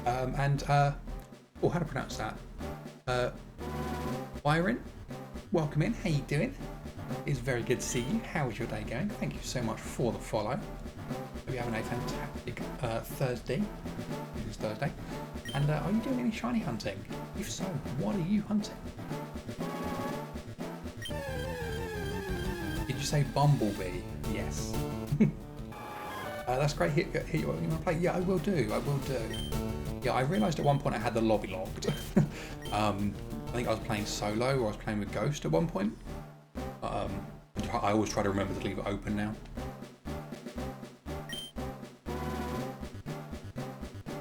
Oh, how to pronounce that? Byron, welcome in, how you doing? It's very good to see you. How is your day going? Thank you so much for the follow. Hope you're having a fantastic Thursday. It is Thursday. And are you doing any shiny hunting? If so, what are you hunting? Did you say Bumblebee? Yes. That's great. Hit you want to play? Yeah, I will do. Yeah, I realised at one point I had the lobby locked. I think I was playing solo or I was playing with Ghost at one point. I always try to remember to leave it open now.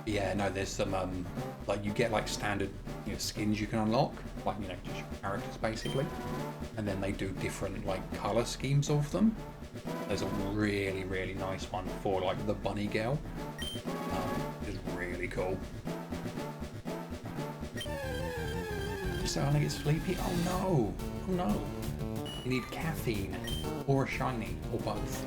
Yeah, no, there's some like you get like standard skins you can unlock, like just your characters basically, and then they do different like colour schemes of them. There's a really nice one for like the bunny girl, which is really cool. Starting to get sleepy. Oh no! You need caffeine or a shiny or both.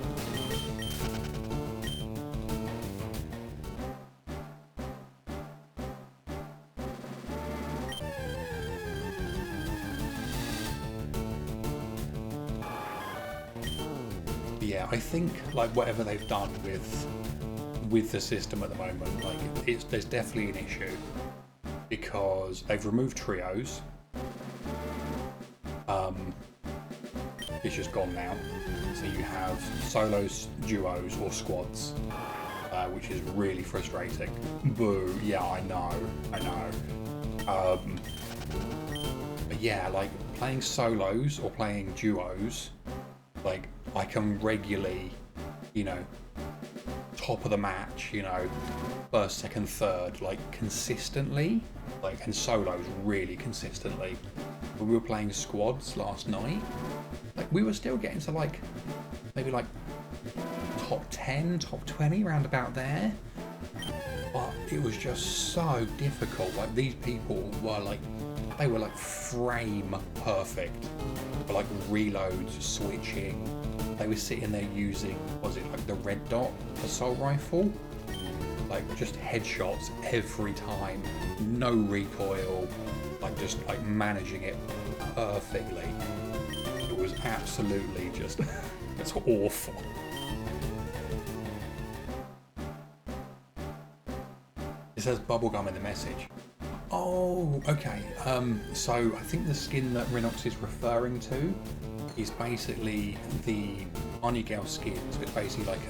Yeah, I think like whatever they've done with the system at the moment, like there's definitely an issue because they've removed trios. It's just gone now. So you have solos, duos, or squads, which is really frustrating. Boo! Yeah, I know. But yeah, like playing solos or playing duos, like I can regularly, top of the match, first, second, third, like consistently, like and solos really consistently. When we were playing squads last night, like we were still getting to like maybe like top 10, top 20, round about there. But it was just so difficult. Like these people were like, they were like frame perfect for like reloads, switching. They were sitting there using, was it like the red dot assault rifle? Like just headshots every time, no recoil, like just like managing it perfectly. It was absolutely just, it's awful. It says bubblegum in the message. Oh, okay. So I think the skin that Rinox is referring to is basically the Bunny Girl skin. So it's basically like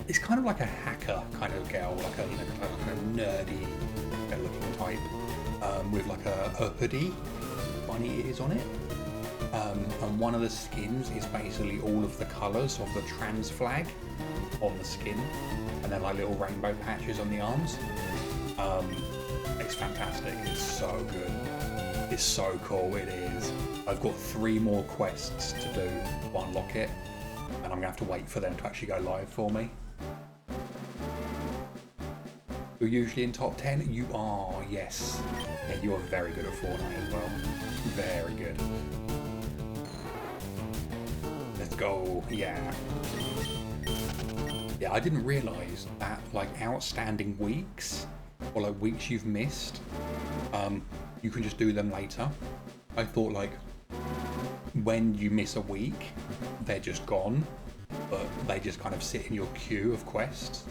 it's kind of like a hacker kind of girl, like a kind of nerdy looking type, with like a hoodie, bunny ears on it. And one of the skins is basically all of the colours of the trans flag on the skin, and then like little rainbow patches on the arms. It's fantastic. It's so good. It's so cool. It is. I've got 3 more quests to do to unlock it, and I'm gonna have to wait for them to actually go live for me. You're usually in top 10? You are, yes. Yeah, you are very good at Fortnite as well. Very good. Let's go. Yeah. Yeah, I didn't realise that like outstanding weeks, or like weeks you've missed, you can just do them later. I thought like when you miss a week, they're just gone, but they just kind of sit in your queue of quests.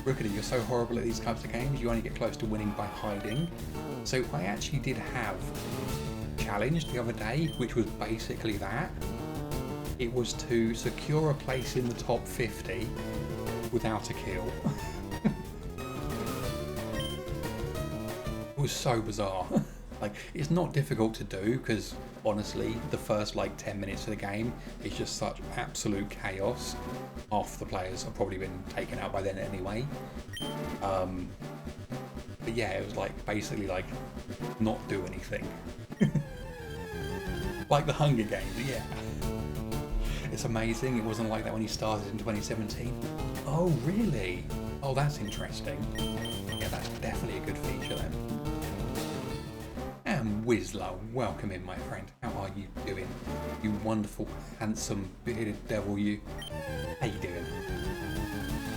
Rookity, you're so horrible at these types of games, you only get close to winning by hiding. So I actually did have a challenge the other day, which was basically that. It was to secure a place in the top 50 without a kill. It was so bizarre. Like, it's not difficult to do because honestly, the first like 10 minutes of the game is just such absolute chaos. Half the players have probably been taken out by then anyway. But yeah, it was like basically like not do anything. Like the Hunger Games, yeah. It's amazing. It wasn't like that when he started in 2017. Oh, really? Oh, that's interesting. Yeah, that's definitely a good feature then. And Whizler, welcome in, my friend. How are you doing? You wonderful, handsome, bearded devil, you. How you doing?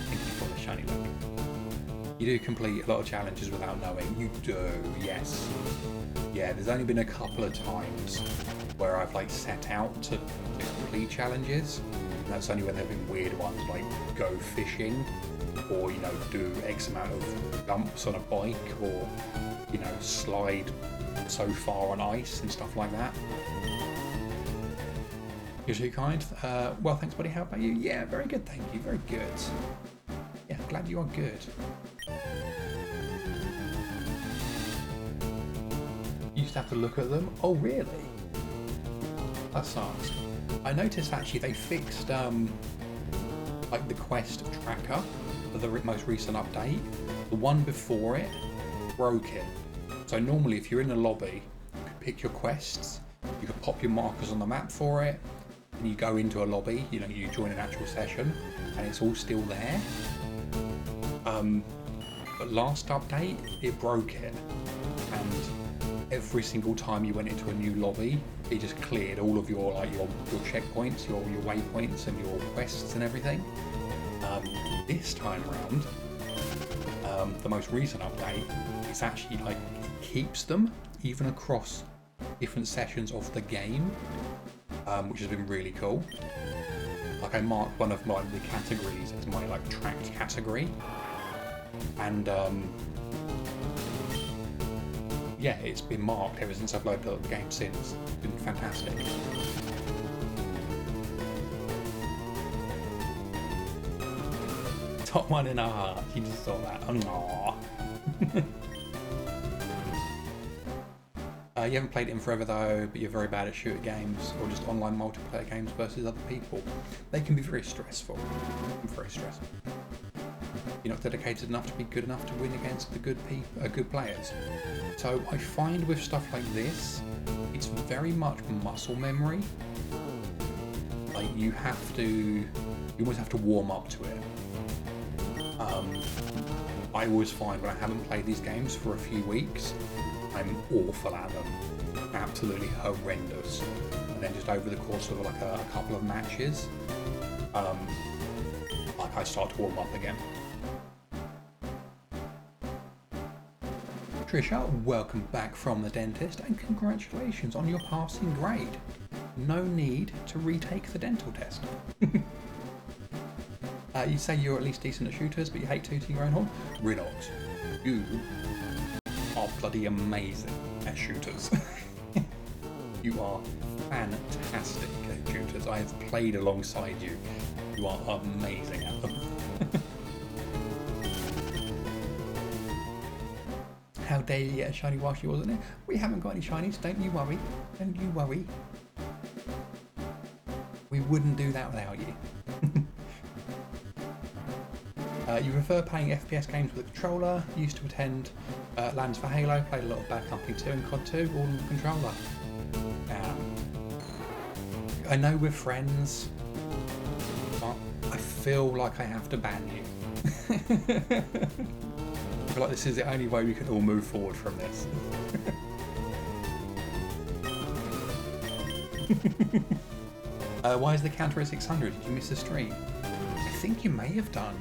Thank you for the shiny look. You do complete a lot of challenges without knowing. You do, yes. Yeah, there's only been a couple of times where I've like set out to complete challenges. And that's only when there've been weird ones like go fishing, or you know, do X amount of jumps on a bike, or you know, slide so far on ice and stuff like that. You're too kind. Well, thanks, buddy. How about you? Yeah, very good, thank you. Very good. Yeah, glad you are good. You used to have to look at them. Oh, really? That sucks. I noticed actually they fixed like the quest tracker for the most recent update. The one before it broke it. So normally if you're in a lobby, you could pick your quests, you could pop your markers on the map for it, and you go into a lobby, you know, you join an actual session, and it's all still there. But last update, it broke it, and every single time you went into a new lobby, it just cleared all of your like your checkpoints, your waypoints, and your quests and everything. This time around, the most recent update, it's actually like keeps them even across different sessions of the game, which has been really cool. Like I marked one of my the categories as my like tracked category, and yeah, it's been marked ever since I've loaded up the game since. It's been fantastic. Top one in our heart. You just saw that. Oh, you haven't played it in forever though, but you're very bad at shooter games or just online multiplayer games versus other people. They can be very stressful. Very stressful. You're not dedicated enough to be good enough to win against the good players. So I find with stuff like this, it's very much muscle memory. Like you always have to warm up to it. I always find when I haven't played these games for a few weeks, I'm awful at them, absolutely horrendous. And then just over the course of like a couple of matches, like I start to warm up again. Trisha, welcome back from the dentist and congratulations on your passing grade. No need to retake the dental test. You say you're at least decent at shooters, but you hate tooting your own horn? Rinox, you are bloody amazing at shooters. You are fantastic at shooters. I have played alongside you. You are amazing at them. How dare you get a shiny while she wasn't here. We haven't got any shinies, don't you worry. Don't you worry. We wouldn't do that without you. You prefer playing FPS games with a controller, used to attend LANs for Halo, played a lot of Bad Company 2 and COD 2, all on the controller. I know we're friends, but I feel like I have to ban you. I feel like this is the only way we can all move forward from this. Why is the counter at 600? Did you miss the stream? I think you may have done.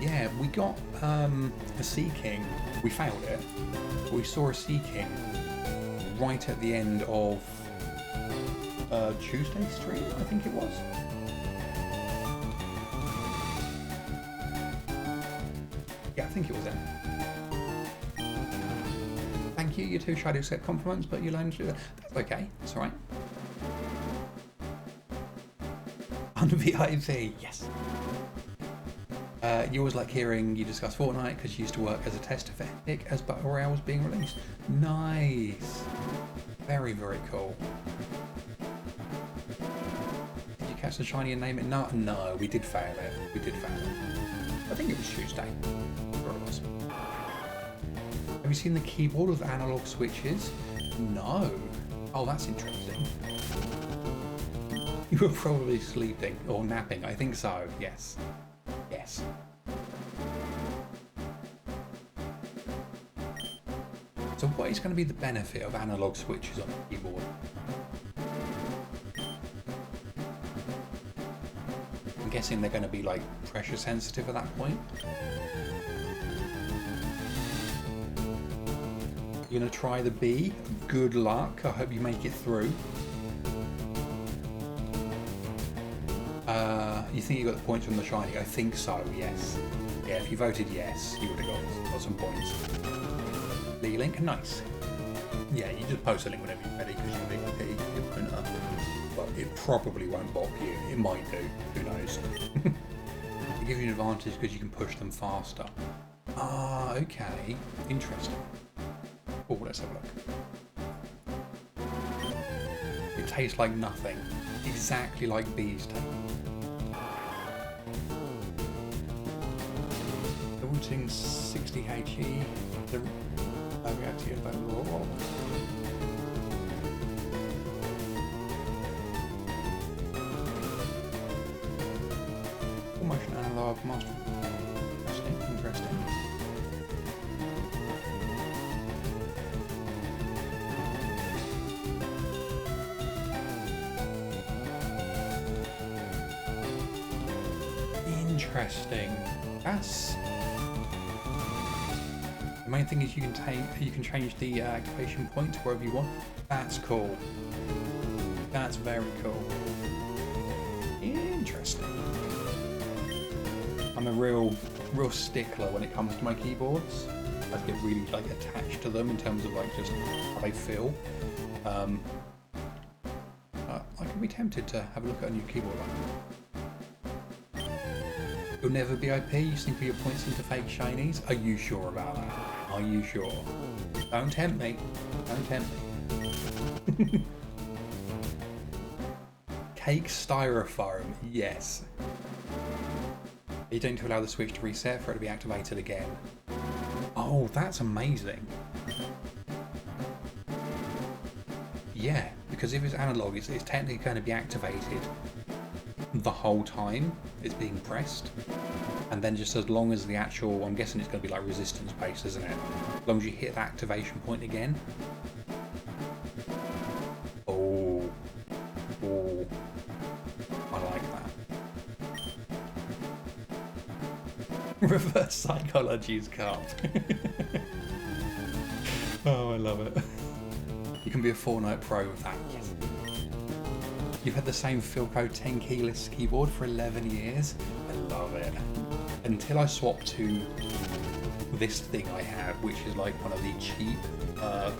Yeah, we got a Sea King. We failed it. But we saw a Sea King right at the end of Tuesday stream, I think it was. Yeah, I think it was then. Thank you. You're too shy to accept compliments, but you'll only do that. That's okay. That's all right. VIP, yes. You always like hearing you discuss Fortnite because you used to work as a tester for Epic as Battle Royale was being released. Nice. Very, very cool. Did you catch the shiny and name it? No, we did fail it. We did fail it. I think it was Tuesday. Sure it was. Have you seen the keyboard with analog switches? No. Oh, that's interesting. You were probably sleeping or napping. I think so. Yes. Yes. So what is going to be the benefit of analog switches on the keyboard? I'm guessing they're going to be like pressure sensitive at that point. You're going to try the B. Good luck. I hope you make it through. You think you got the points from the shiny? I think so, yes. Yeah, if you voted yes, you would have got some points. The link, nice. Yeah, you just post a link whenever you're ready because you're VIP, your printer. But it probably won't bop you. It might do. Who knows? It gives you an advantage because you can push them faster. Ah, okay. Interesting. Oh, let's have a look. It tastes like nothing. Exactly like bees taste. Routing 60 HE. The reactor about raw. Full motion analog master. Interesting. Interesting. That's the main thing is you can change the activation point wherever you want. That's cool. That's very cool. Interesting. I'm a real stickler when it comes to my keyboards. I get really like attached to them in terms of like just how they feel. I can be tempted to have a look at a new keyboard like that. You'll never be IP, you think for your points into fake shinies? Are you sure about that? Are you sure? Don't tempt me. Don't tempt me. Cake styrofoam, yes. You don't need to allow the switch to reset for it to be activated again. Oh, that's amazing. Yeah, because if it's analog, it's technically going to be activated the whole time it's being pressed, and then just as long as the actual, I'm guessing it's going to be like resistance based, isn't it? As long as you hit the activation point again. Oh, I like that. Reverse psychology's cup. Oh, I love it. You can be a Fortnite pro with that. Yes. You've had the same Philco 10 keyless keyboard for 11 years. I love it. Until I swap to this thing I have, which is like one of the cheap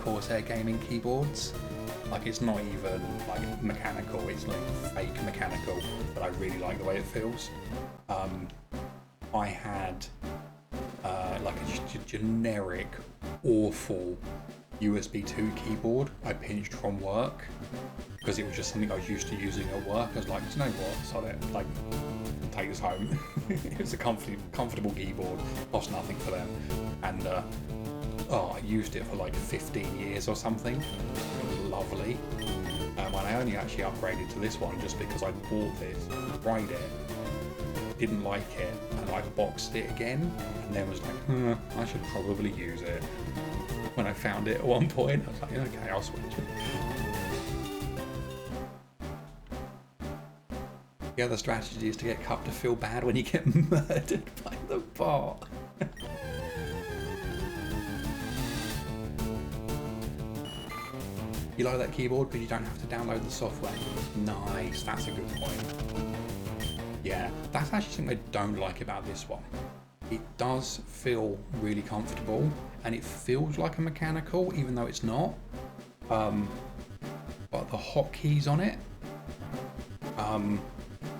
Corsair gaming keyboards. Like it's not even like mechanical, it's like fake mechanical, but I really like the way it feels. I had like a generic, awful USB 2 keyboard I pinched from work because it was just something I was used to using at work. I was like, you know what, sod it, like, take this home. It was a comfortable keyboard, cost nothing for them, and I used it for like 15 years or something. It was lovely. And I only actually upgraded to this one just because I bought this, tried it, didn't like it, and I boxed it again, and then was like, I should probably use it. When I found it at one point, I was like, okay, I'll switch it. The other strategy is to get Cup to feel bad when you get murdered by the bot. You like that keyboard because you don't have to download the software. Nice, that's a good point. Yeah, that's actually something I don't like about this one. It does feel really comfortable, and it feels like a mechanical, even though it's not. But the hotkeys on it,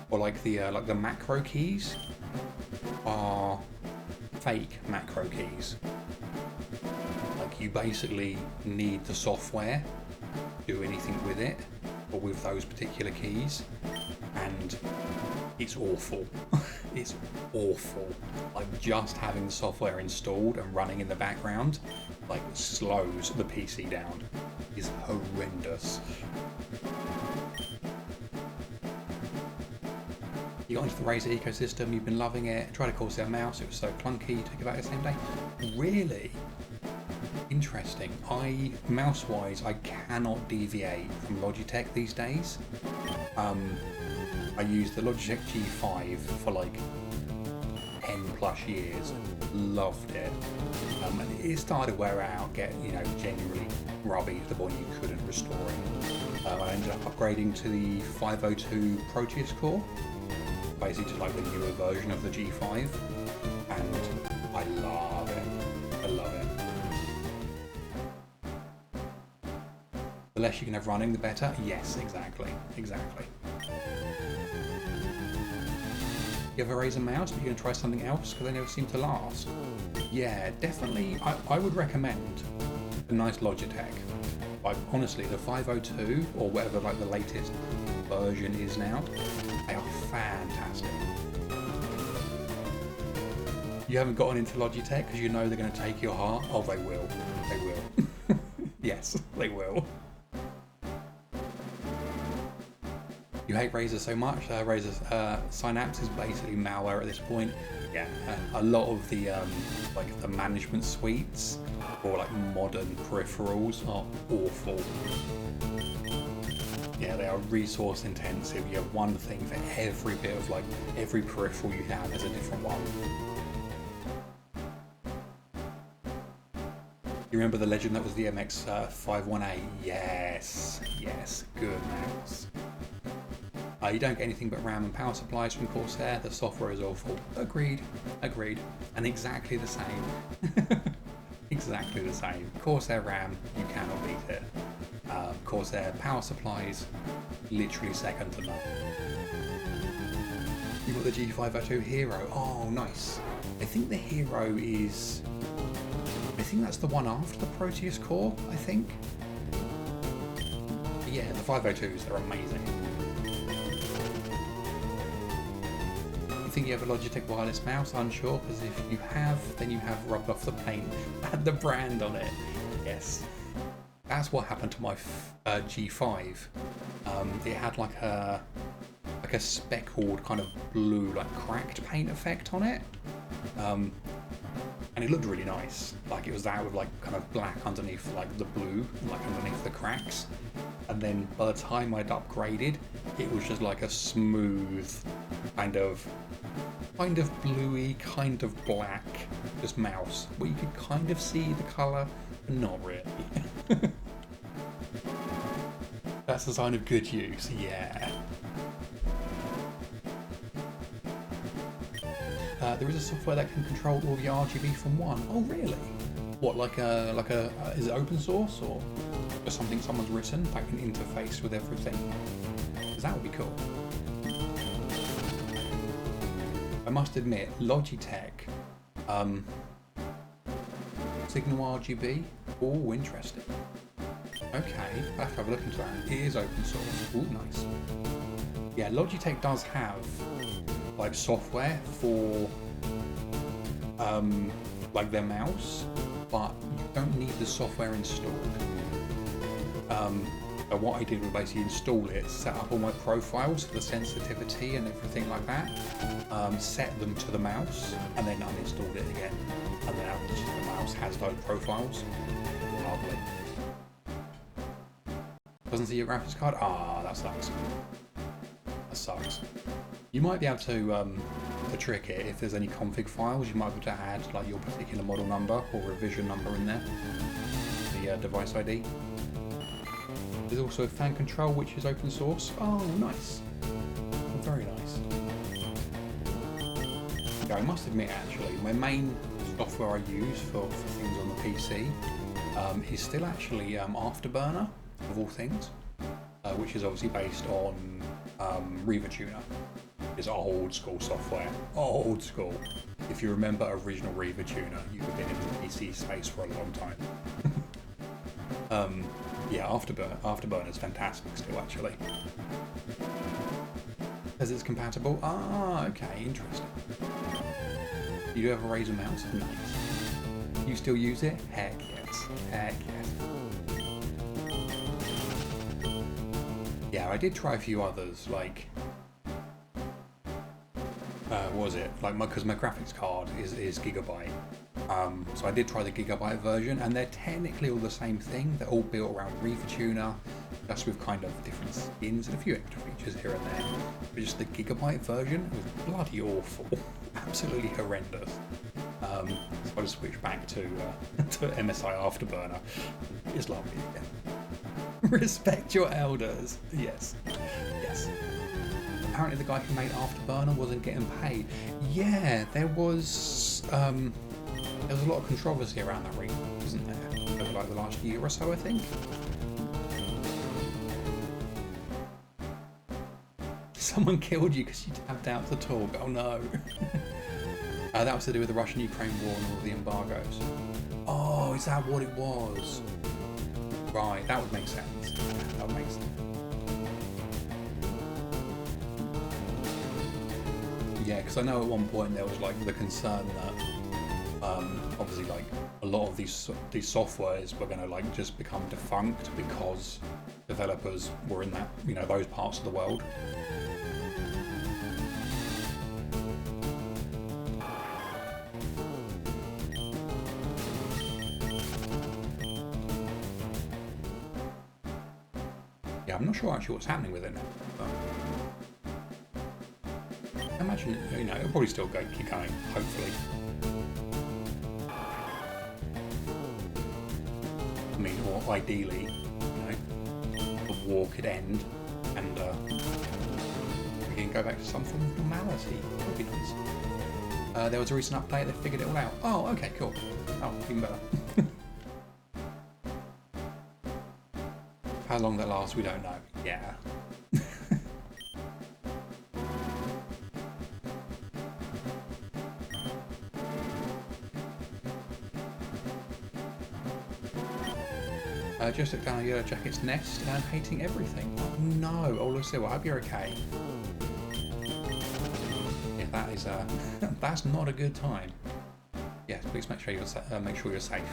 or like the macro keys, are fake macro keys. Like you basically need the software to do anything with it, or with those particular keys, and it's awful. It's awful. Like just having the software installed and running in the background, like slows the PC down. It's horrendous. You got into the Razer ecosystem, you've been loving it, tried a Corsair mouse, it was so clunky, took it back the same day. Really? Interesting. Mouse-wise, I cannot deviate from Logitech these days. I used the Logitech G5 for like 10 plus years, loved it. And it started to wear out, get, genuinely grubby to the point you couldn't restore it. I ended up upgrading to the 502 Proteus core, basically just like the newer version of the G5, and I love it. I love it. The less you can have running, the better. Yes, exactly. You have a Razer mouse, but you're going to try something else because they never seem to last. Yeah, definitely. I would recommend a nice Logitech. Like honestly, the 502 or whatever like the latest version is now, they are fantastic. You haven't gotten into Logitech because you know they're going to take your heart. Oh, they will. They will. Yes, they will. You hate Razer so much. Razer's Synapse is basically malware at this point. Yeah, a lot of the like the management suites or like modern peripherals are awful. Yeah, they are resource intensive. You have one thing for every bit of like every peripheral you have is a different one. You remember the legend that was the MX518? Yes, good mouse. You don't get anything but RAM and power supplies from Corsair. The software is awful. Agreed. And exactly the same. Exactly the same. Corsair RAM, you cannot beat it. Corsair power supplies, literally second to none. You got the G502 Hero. Oh, nice. I think the Hero is... I think that's the one after the Proteus core, I think. But yeah, the 502s, they're amazing. Think you have a Logitech wireless mouse? Unsure, because if you have, then you have rubbed off the paint and the brand on it. Yes, that's what happened to my G5. It had like a speckled kind of blue, like cracked paint effect on it, and it looked really nice. Like it was that with like kind of black underneath like the blue, like underneath the cracks. And then by the time I'd upgraded, it was just like a smooth kind of bluey, kind of black, just mouse, where you could kind of see the colour, but not really. That's a sign of good use, yeah. There is a software that can control all the RGB from one. Oh, really? What, like a is it open source or something someone's written that can interface with everything? Because that would be cool. I must admit, Logitech, signal RGB. Oh, interesting. Okay, let's have a look into that. It is open source. Oh, nice. Yeah, Logitech does have like software for like their mouse, but you don't need the software installed. So what I did was basically install it, set up all my profiles for the sensitivity and everything like that, set them to the mouse, and then uninstalled it again. And then the mouse has those profiles. Lovely. Doesn't see your graphics card? Ah, that sucks. That sucks. You might be able to trick it if there's any config files. You might be able to add like your particular model number or revision number in there, the device ID. There's also fan control, which is open source. Oh, nice. Very nice. Yeah, I must admit, actually, my main software I use for things on the PC is still actually Afterburner, of all things, which is obviously based on Reaver Tuner. It's old school software. Old school. If you remember original Reaver Tuner, you've been in the PC space for a long time. Yeah, Afterburner is fantastic still, actually. Says it's compatible. Ah, okay, interesting. You do have a Razer mouse? Nice. You still use it? Heck yes. Heck yes. Yeah, I did try a few others, like... what was it? Like, because my graphics card is Gigabyte. So I did try the Gigabyte version, and they're technically all the same thing. They're all built around Reaver Tuner, just with kind of different skins and a few extra features here and there. But just the Gigabyte version was bloody awful. Absolutely horrendous. So I just switched back to MSI Afterburner. It's lovely again. Respect your elders. Yes. Yes. Apparently the guy who made Afterburner wasn't getting paid. Yeah, there was a lot of controversy around that region, wasn't there? Over like the last year or so, I think. Someone killed you because you tapped out to talk. Oh no. That was to do with the Russian-Ukraine war and all of the embargoes. Oh, is that what it was? Right, that would make sense. That would make sense. Yeah, because I know at one point there was like the concern that obviously like a lot of these softwares were going to like just become defunct because developers were in that, you know, those parts of the world. Yeah, I'm not sure actually what's happening with it now. But I imagine, you know, it'll probably still keep going, hopefully. I mean, or ideally, you know, the war could end and we can go back to some form of normality. That would be nice. There was a recent update, they figured it all out. Oh, okay, cool. Oh, even better. How long that lasts, we don't know. Yeah. Just looked down at Yellow Jacket's nest and I'm hating everything. Oh no, oh Lucille, I hope you're okay. Yeah, that is that's not a good time. Yes, please make sure you're safe.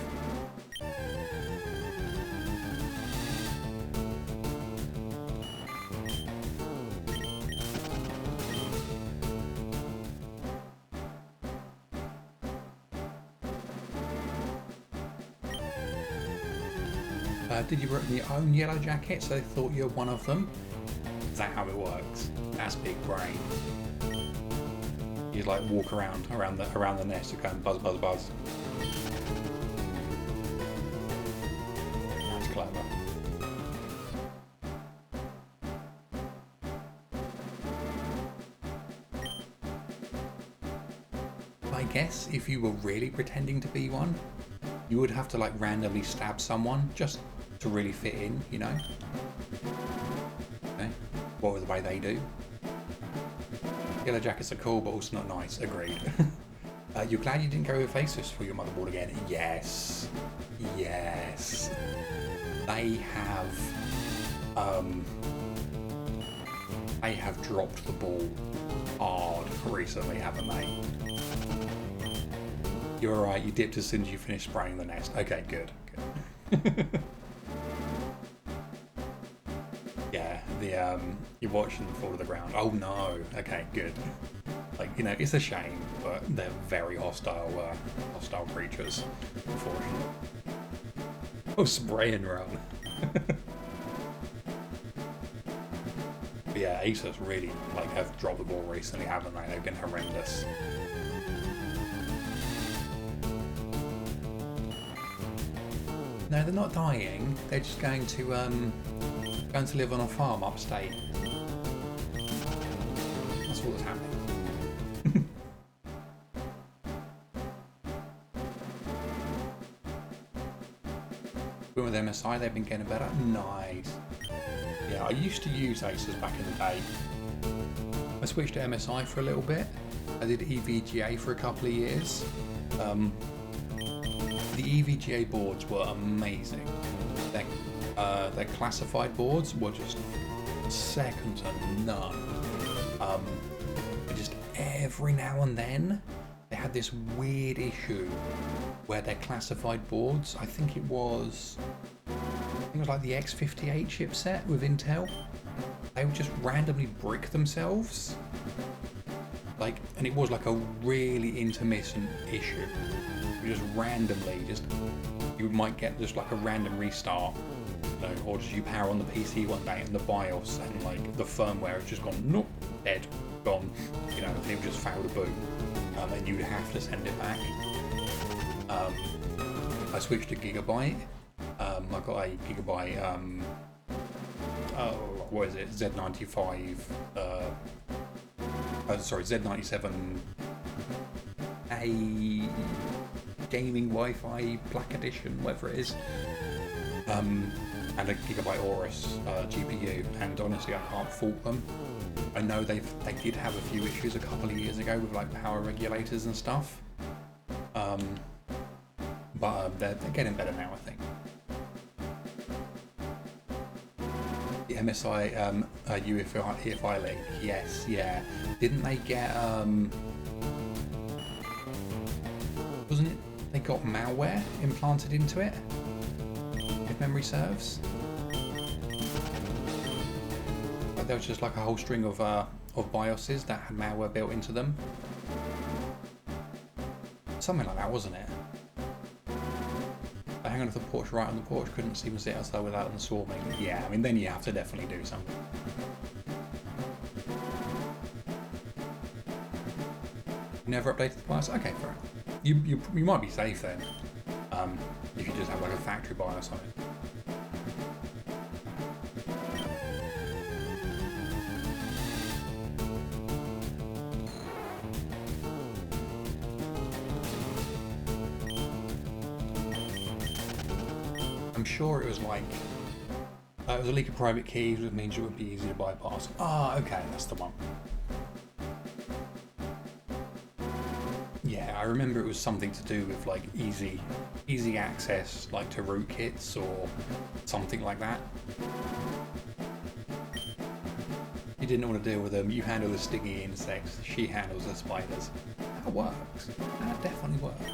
Did you bring your own Yellow Jacket so they thought you're one of them? Is that how it works? That's big brain. You like walk around the nest, you go and buzz buzz buzz. That's clever. I guess if you were really pretending to be one, you would have to like randomly stab someone just to really fit in, you know? Okay. What was the way they do? Yellow Jackets are cool, but also not nice. Agreed. You're glad you didn't go with Asus for your motherboard again? Yes. Yes. They have dropped the ball hard recently, haven't they? You're alright, you dipped as soon as you finished spraying the nest. Okay, good. Yeah, you're watching them fall to the ground. Oh no. Okay, good. Like, you know, it's a shame, but they're very hostile creatures, unfortunately. Oh, spray and run. But yeah, Asus really have dropped the ball recently, haven't they? They've been horrendous. No, they're not dying. They're just going to live on a farm upstate. That's all that's happening. With MSI, they've been getting better. Nice. Yeah, I used to use Asus back in the day. I switched to MSI for a little bit. I did EVGA for a couple of years. The EVGA boards were amazing. Their classified boards were just second to none. Just every now and then, they had this weird issue where their classified boards, I think it was like the X58 chipset with Intel, they would just randomly brick themselves. And it was like a really intermittent issue. Just randomly, you might get just like a random restart, you know, or just you power on the PC one day and the BIOS and the firmware has just gone, nope, dead, gone, you know, and it would just fail to boot, and you'd have to send it back. I switched to Gigabyte. I got a Gigabyte, what is it, Z95, Z97 A gaming Wi-Fi Black Edition, whatever it is, and a Gigabyte Aorus GPU, and honestly I can't fault them. I know they did have a few issues a couple of years ago with power regulators and stuff, but they're getting better now, I think. The MSI EFI link, yes, yeah. Didn't they get wasn't it? They got malware implanted into it, if memory serves. There was just a whole string of BIOSes that had malware built into them. Something like that, wasn't it? I hang on to the porch, right on the porch, couldn't even sit outside without them swarming. Yeah, I mean, then you have to definitely do something. Never updated the BIOS? Okay, fair enough. You might be safe then, if you just have a factory BIOS on it. I'm sure it was it was a leak of private keys, which means it would be easy to bypass. Ah, okay, that's the one. Yeah, I remember it was something to do with easy access, to rootkits or something like that. You didn't want to deal with them. You handle the stingy insects. She handles the spiders. That works. That definitely works.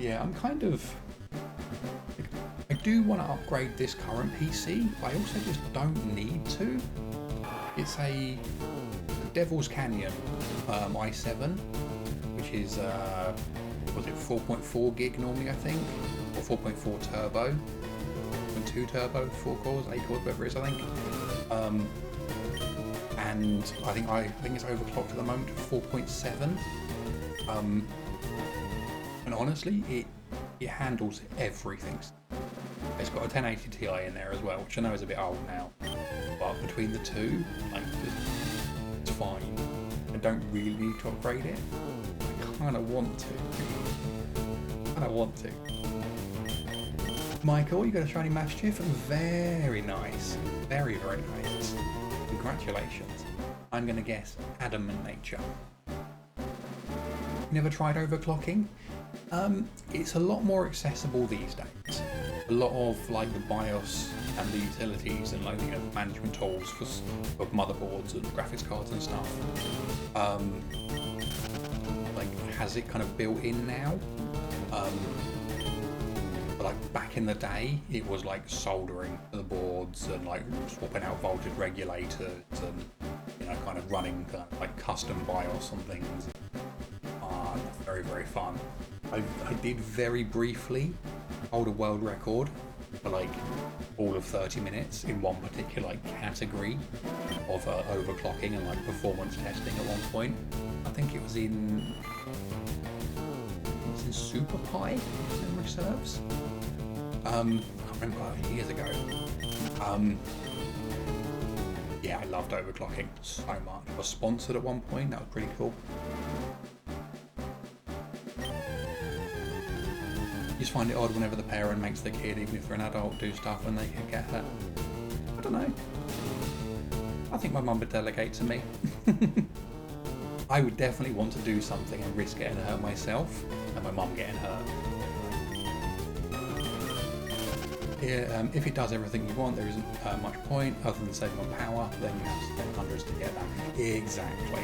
Yeah, I'm I do want to upgrade this current PC, but I also just don't need to. It's a Devil's Canyon i7, which is, was it 4.4 gig normally, I think? Or 4.4 turbo? 2 turbo, 4 cores, 8 cores, whatever it is, I think. And I think it's overclocked at the moment to 4.7. And honestly, it handles everything. It's got a 1080 Ti in there as well, which I know is a bit old now, but between the two, it's fine. And don't really need to upgrade it. I kind of want to. Michael, you got a shiny Mischief? Very nice. Very, very nice. Congratulations. I'm going to guess adamant nature. Never tried overclocking? It's a lot more accessible these days. A lot of like the BIOS and the utilities and like the management tools for motherboards and graphics cards and stuff like has it kind of built in now. But like back in the day, it was like soldering the boards and like swapping out voltage regulators and, you know, kind of running like custom BIOS on things. Very, very fun. I did very briefly hold a world record for like all of 30 minutes in one particular like category of overclocking and like performance testing at one point. I think it was in Super Pi, if memory serves. I can't remember, a few years ago. Yeah, I loved overclocking so much. I was sponsored at one point, that was pretty cool. You just find it odd whenever the parent makes the kid, even if they're an adult, do stuff and they can get hurt. I don't know. I think my mum would delegate to me. I would definitely want to do something and risk getting hurt myself, and my mum getting hurt. Yeah, if it does everything you want, there isn't much point other than saving on power. Then you have to spend hundreds to get that. Exactly.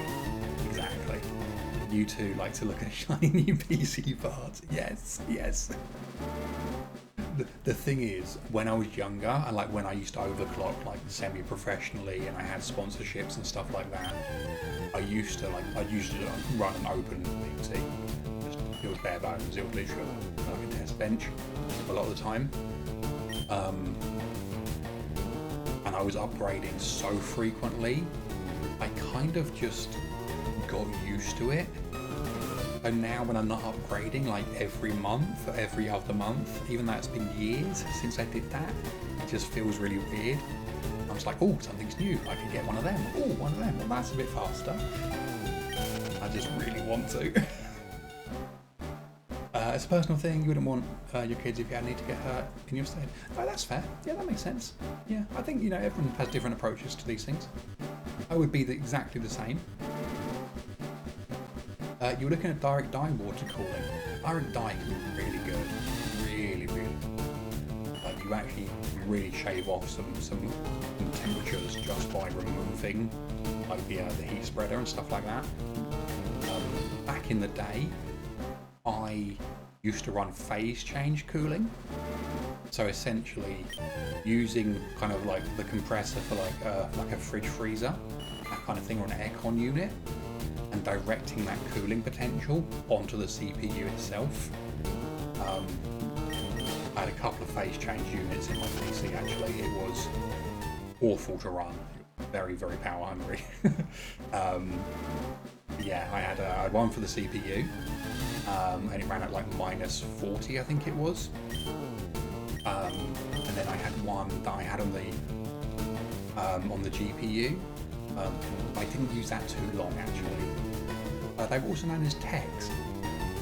You two like to look at shiny new PC parts. Yes. The thing is, when I was younger and like when I used to overclock like semi-professionally and I had sponsorships and stuff like that, I used to run an open PC. It was bare bones. It was literally like a test bench a lot of the time. And I was upgrading so frequently, I kind of just got used to it. And now when I'm not upgrading like every month or every other month, even though it's been years since I did that, it just feels really weird. I'm just like, oh, something's new, I can get one of them. Oh, one of them, well that's a bit faster. I just really want to. It's a personal thing, you wouldn't want your kids if you had need to get hurt in your stead. Oh, that's fair. Yeah, that makes sense. Yeah, I think, you know, everyone has different approaches to these things. I would be exactly the same. You were looking at direct dye water cooling. Direct dye can be really good. Really, really good. Like you actually really shave off some temperatures just by removing like the heat spreader and stuff like that. Back in the day, I used to run phase change cooling. So essentially using kind of like the compressor for like a fridge freezer, that kind of thing, or an aircon unit, and directing that cooling potential onto the CPU itself. I had a couple of phase change units in my PC actually. It was awful to run. Very, very power hungry. Yeah, I had one for the CPU, and it ran at like -40, I think it was. And then I had one that I had on the GPU. I didn't use that too long actually. They were also known as techs.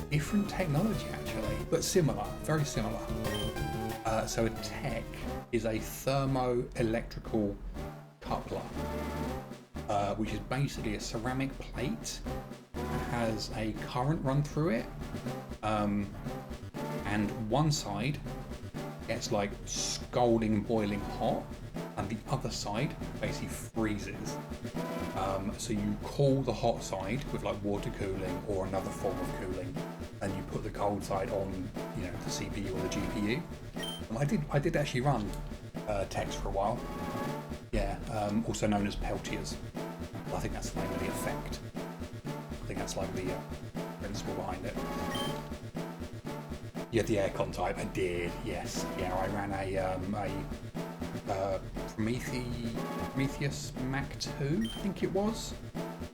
Different technology actually, but similar, very similar. So a tech is a thermoelectrical coupler, which is basically a ceramic plate that has a current run through it, and one side gets like scalding, boiling hot, and the other side basically freezes. So you cool the hot side with like water cooling or another form of cooling, and you put the cold side on, you know, the CPU or the GPU. And I did actually run techs for a while. Yeah, also known as Peltiers. I think that's the name of the effect. I think that's like the principle behind it. Yeah, the aircon type, I did, yes. Yeah, I ran a Prometheus Mac 2, I think it was.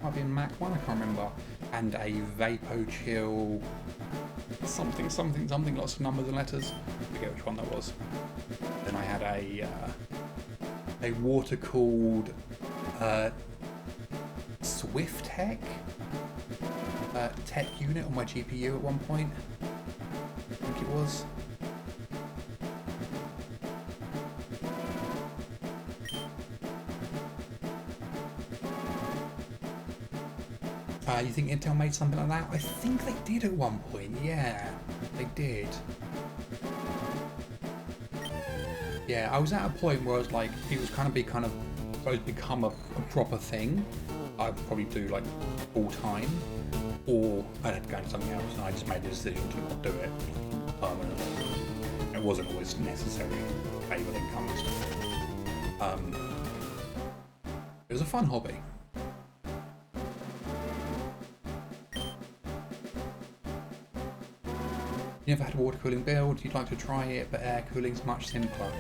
Might be in Mac 1, I can't remember. And a Vapo Chill something, lots of numbers and letters. I forget which one that was. Then I had a water-cooled Swift Tech tech unit on my GPU at one point. I think it was. You think Intel made something like that? I think they did at one point, yeah. They did. Yeah, I was at a point where I was like, it was supposed to become a proper thing. I'd probably do like full time, or I'd have to go into something else, and I just made the decision to not do it permanently. It wasn't always necessarily stable income and stuff. It was a fun hobby. You never had a water cooling build, you'd like to try it, but air cooling's much simpler.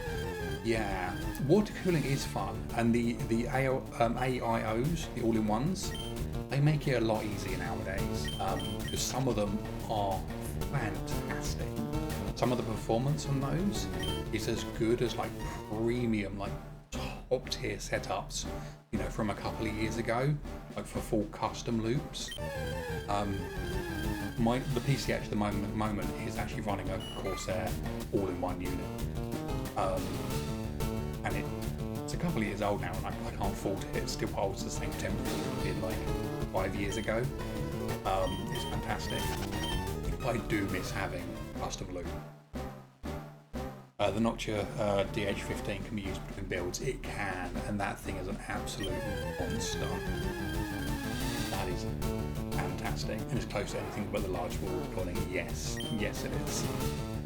Yeah, water cooling is fun, and the AIOs, the all-in-ones, they make it a lot easier nowadays, because some of them are fantastic. Some of the performance on those is as good as like premium, like top tier setups, you know, from a couple of years ago, like for full custom loops. The PC at the moment is actually running a Corsair all-in-one unit, and it's a couple of years old now, and I can't fault it. It still holds the same temperature it did like 5 years ago. It's fantastic. I do miss having custom loop. The Noctua DH15 can be used between builds. It can, and that thing is an absolute monster. That is fantastic, and it's close to anything but the large wall cooling. Yes, yes it is.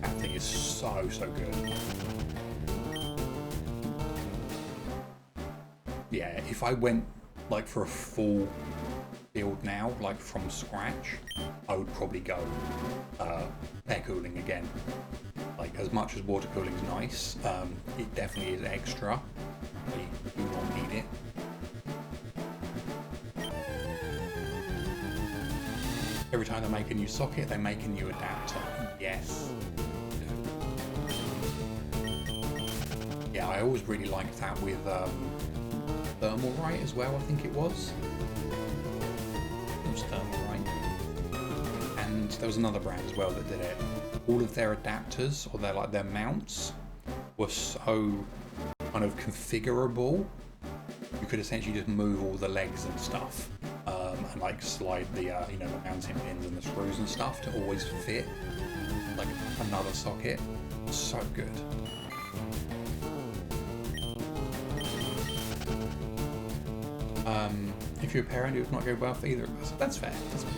That thing is so good. Yeah, if I went like for a full build now, like from scratch, I would probably go air cooling again. Like, as much as water cooling is nice, it definitely is extra. You do not need it. Every time they make a new socket, they make a new adapter. Yes. Yeah, I always really liked that with Thermalright as well, I think it was. It was Thermalright. And there was another brand as well that did it. All of their adapters, or their mounts, were so kind of configurable. You could essentially just move all the legs and stuff. And like slide the the mounting pins and the screws and stuff to always fit like another socket. So good. If you're a parent, it would not go well for either of us. That's fair. That's fair.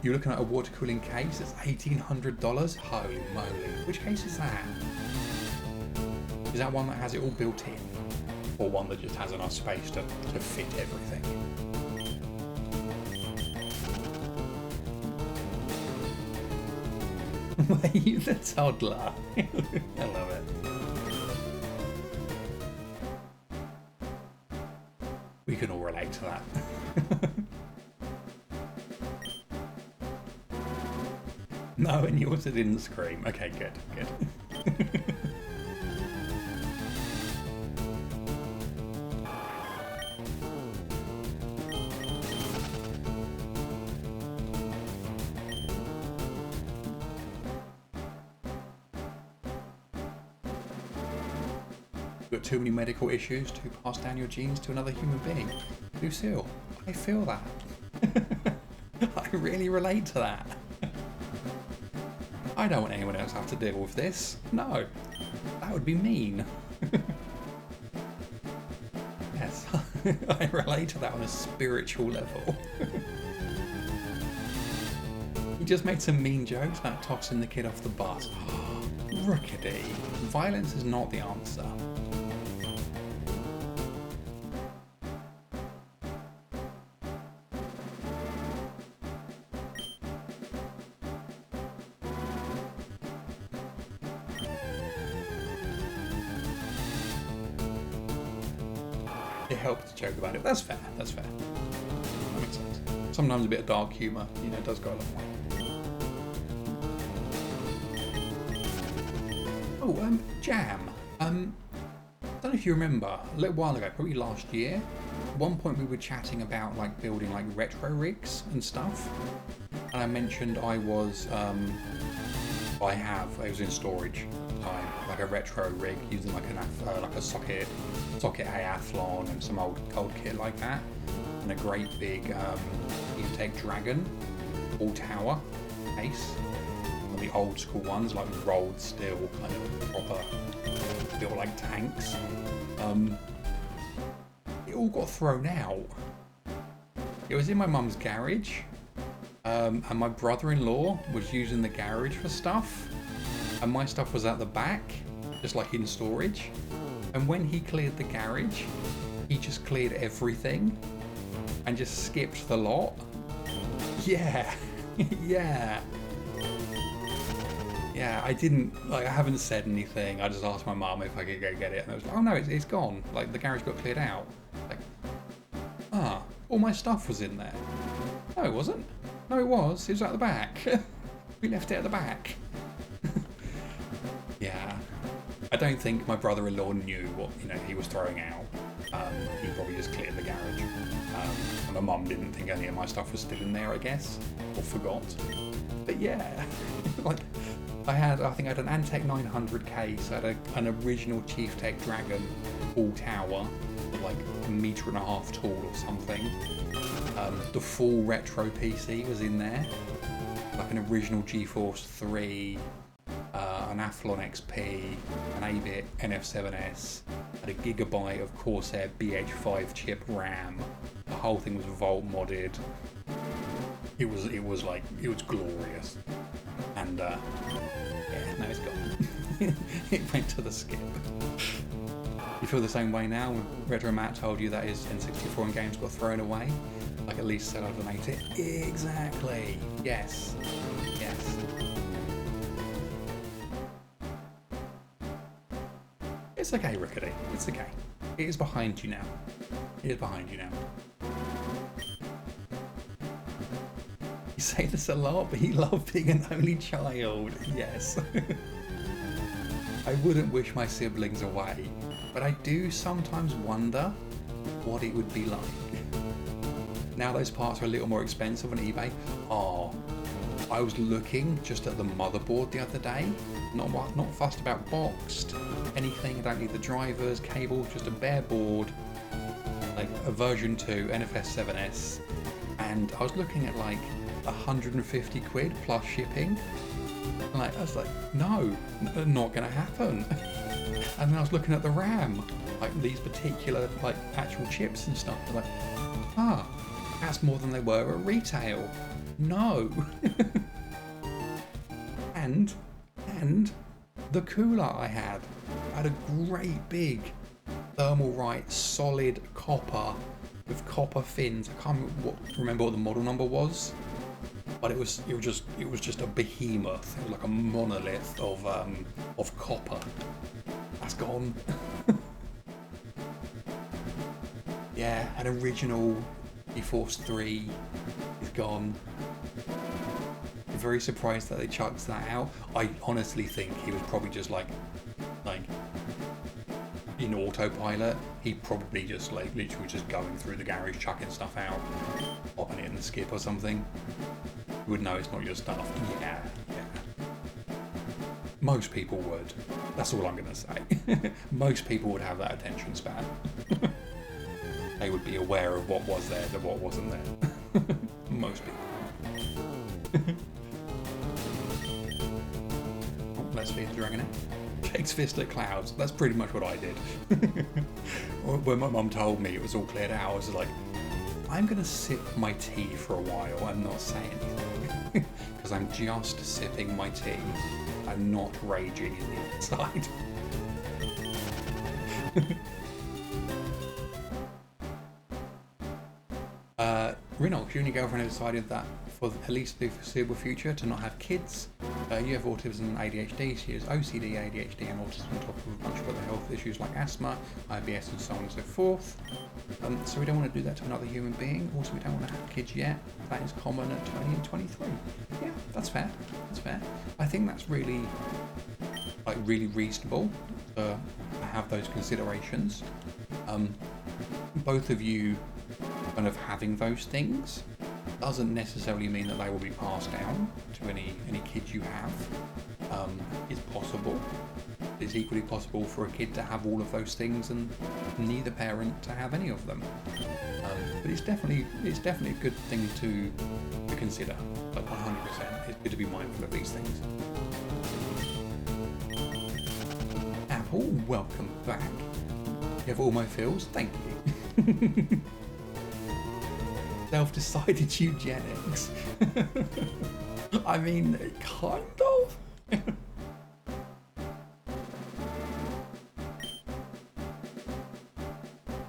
You're looking at a water cooling case. It's $1,800. Holy moly! Which case is that? Is that one that has it all built in? Or one that just has enough space to fit everything? You the toddler. I love it. We can all relate to that. No, and yours didn't scream. Okay, good, good. Got too many medical issues to pass down your genes to another human being. Lucille, I feel that. I really relate to that. I don't want anyone else to have to deal with this. No, that would be mean. Yes, I relate to that on a spiritual level. He just made some mean jokes about tossing the kid off the bus. Rookedy. Violence is not the answer. It helps to joke about it. That's fair. That's fair. That makes sense. Sometimes a bit of dark humour, does go a long way. Oh, Jam. Don't know don't know if you remember, a little while ago, probably last year, at one point we were chatting about like building like retro rigs and stuff. And I mentioned I was, it was in storage time, like a retro rig using like a socket Athlon and some old kit like that, and a great big DTQ Dragon all tower case, and the old school ones like rolled steel, kind of proper built like tanks. It all got thrown out. It was in my mum's garage, and my brother-in-law was using the garage for stuff, and my stuff was at the back, just like in storage. And when he cleared the garage, he just cleared everything and just skipped the lot. Yeah. Yeah, I haven't said anything. I just asked my mum if I could go get it, and I was like, oh no, it's gone. Like, the garage got cleared out. Like, all my stuff was in there. No, it wasn't. No, it was. It was at the back. We left it at the back. Yeah. I don't think my brother-in-law knew what he was throwing out. He probably just cleared the garage. And my mum didn't think any of my stuff was still in there, I guess, or forgot. But yeah, like I think I had an Antec 900 case. I had an original Chief Tech Dragon all tower, like 1.5 meters tall or something. The full retro PC was in there, like an original GeForce 3. An Athlon XP, an 8-bit NF7S, and a gigabyte of Corsair BH5 chip RAM. The whole thing was Vault modded. It was glorious. And yeah, now it's gone. It went to the skip. You feel the same way now when Retro Matt told you that his N64 and games got thrown away? Like, at least said I'd donate it. Exactly. Yes. It's okay, Rickety. It's okay. It is behind you now. You say this a lot, but you love being an only child. Yes. I wouldn't wish my siblings away, but I do sometimes wonder what it would be like. Now those parts are a little more expensive on eBay. I was looking just at the motherboard the other day. Not fussed about boxed anything. I don't need the drivers, cables, just a bare board, like a version 2 NFS 7S, and I was looking at like 150 quid plus shipping. Like, I was like, no, not gonna happen. And then I was looking at the RAM, like these particular like actual chips and stuff. I'm like, that's more than they were at retail. No. and the cooler I had a great big Thermalright solid copper with copper fins. I can't remember what the model number was, but it was just a behemoth. It was like a monolith of copper. That's gone. Yeah, an original GeForce 3 is gone. I'm very surprised that they chucked that out. I honestly think he was probably just like in autopilot. He probably just literally just going through the garage, chucking stuff out, popping it in the skip or something. You would know it's not your stuff. Yeah. Most people would. That's all I'm gonna say. Most people would have that attention span. They would be aware of what was there and what wasn't there. Most people. Let's feed the dragon in. Shakes fist at clouds. That's pretty much what I did. When my mum told me it was all cleared out, I was like, I'm going to sip my tea for a while and not say anything. Because I'm just sipping my tea and not raging in the inside. Rinox, you and your girlfriend have decided that for at least the foreseeable future to not have kids. You have autism and ADHD, she has OCD, ADHD and autism on top of a bunch of other health issues like asthma, IBS and so on and so forth. So we don't want to do that to another human being. Also, we don't want to have kids yet. That is common at 20 and 23. Yeah, that's fair. That's fair. I think that's really reasonable to have have those considerations. Both of you kind of having those things doesn't necessarily mean that they will be passed down to any kids you have. It's possible. It's equally possible for a kid to have all of those things and neither parent to have any of them. But it's definitely a good thing to consider. Like 100%, it's good to be mindful of these things. Apple, welcome back. You have all my feels, thank you. Self-decided eugenics. I mean, kind of.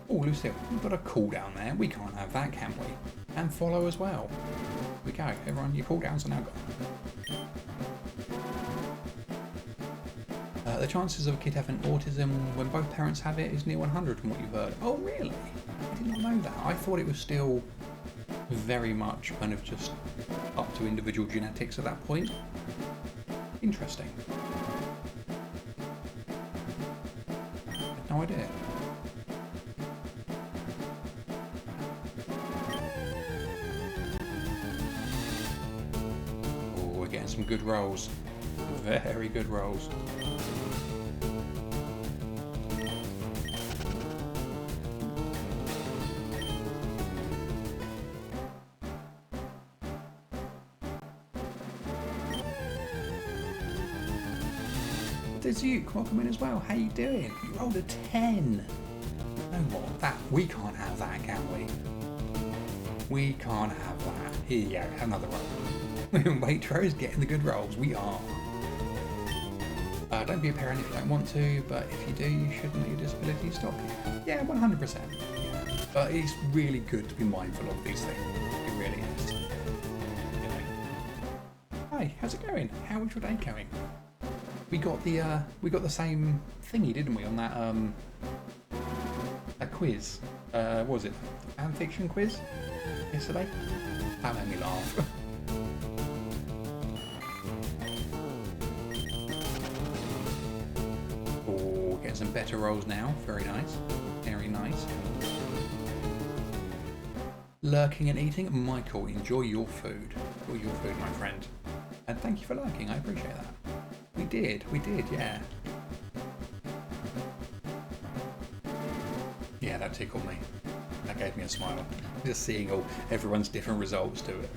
Oh, Lucille, we've got a cooldown there. We can't have that, can we? And follow as well. We go. Everyone, your cooldowns are now gone. The chances of a kid having autism when both parents have it is near 100 from what you've heard. Oh, really? I did not know that. I thought it was still very much kind of just up to individual genetics at that point. Interesting. I had no idea. Oh, we're getting some good rolls. Very good rolls. There's you, welcome in as well. How you doing? You rolled a 10. No more. That we can't have that, can we? We can't have that. Here you go, another roll. Waitrose getting the good rolls. We are. Don't be a parent if you don't want to, but if you do, you shouldn't let your disability stop you. Yeah, 100%. But it's really good to be mindful of these things. It really is. You know. Hi, how's it going? How was your day going? We got the same thingy, didn't we, on that quiz? What was it? Fan fiction quiz yesterday? That made me laugh. Oh, getting some better rolls now. Very nice. Very nice. Lurking and eating. Michael, enjoy your food. Enjoy your food, my friend. And thank you for lurking. I appreciate that. We did, yeah. Yeah, that tickled me. That gave me a smile. Just seeing everyone's different results to it.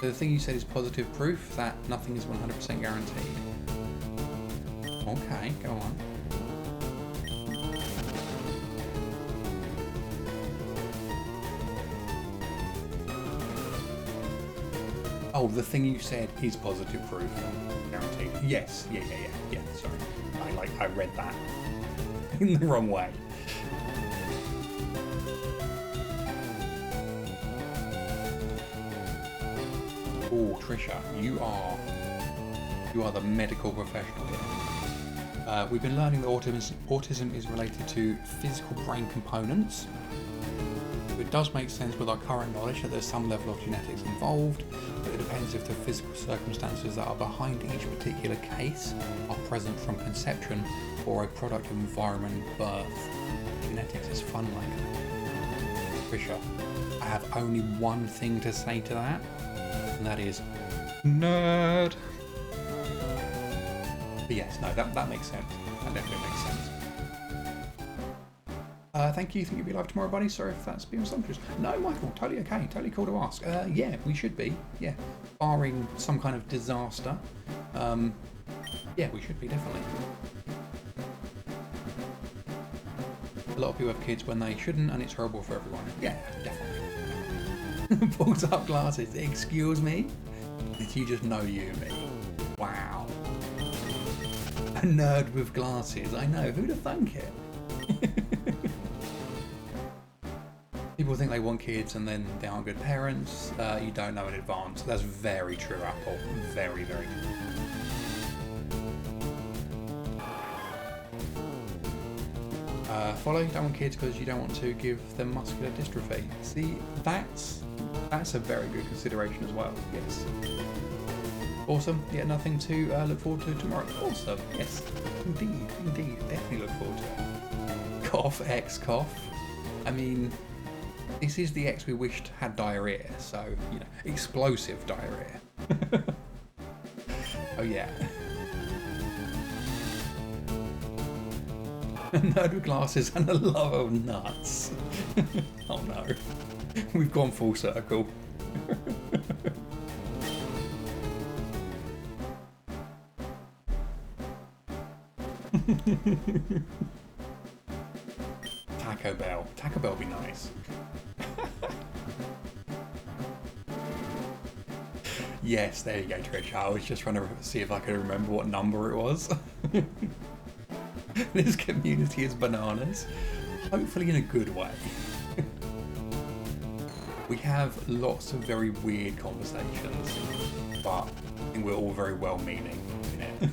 So the thing you said is positive proof that nothing is 100% guaranteed. Okay, go on. Oh, the thing you said is positive proof, guaranteed. Yes, yeah. Sorry, I read that in the wrong way. Oh, Trisha, you are the medical professional here. We've been learning that autism is related to physical brain components. It does make sense with our current knowledge that there's some level of genetics involved, but it depends if the physical circumstances that are behind each particular case are present from conception or a product of environment and birth. Genetics is fun like that. Trisha, I have only one thing to say to that, and that is nerd. But yes, no, that makes sense. That definitely makes sense. Thank you. Think you'll be live tomorrow, buddy? Sorry if that's being assumptuous. No, Michael, totally okay. Totally cool to ask. Yeah, we should be. Yeah, barring some kind of disaster. Yeah, we should be, definitely. A lot of people have kids when they shouldn't, and it's horrible for everyone. Yeah, definitely. Pulls up glasses. Excuse me? Did you just know you, me? Wow. A nerd with glasses. I know. Who'd have thunk it? People think they want kids and then they aren't good parents. You don't know in advance. That's very true, Apple. Very, very true. Follow, you don't want kids because you don't want to give them muscular dystrophy. See, that's That's a very good consideration as well, yes. Awesome, yeah, nothing to look forward to tomorrow. Awesome, yes, indeed, definitely look forward to it. Cough, X cough. I mean, this is the X we wished had diarrhea, so, you know, explosive diarrhea. Oh yeah. A nerd with glasses and a love of nuts. Oh no. We've gone full circle. Taco Bell. Taco Bell would be nice. Yes, there you go, Trish. I was just trying to see if I could remember what number it was. This community is bananas. Hopefully in a good way. We have lots of very weird conversations, but I think we're all very well-meaning in it.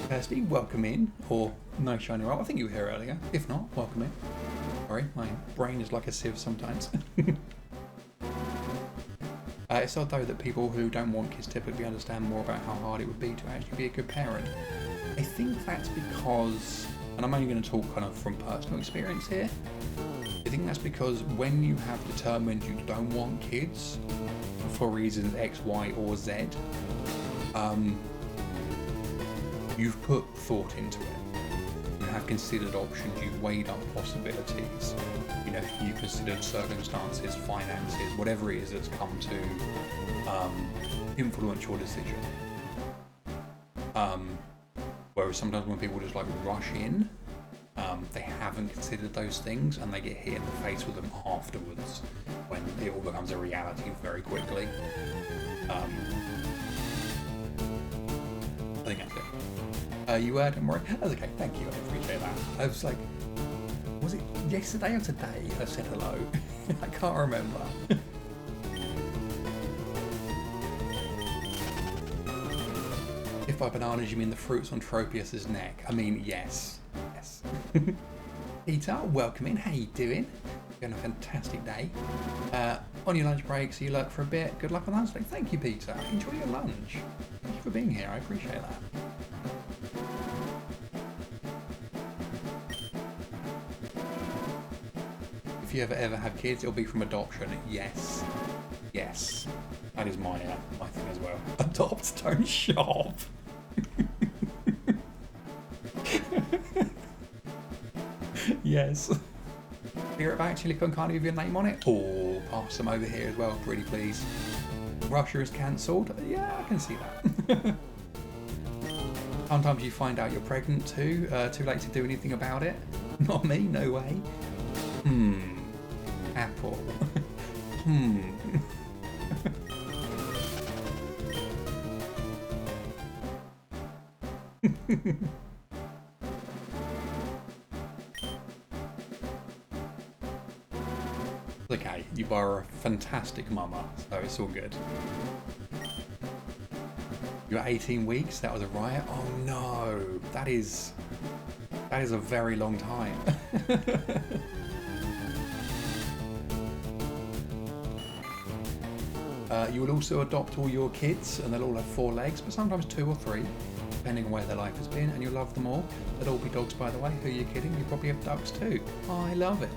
Kirsty, welcome in, or no shiny roll. I think you were here earlier. If not, welcome in. Sorry, my brain is like a sieve sometimes. It's odd though that people who don't want kids typically understand more about how hard it would be to actually be a good parent. I think that's because, and I'm only going to talk kind of from personal experience here, I think that's because when you have determined you don't want kids for reasons X, Y, or Z, you've put thought into it. You have considered options, you've weighed up possibilities. You know, you've considered circumstances, finances, whatever it is that's come to influence your decision. Whereas sometimes when people just like rush in, they haven't considered those things and they get hit in the face with them afterwards when it all becomes a reality very quickly. I think that's it. You were, don't worry. That's okay, thank you, I appreciate that. I was like, was it yesterday or today I said hello? I can't remember. If by bananas you mean the fruits on Tropius's neck, I mean, yes. Yes. Peter, welcome in. How you doing? You're having a fantastic day. On your lunch break, so you lurk for a bit. Good luck on lunch break. Thank you, Peter. Enjoy your lunch. Thank you for being here. I appreciate that. If you ever have kids, it'll be from adoption. Yes. Yes. That is my thing as well. Adopt, don't shop. Yes. Here at back, Chili Con can't leave your name on it. Oh, pass them over here as well, pretty please. Russia is cancelled. Yeah, I can see that. Sometimes you find out you're pregnant too. Too late to do anything about it. Not me, no way. Apple. Okay, you are a fantastic mama, so it's all good. You're 18 weeks, that was a riot? Oh no, that is a very long time. You will also adopt all your kids and they'll all have 4 legs, but sometimes 2 or 3, depending on where their life has been, and you'll love them all. They'll all be dogs, by the way. Who are you kidding? You probably have ducks too. I love it.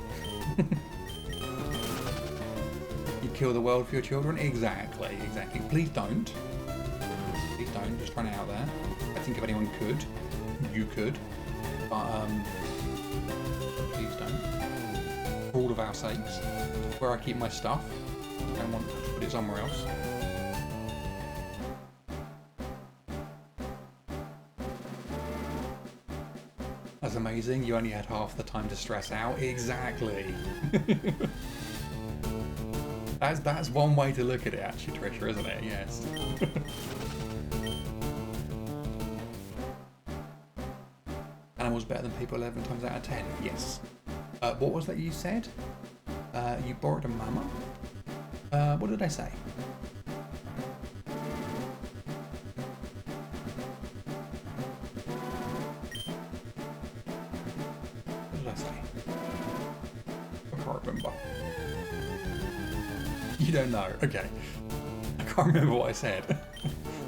You kill the world for your children? Exactly. Please don't. Please don't. Just run it out there. I think if anyone could, you could. But please don't. For all of our sakes. Where I keep my stuff. I don't want to put it somewhere else. That's amazing. You only had half the time to stress out. Exactly. That's one way to look at it, actually, Trisha, isn't it? Yes. Animals better than people 11 times out of 10. Yes. What was that you said? You borrowed a mama? What did I say? What did I say? I can't remember. You don't know. Okay. I can't remember what I said.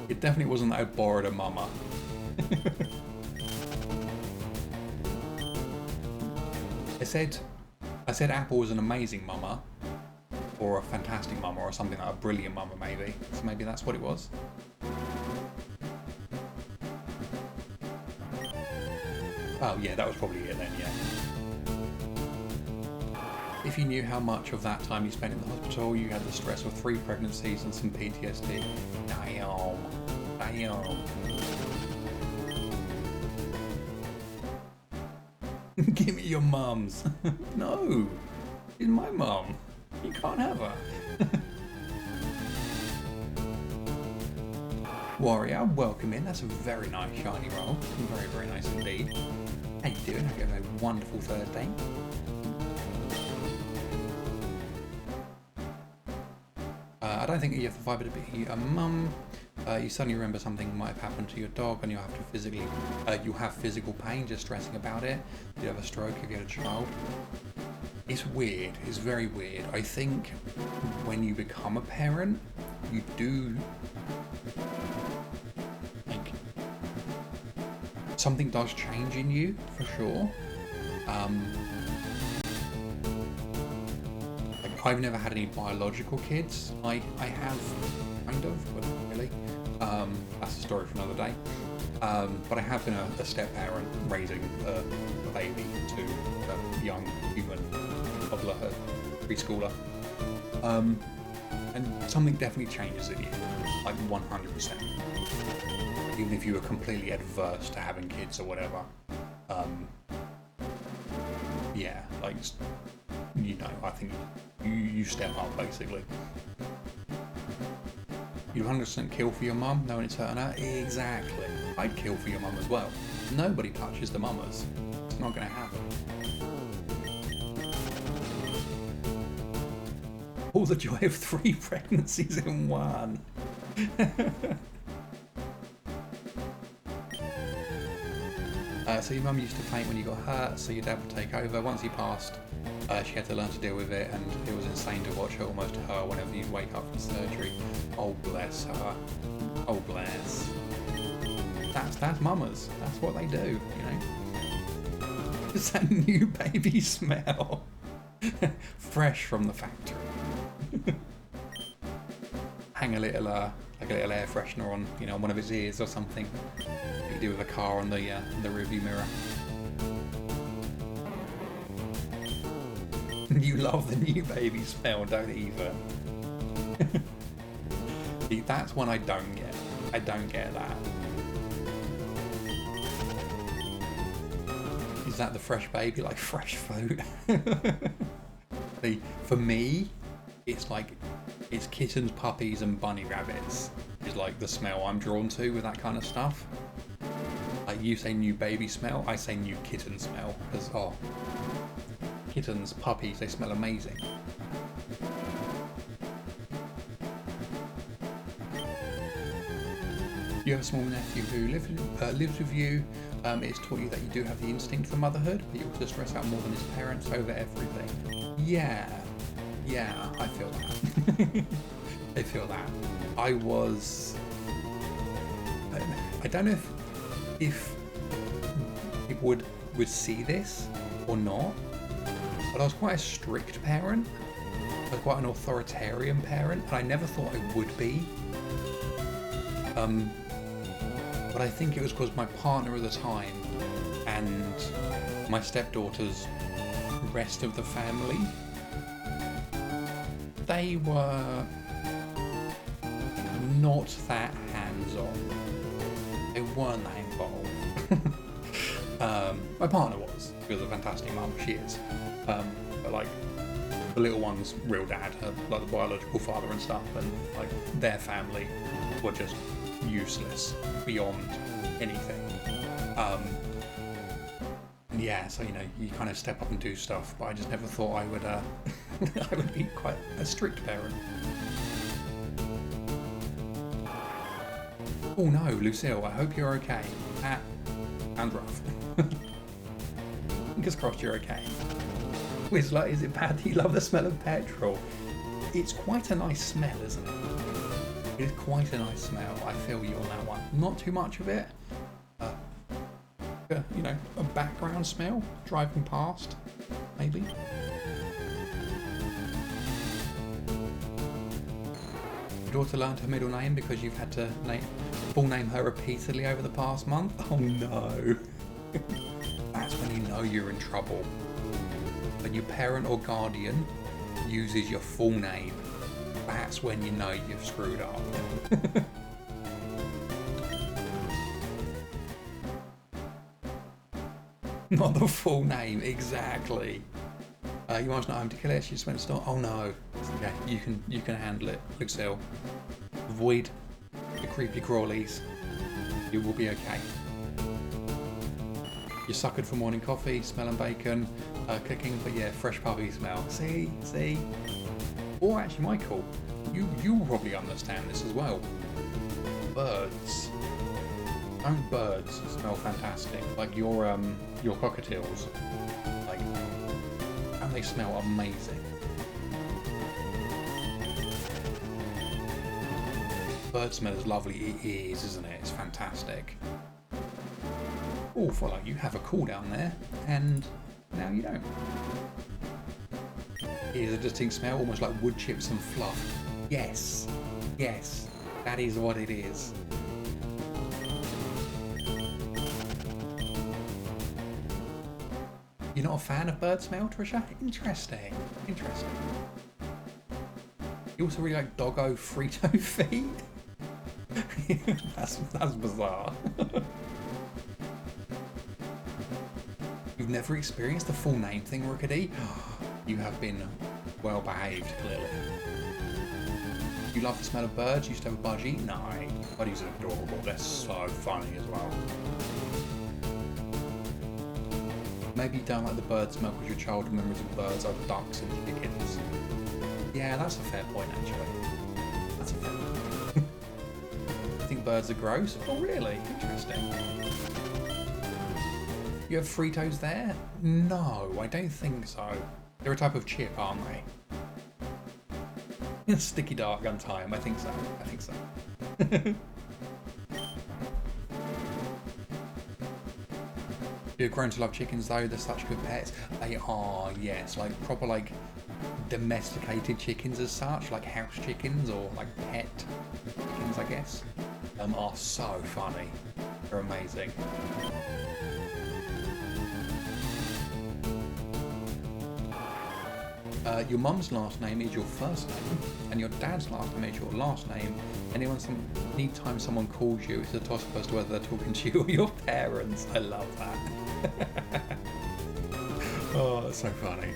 It definitely wasn't that I borrowed a mama. I said Apple was an amazing mama, or a fantastic mama, or something like a brilliant mama, maybe. So maybe that's what it was. Oh yeah, that was probably it then, yeah. If you knew how much of that time you spent in the hospital, you had the stress of 3 pregnancies and some PTSD. Damn. Give me your mums. No, she's my mum. You can't have her. Warrior, welcome in. That's a very nice shiny roll. Very, very nice indeed. How you doing? Hope you have a wonderful Thursday. I don't think you have the vibe to be a mum. You suddenly remember something might have happened to your dog, and you have to physically, you have physical pain just stressing about it. You have a stroke if you had a child. It's weird. It's very weird. I think when you become a parent, you do like something does change in you for sure. I've never had any biological kids. I have, kind of, but not really. That's a story for another day. But I have been a step-parent raising a baby to a young human toddler, a preschooler. And something definitely changes in you, like 100%. Even if you were completely adverse to having kids or whatever. Yeah, like, you know, I think you step up, basically. You'd 100% kill for your mum, knowing it's hurting her? Exactly. I'd kill for your mum as well. Nobody touches the mamas. It's not going to happen. All the joy of 3 pregnancies in one. So your mum used to faint when you got hurt, so your dad would take over. Once he passed, she had to learn to deal with it, and it was insane to watch her almost hurt whenever you'd wake up from surgery. Oh, bless her. Oh, bless. That's mamas. That's what they do, you know. It's that new baby smell. Fresh from the factory. Hang a little, like a little air freshener on, you know, one of his ears or something. You do with a car on the rearview mirror. You love the new baby smell, don't even. That's one I don't get. I don't get that. Is that the fresh baby, like fresh food? For me, it's like, it's kittens, puppies, and bunny rabbits is like the smell I'm drawn to with that kind of stuff. Like you say new baby smell, I say new kitten smell. Because, oh, kittens, puppies, they smell amazing. You have a small nephew who lives with you. It's taught you that you do have the instinct for motherhood, but you also stress out more than his parents over everything. Yeah, I feel that. I feel that. I don't know if people would see this or not, but I was quite a strict parent. I was quite an authoritarian parent, and I never thought I would be. But I think it was because my partner at the time and my stepdaughter's rest of the family, they were not that hands-on. They weren't that involved. My partner was. She was a fantastic mum, she is. But like, the little one's real dad, like the biological father and stuff, and like their family were just useless beyond anything. Yeah, so you know, you kind of step up and do stuff, but I just never thought I would I would be quite a strict parent. Oh no, Lucille, I hope you're okay. And rough. Fingers crossed you're okay. Whistler, is it bad that you love the smell of petrol? It's quite a nice smell, isn't it? It is quite a nice smell. I feel you on that one. Not too much of it. You know, a background smell driving past, maybe. Your daughter learned her middle name because you've had to full name her repeatedly over the past month? Oh no. That's when you know you're in trouble. When your parent or guardian uses your full name, that's when you know you've screwed up. Not the full name, exactly. You must not home to kill it. She just went to store. Oh no. Okay, you can handle it. Looks ill. Avoid the creepy crawlies. You will be okay. You're suckered for morning coffee, smelling bacon, cooking, but yeah, fresh puppy smell. See? Or actually, Michael, you will probably understand this as well. Birds. Don't birds smell fantastic? Like your cockatiels. Like, and they smell amazing. Bird smell is lovely. It is, isn't it? It's fantastic. Oh, for like you have a cooldown there, and now you don't. Here's a distinct smell, almost like wood chips and fluff. Yes, that is what it is. You're not a fan of bird smell, Trisha? Interesting. You also really like doggo Frito feet? that's bizarre. You've never experienced the full name thing, Rookedy? You have been well behaved, clearly. You love the smell of birds? You used to have a budgie? No, budgies are adorable. They're so funny as well. Maybe you don't like the bird smell because your childhood memories of birds are ducks and chickens. Yeah, that's a fair point, actually. That's a fair point. I think birds are gross? Oh, really? Interesting. You have Fritos there? No, I don't think so. They're a type of chip, aren't they? Sticky dark gun time, I think so. You've grown to love chickens though, they're such good pets. They are, yes, like proper like domesticated chickens as such, like house chickens or like pet chickens, I guess. Are so funny. They're amazing. Your mum's last name is your first name, and your dad's last name is your last name. Anytime someone calls you, it's a toss-up as to whether they're talking to you or your parents. I love that. Oh, that's so funny.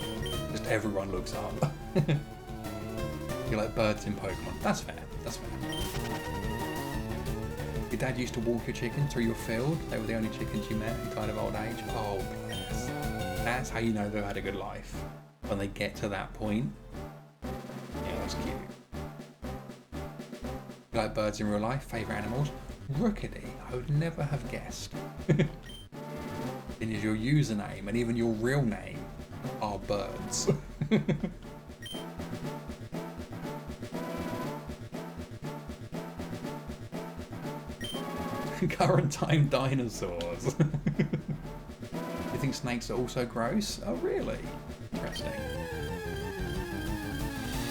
Just everyone looks up. You're like birds in Pokemon. That's fair. Your dad used to walk your chickens through your field. They were the only chickens you met in kind of old age. Oh, bless. That's how you know they've had a good life. When they get to that point. Yeah, that's cute. You like birds in real life? Favourite animals? Rookedy, I would never have guessed. Then is your username and even your real name are birds. Current time dinosaurs. You think snakes are also gross? Oh, really? Interesting.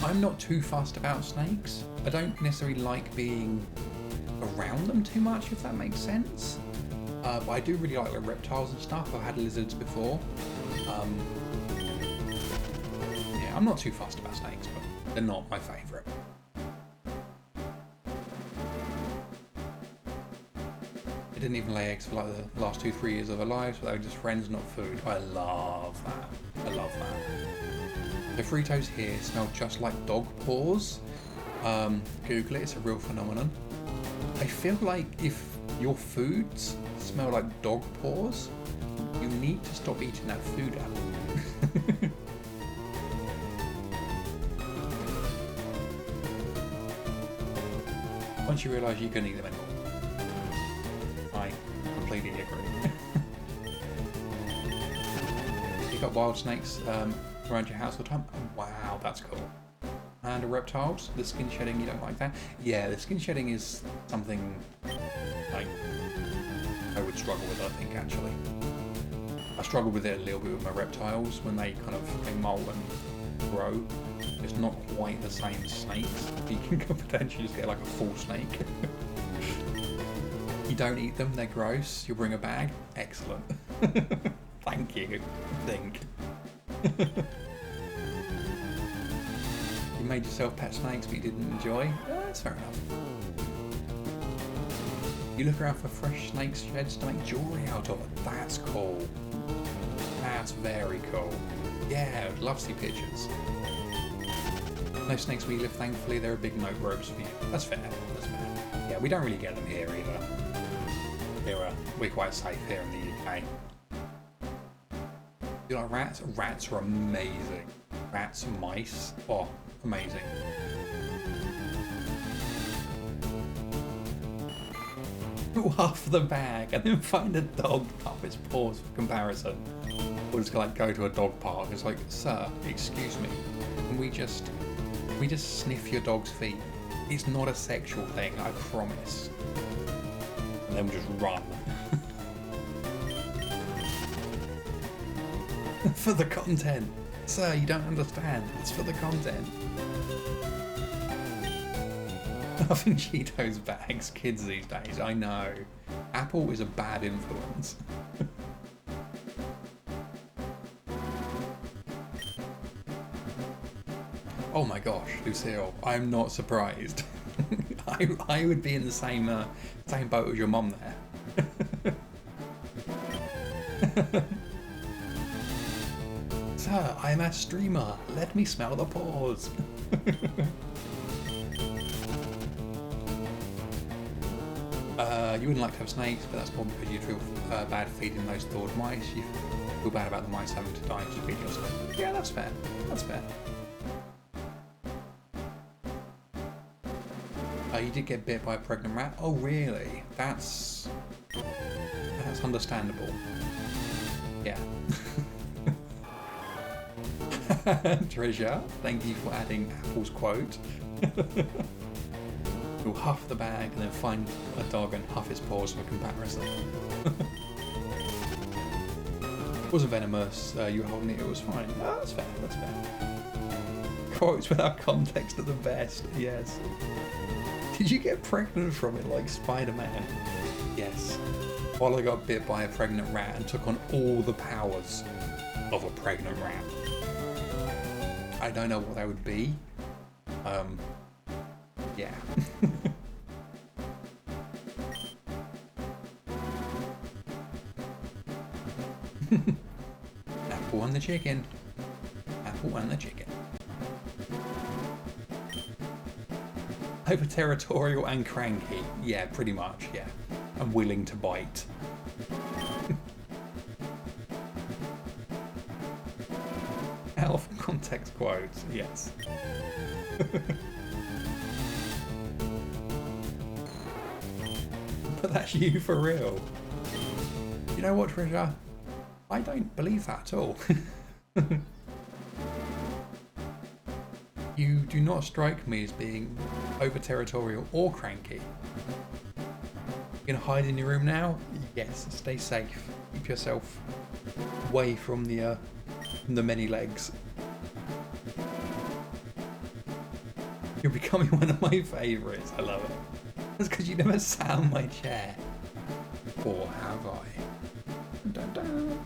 I'm not too fussed about snakes. I don't necessarily like being around them too much, if that makes sense. But I do really like reptiles and stuff. I've had lizards before. Yeah, I'm not too fussed about snakes, but they're not my favourite. They didn't even lay eggs for like the last 2-3 years of their lives, but they were just friends, not food. I love that. The Fritos here smell just like dog paws. Google it, it's a real phenomenon. I feel like if your foods smell like dog paws, you need to stop eating that food out. Once you realise you can eat them anymore. I completely agree. You got wild snakes around your house all the time? Oh, wow, that's cool. handle reptiles. The skin shedding, you don't like that? Yeah, the skin shedding is something like I would struggle with, I think, actually. I struggle with it a little bit with my reptiles when they kind of they molt and grow. It's not quite the same as snakes. You can potentially just get like a full snake. You don't eat them, they're gross. You bring a bag, excellent. Thank you, I think. You made yourself pet snakes but you didn't enjoy? That's fair enough. You look around for fresh snake sheds to make jewellery out of it. That's cool. That's very cool. Yeah, I'd love to see pictures. No snakes where you live, thankfully. There are big note ropes for you. That's fair. That's fair. Yeah, we don't really get them here either. We're quite safe here in the UK. You like rats? Rats are amazing. Rats and mice. Oh, amazing. Half the bag and then find a dog up its paws for comparison. Or just like go to a dog park. It's like, sir, excuse me. Can we just sniff your dog's feet? It's not a sexual thing, I promise. And then we just run. For the content. Sir, you don't understand. It's for the content. Nothing Cheetos bags, kids these days, I know. Apple is a bad influence. Oh my gosh, Lucille, I'm not surprised. I would be in the same boat as your mum there. Sir, I'm a streamer. Let me smell the paws. You wouldn't like to have snakes, but that's probably because you feel bad feeding those thawed mice. You feel bad about the mice having to die to feed your snake. Yeah, that's fair. That's fair. You did get bit by a pregnant rat? Oh, really? That's understandable. Yeah. Treasure, thank you for adding Apple's quote. You'll huff the bag and then find a dog and huff its paws for comparison. It wasn't venomous, you were holding it, it was fine. Oh, that's fair, that's fair. Quotes without context are the best, yes. Did you get pregnant from it like Spider-Man? Yes. While I got bit by a pregnant rat and took on all the powers of a pregnant rat. I don't know what that would be. Yeah. Apple and the chicken. Apple and the chicken. Over territorial and cranky. Yeah, pretty much, yeah. I'm willing to bite. Out of context quotes, yes. But that's you for real. You know what, Trisha? I don't believe that at all. You do not strike me as being over territorial or cranky. You gonna hide in your room now? Yes, stay safe. Keep yourself away from the many legs. You're becoming one of my favourites. I love it. That's because you never sat on my chair. Or have I? Dun, dun.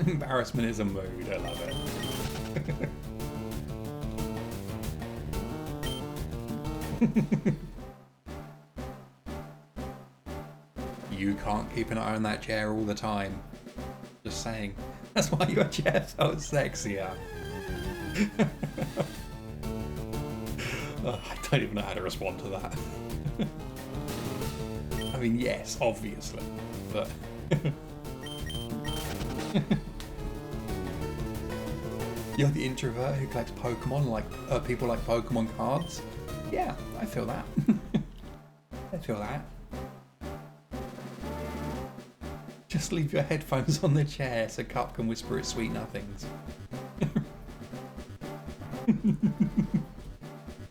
Embarrassment is a mood. I love it. You can't keep an eye on that chair all the time. Just saying. That's why your chair felt sexier. I don't even know how to respond to that. I mean, yes, obviously, but... You're the introvert who collects Pokemon, like people like Pokemon cards? Yeah, I feel that. I feel that. Just leave your headphones on the chair so Cup can whisper its sweet nothings.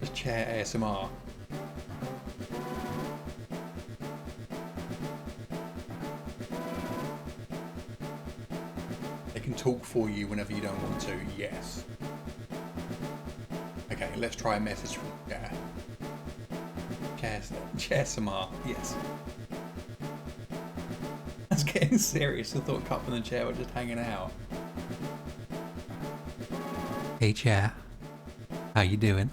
Just chair ASMR. They can talk for you whenever you don't want to, yes. Okay, let's try a message from the chair. Chair ASMR, yes. I was getting serious. I thought Cup and the chair were just hanging out. Hey chair, how you doing?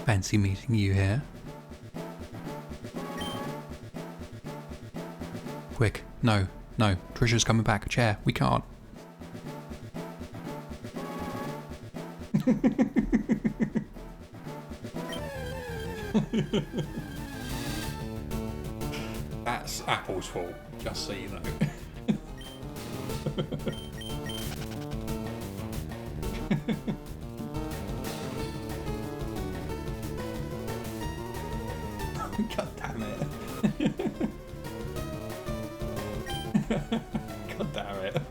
Fancy meeting you here? Quick, no, Trisha's coming back. Chair, we can't. That's Apple's fault, just so you know. God damn it. God damn it.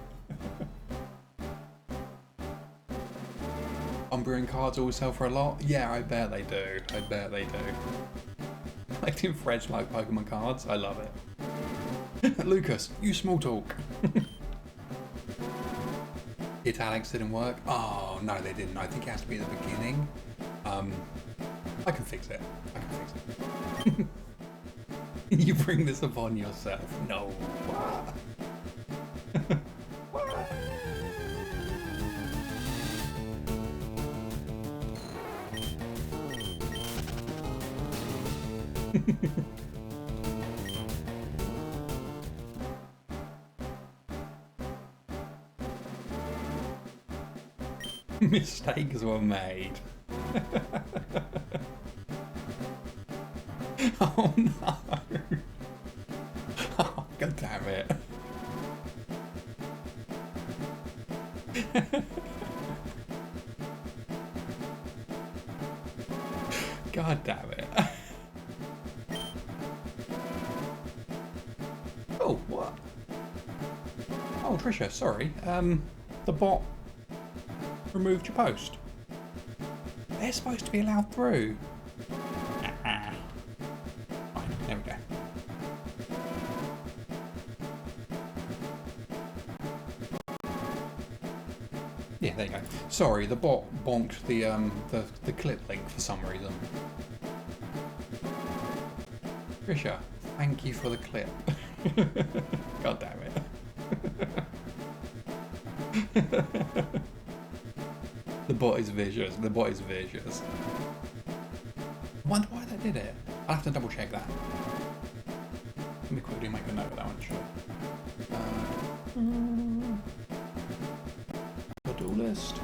Umbrian cards always sell for a lot? Yeah, I bet they do. I bet they do. Collecting Fred's like Pokemon cards. I love it. Lucas, you small talk. Italics didn't work? Oh, no, they didn't. I think it has to be at the beginning. I can fix it. I can fix it. You bring this upon yourself. No. What? What? Mistakes were made. Oh no! Oh, God damn it! God damn it! Oh, what? Oh, Trisha, sorry. The bot removed your post. They're supposed to be allowed through. Fine, there we go. Yeah, there you go. Sorry, the bot bonked the clip link for some reason. Trisha, thank you for the clip. God damn it. The bot is vicious. The bot is vicious. I wonder why they did it. I'll have to double check that. Let me quickly make a note of that one, sure. To-do list.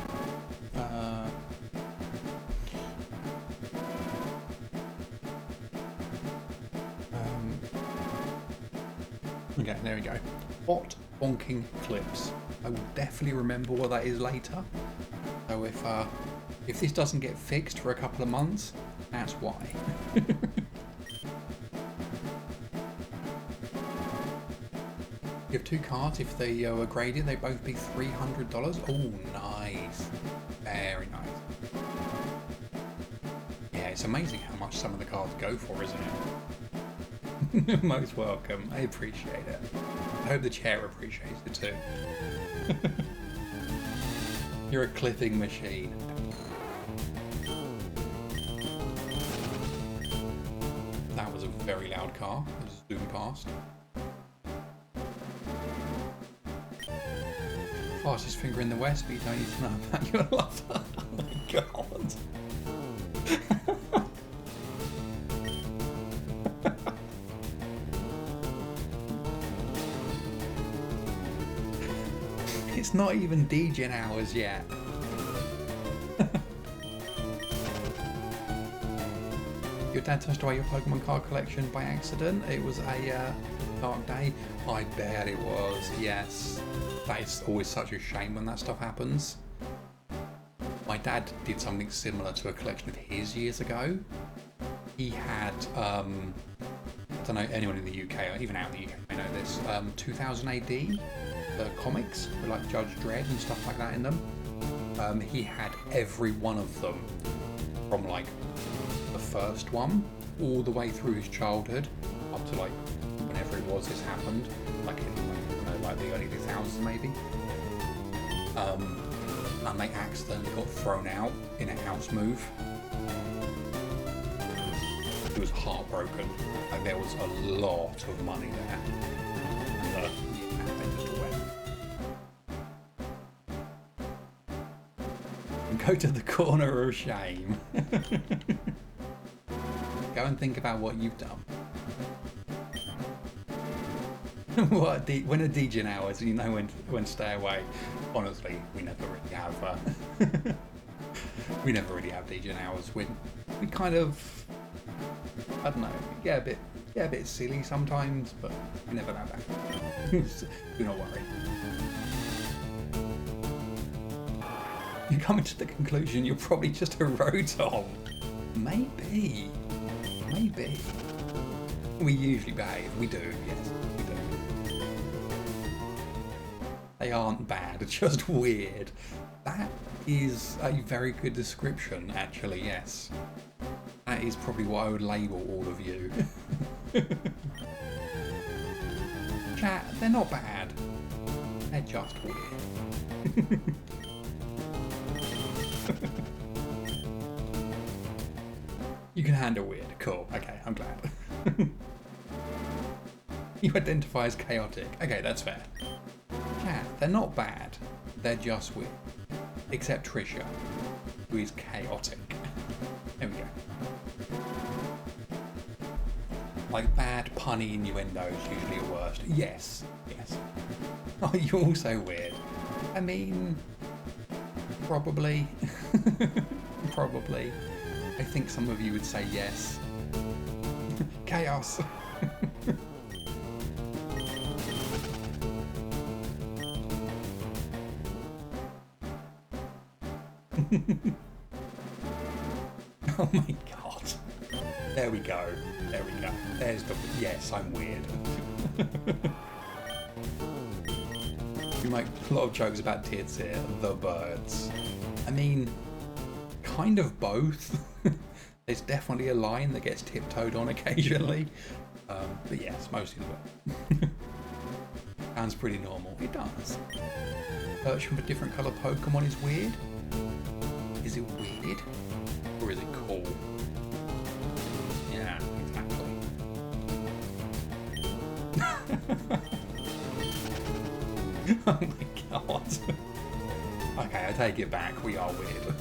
Okay, there we go. Bot bonking clips. I will definitely remember what that is later. So if this doesn't get fixed for a couple of months, that's why. You have two cards. If they were graded, they'd both be $300. Oh, nice. Very nice. Yeah, it's amazing how much some of the cards go for, isn't it? Most welcome. I appreciate it. I hope the chair appreciates it too. You're a clipping machine. That was a very loud car. It just zoomed past. Fastest finger in the West, but you don't need to know about your lover. Oh my god. It's not even DJ hours yet. Your dad touched away your Pokemon card collection by accident. It was a dark day. I bet it was, yes. That is always such a shame when that stuff happens. My dad did something similar to a collection of his years ago. He had, I don't know, anyone in the UK, or even out in the UK, I know this 2000 AD, the comics with like Judge Dredd and stuff like that in them. He had every one of them from like the first one all the way through his childhood up to like whenever it was this happened, like in like the early 2000s maybe. And they accidentally got thrown out in a house move. He was heartbroken. Like there was a lot of money there. And yeah, they just went. And go to the corner of shame. Go and think about what you've done. When a DJ hours, you know when to stay away. Honestly, we never really have. We never really have DJ hours. We kind of, I don't know, get a bit silly sometimes, but we never have that. Do not worry. You're coming to the conclusion you're probably just a rotom. Maybe. We usually behave. We do, yes. They aren't bad, it's just weird. That is a very good description, actually, yes. That is probably what I would label all of you. Chat, they're not bad. They're just weird. You can handle weird. Cool. Okay, I'm glad. You identify as chaotic. Okay, that's fair. Cat, they're not bad. They're just weird. Except Trisha, who is chaotic. There we go. Like bad punny innuendos usually are worst. Yes. Oh, you're also weird. I mean, probably. Probably. I think some of you would say yes. Chaos. Oh my god. There we go. There's the... Yes, I'm weird. We make a lot of jokes about tits here. The birds. I mean, kind of both. There's definitely a line that gets tiptoed on occasionally. But yes, mostly the bird. Sounds pretty normal. It does. Searching for different colour Pokemon is weird. Is it weird? Or is it cool? Yeah, exactly. Oh my god. Okay, I take it back. We are weird.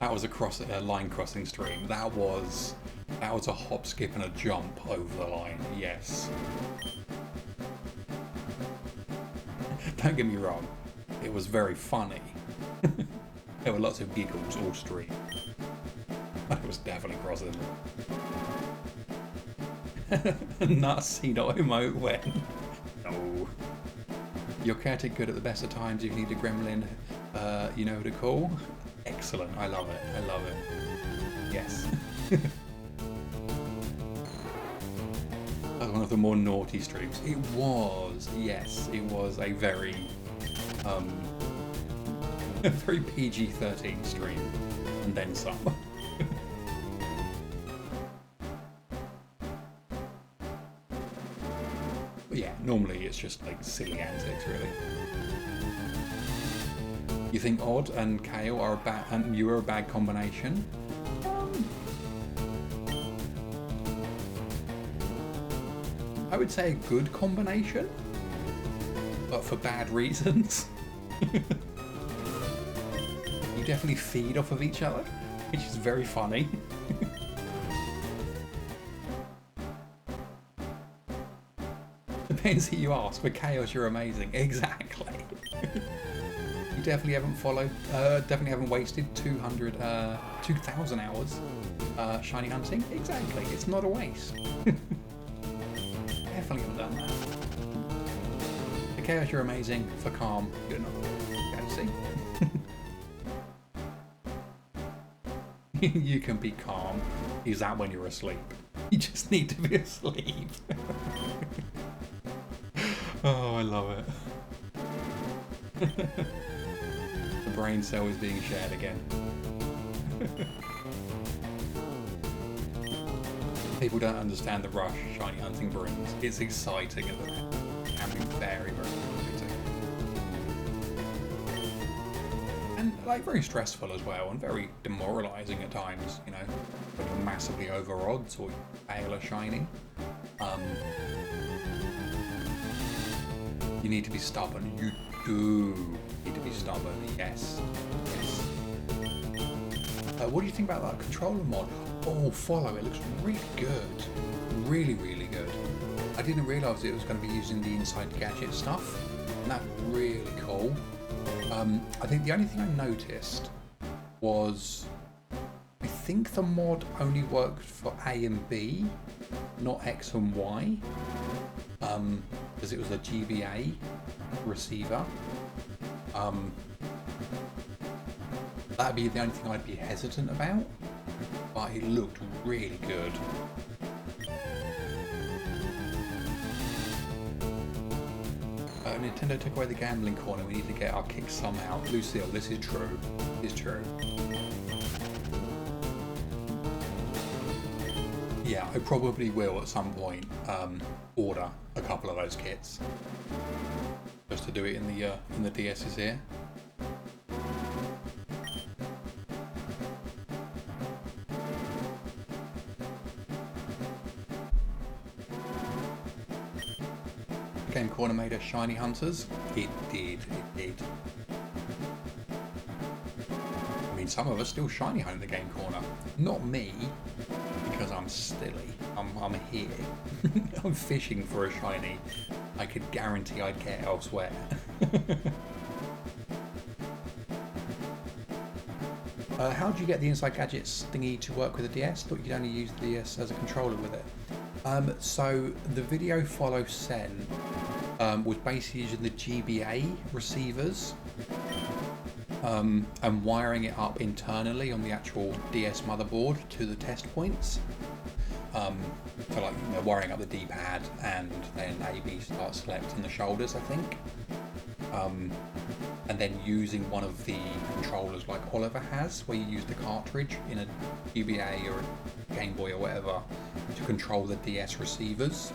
That was a line crossing stream. That was a hop, skip and a jump over the line. Yes. Don't get me wrong, it was very funny. There were lots of giggles all stream. But it was definitely crossing. Not seen or emote when. No. You're chaotic good at the best of times. If you need a gremlin, you know who to call. Excellent. I love it. Yes. That was one of the more naughty streams. It was, yes. It was a very, very PG-13 stream. And then some. But yeah, normally it's just like silly antics, really. You think Odd and Kale are and you are a bad combination? I would say a good combination, but for bad reasons. You definitely feed off of each other, which is very funny. Depends who you ask. For Chaos, you're amazing. Exactly. You definitely haven't definitely haven't wasted 2,000 hours shiny hunting. Exactly. It's not a waste. Definitely haven't done that. For Chaos, you're amazing. For Calm, you're not. Okay, see? You can be calm. Use that when you're asleep. You just need to be asleep. Oh, I love it. The brain cell is being shared again. People don't understand the rush shiny hunting brings. It's exciting, isn't it? It can be very, very exciting. And like very stressful as well, and very demoralising at times, you know, when you're massively over odds or you fail a shiny. You need to be stubborn. You do need to be stubborn, yes. Yes. What do you think about that controller mod? Oh, follow, it looks really good. Really, really good. I didn't realise it was going to be using the Inside Gadget stuff. And that's really cool. I think the only thing I noticed was I think the mod only worked for A and B, not X and Y. Because it was a GBA receiver. That'd be the only thing I'd be hesitant about, but it looked really good. Nintendo took away the gambling corner. We need to get our kicks somehow. Lucille, this is true. This is true. Yeah, I probably will at some point order a couple of those kits just to do it in the DS's here. Game Corner made us shiny hunters. It did. It did. I mean, some of us still shiny hunt in the Game Corner. Not me, because I'm stilly. I'm here. I'm fishing for a shiny I could guarantee I'd get elsewhere. How do you get the Inside Gadgets thingy to work with the DS? Thought you'd only use the DS as a controller with it. So the video follow sent was basically using the GBA receivers and wiring it up internally on the actual DS motherboard to the test points. So like, you know, wiring up the D-pad and then A/B start select in the shoulders, I think. And then using one of the controllers like Oliver has, where you use the cartridge in a GBA or a Game Boy or whatever to control the DS receivers.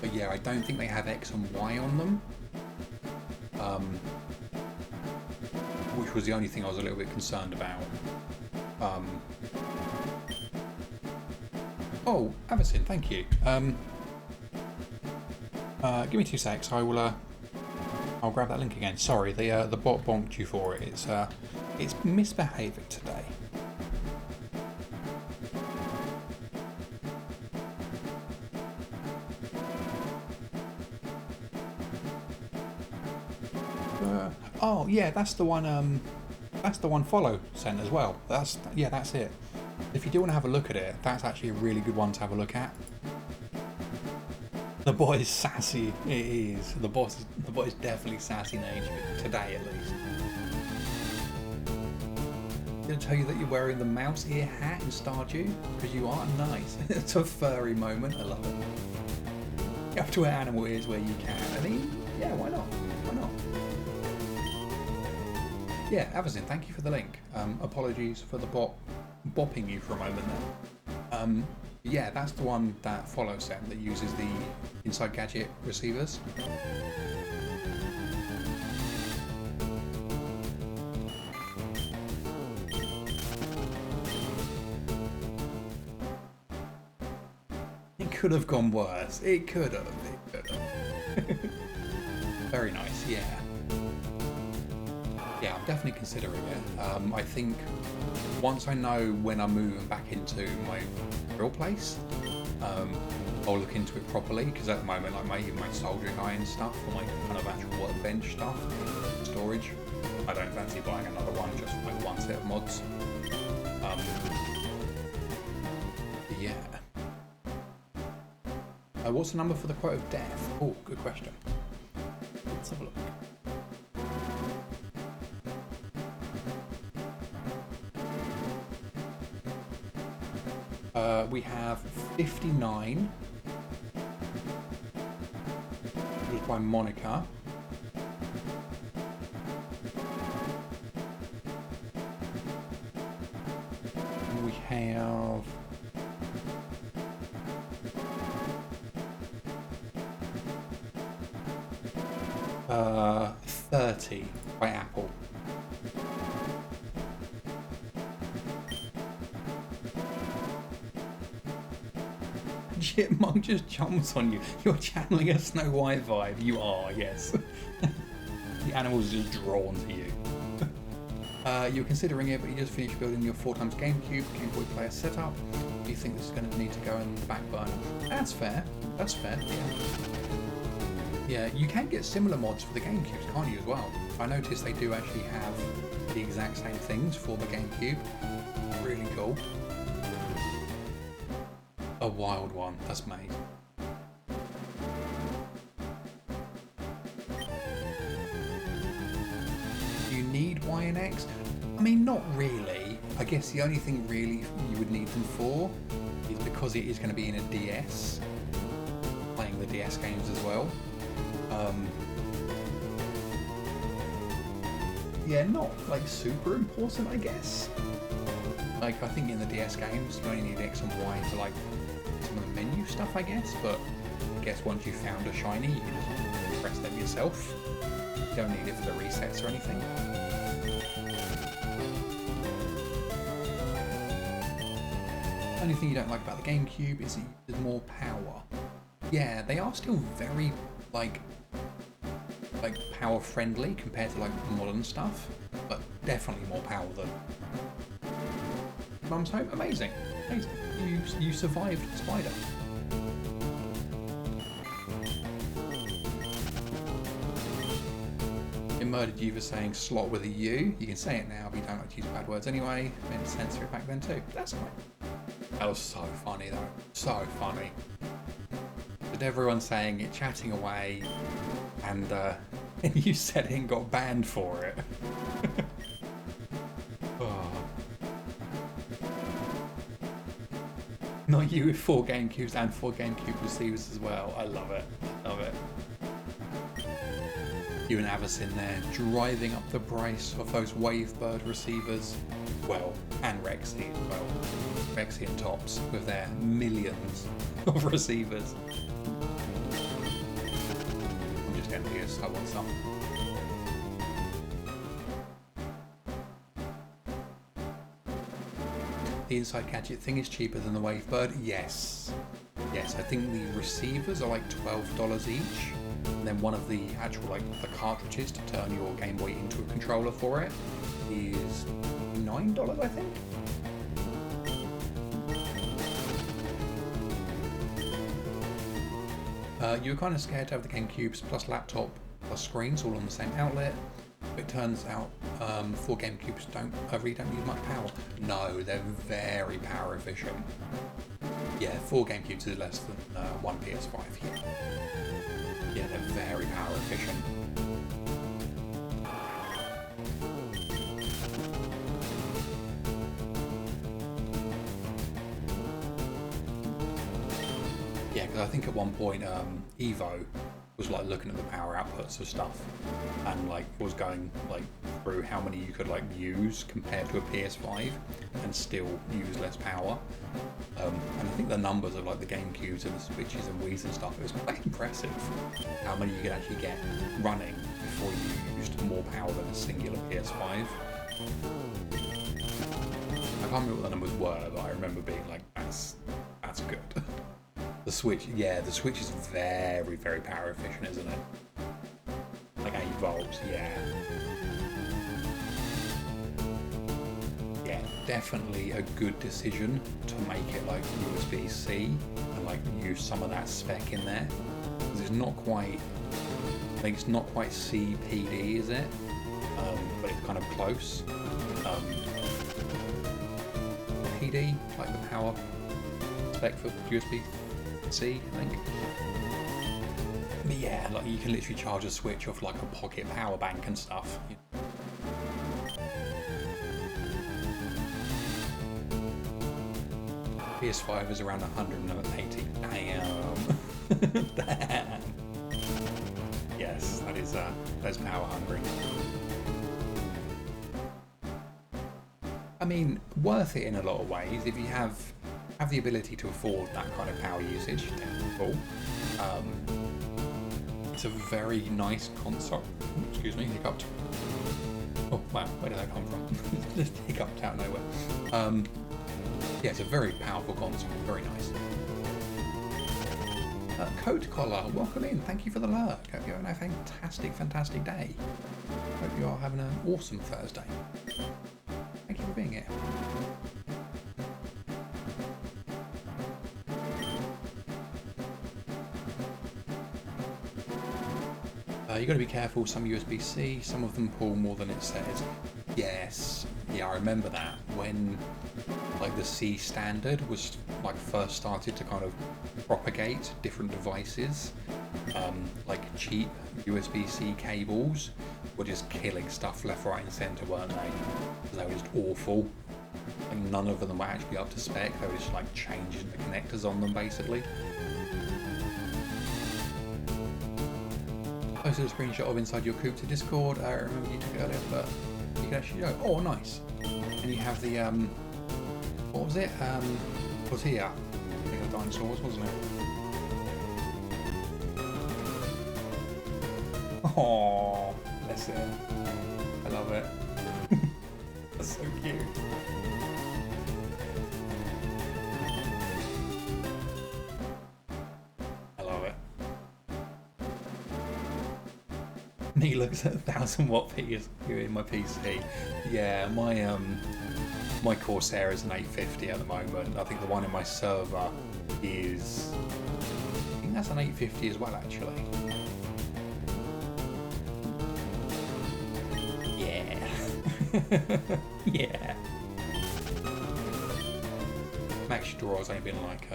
But yeah, I don't think they have X and Y on them. Which was the only thing I was a little bit concerned about. Oh, Avicin, thank you. Give me 2 secs. I'll grab that link again. Sorry, the bot bonked you for it. It's misbehaving today. Oh yeah, that's the one. That's the one follow sent as well. That's it. If you do want to have a look at it, that's actually a really good one to have a look at. The bot is sassy. It is. The bot is definitely sassy nature today, at least. I'm gonna tell you that you're wearing the mouse ear hat in Stardew because you are nice. It's a furry moment. I love it. You have to wear animal ears where you can. I mean, yeah, why not? Why not? Yeah, Avicin, thank you for the link. Apologies for the bot bopping you for a moment there. Yeah, that's the one that follow sent that uses the Inside Gadget receivers. It could have gone worse. It could have. Very nice, yeah. Yeah, I'm definitely considering it. I think once I know when I'm moving back into my real place, I'll look into it properly, because at the moment, like my soldering iron stuff, or my kind of actual workbench stuff, storage, I don't fancy buying another one, just like one set of mods. Yeah. What's the number for the quote of death? Oh, good question. Let's have a look. We have 59, which is by Monica. And we have 30 by Apple. Chipmunk just jumps on you. You're channeling a Snow White vibe. You are, yes. The animal's just drawn to you. You're considering it, but you just finished building your 4x GameCube Game Boy player setup. Do you think this is going to need to go in the back burner? That's fair. That's fair, yeah. Yeah, you can get similar mods for the GameCubes, can't you, as well? I noticed they do actually have the exact same things for the GameCube. Really cool. A wild one, that's made. Do you need Y and X? I mean, not really. I guess the only thing really you would need them for is because it is going to be in a DS, playing the DS games as well. Yeah, not like super important, I guess. Like, I think in the DS games you only need X and Y to like some of the menu stuff, I guess, but I guess once you've found a shiny, you can just press them yourself. You don't need it for the resets or anything. The only thing you don't like about the GameCube is it uses more power. Yeah, they are still very like power friendly compared to like modern stuff, but definitely more power than Mum's Home. Amazing, amazing. You survived Spider. It murdered you for saying slot with a U. You can say it now, but you don't like to use bad words anyway. I meant to censor it back then too. That's fine. That was so funny though. So funny. With everyone saying it, chatting away, and you said it and got banned for it. Oh. Not you with 4 GameCubes and 4 GameCube receivers as well. I love it. Love it. You and Avis in there driving up the price of those Wavebird receivers. Well, and Rexy as well. Rexy and Tops with their millions of receivers. I'm just envious. I want some. The inside gadget thing is cheaper than the Wavebird. Yes. Yes, I think the receivers are like $12 each. And then one of the actual, like, the cartridges to turn your Game Boy into a controller for it is $9, I think. You were kind of scared to have the GameCubes plus laptop plus screens all on the same outlet. It turns out 4 GameCubes really don't use much power. No, they're very power efficient. Yeah, 4 GameCubes is less than 1 PS5 here. Yeah, they're very power efficient. Yeah, because I think at one point Evo was like looking at the power outputs of stuff and like was going like through how many you could like use compared to a PS5 and still use less power. And I think the numbers of like the GameCubes and the Switches and Wii's and stuff, it was quite impressive how many you could actually get running before you used more power than a singular PS5. I can't remember what the numbers were, but I remember being like, that's good. The Switch, yeah, the Switch is very, very power efficient, isn't it? Like 8 volts, yeah. Yeah, definitely a good decision to make it like USB-C and like use some of that spec in there. Because it's not quite, I think it's not quite CPD, is it? But it's kind of close. PD, like the power spec for USB-C, I think. But yeah, like you can literally charge a Switch off like a pocket power bank and stuff. PS5 is around 180. Damn. Damn. Yes, that's power hungry. I mean, worth it in a lot of ways if you have the ability to afford that kind of power usage. Cool. It's a very nice console. Excuse me, hiccuped. Oh wow, where did that come from? Just hiccuped out of nowhere. Yeah, it's a very powerful console, very nice. Coat Collar, welcome in, thank you for the lurk. Hope you're having a fantastic day. Hope you are having an awesome Thursday. Thank you for being here. You got to be careful, some USB-C, some of them pull more than it says. Yes, yeah, I remember that when like the C standard was like first started to kind of propagate different devices. Like cheap USB-C cables were just killing stuff left, right and centre, weren't they? They were just awful. Like none of them were actually up to spec, they were just like changing the connectors on them basically. Posted a screenshot of inside your coupe to Discord. I remember you took it earlier, but you can actually go, oh nice. And you have the what was it? Tortilla. I think of dinosaurs, wasn't it? Oh, bless it. I love it. That's so cute. I love it. He looks at 1000 watt PS in my PC. Yeah, my Corsair is an 850 at the moment. I think the one in my server is, I think that's an 850 as well actually. Yeah. Yeah. Max draw's only been like,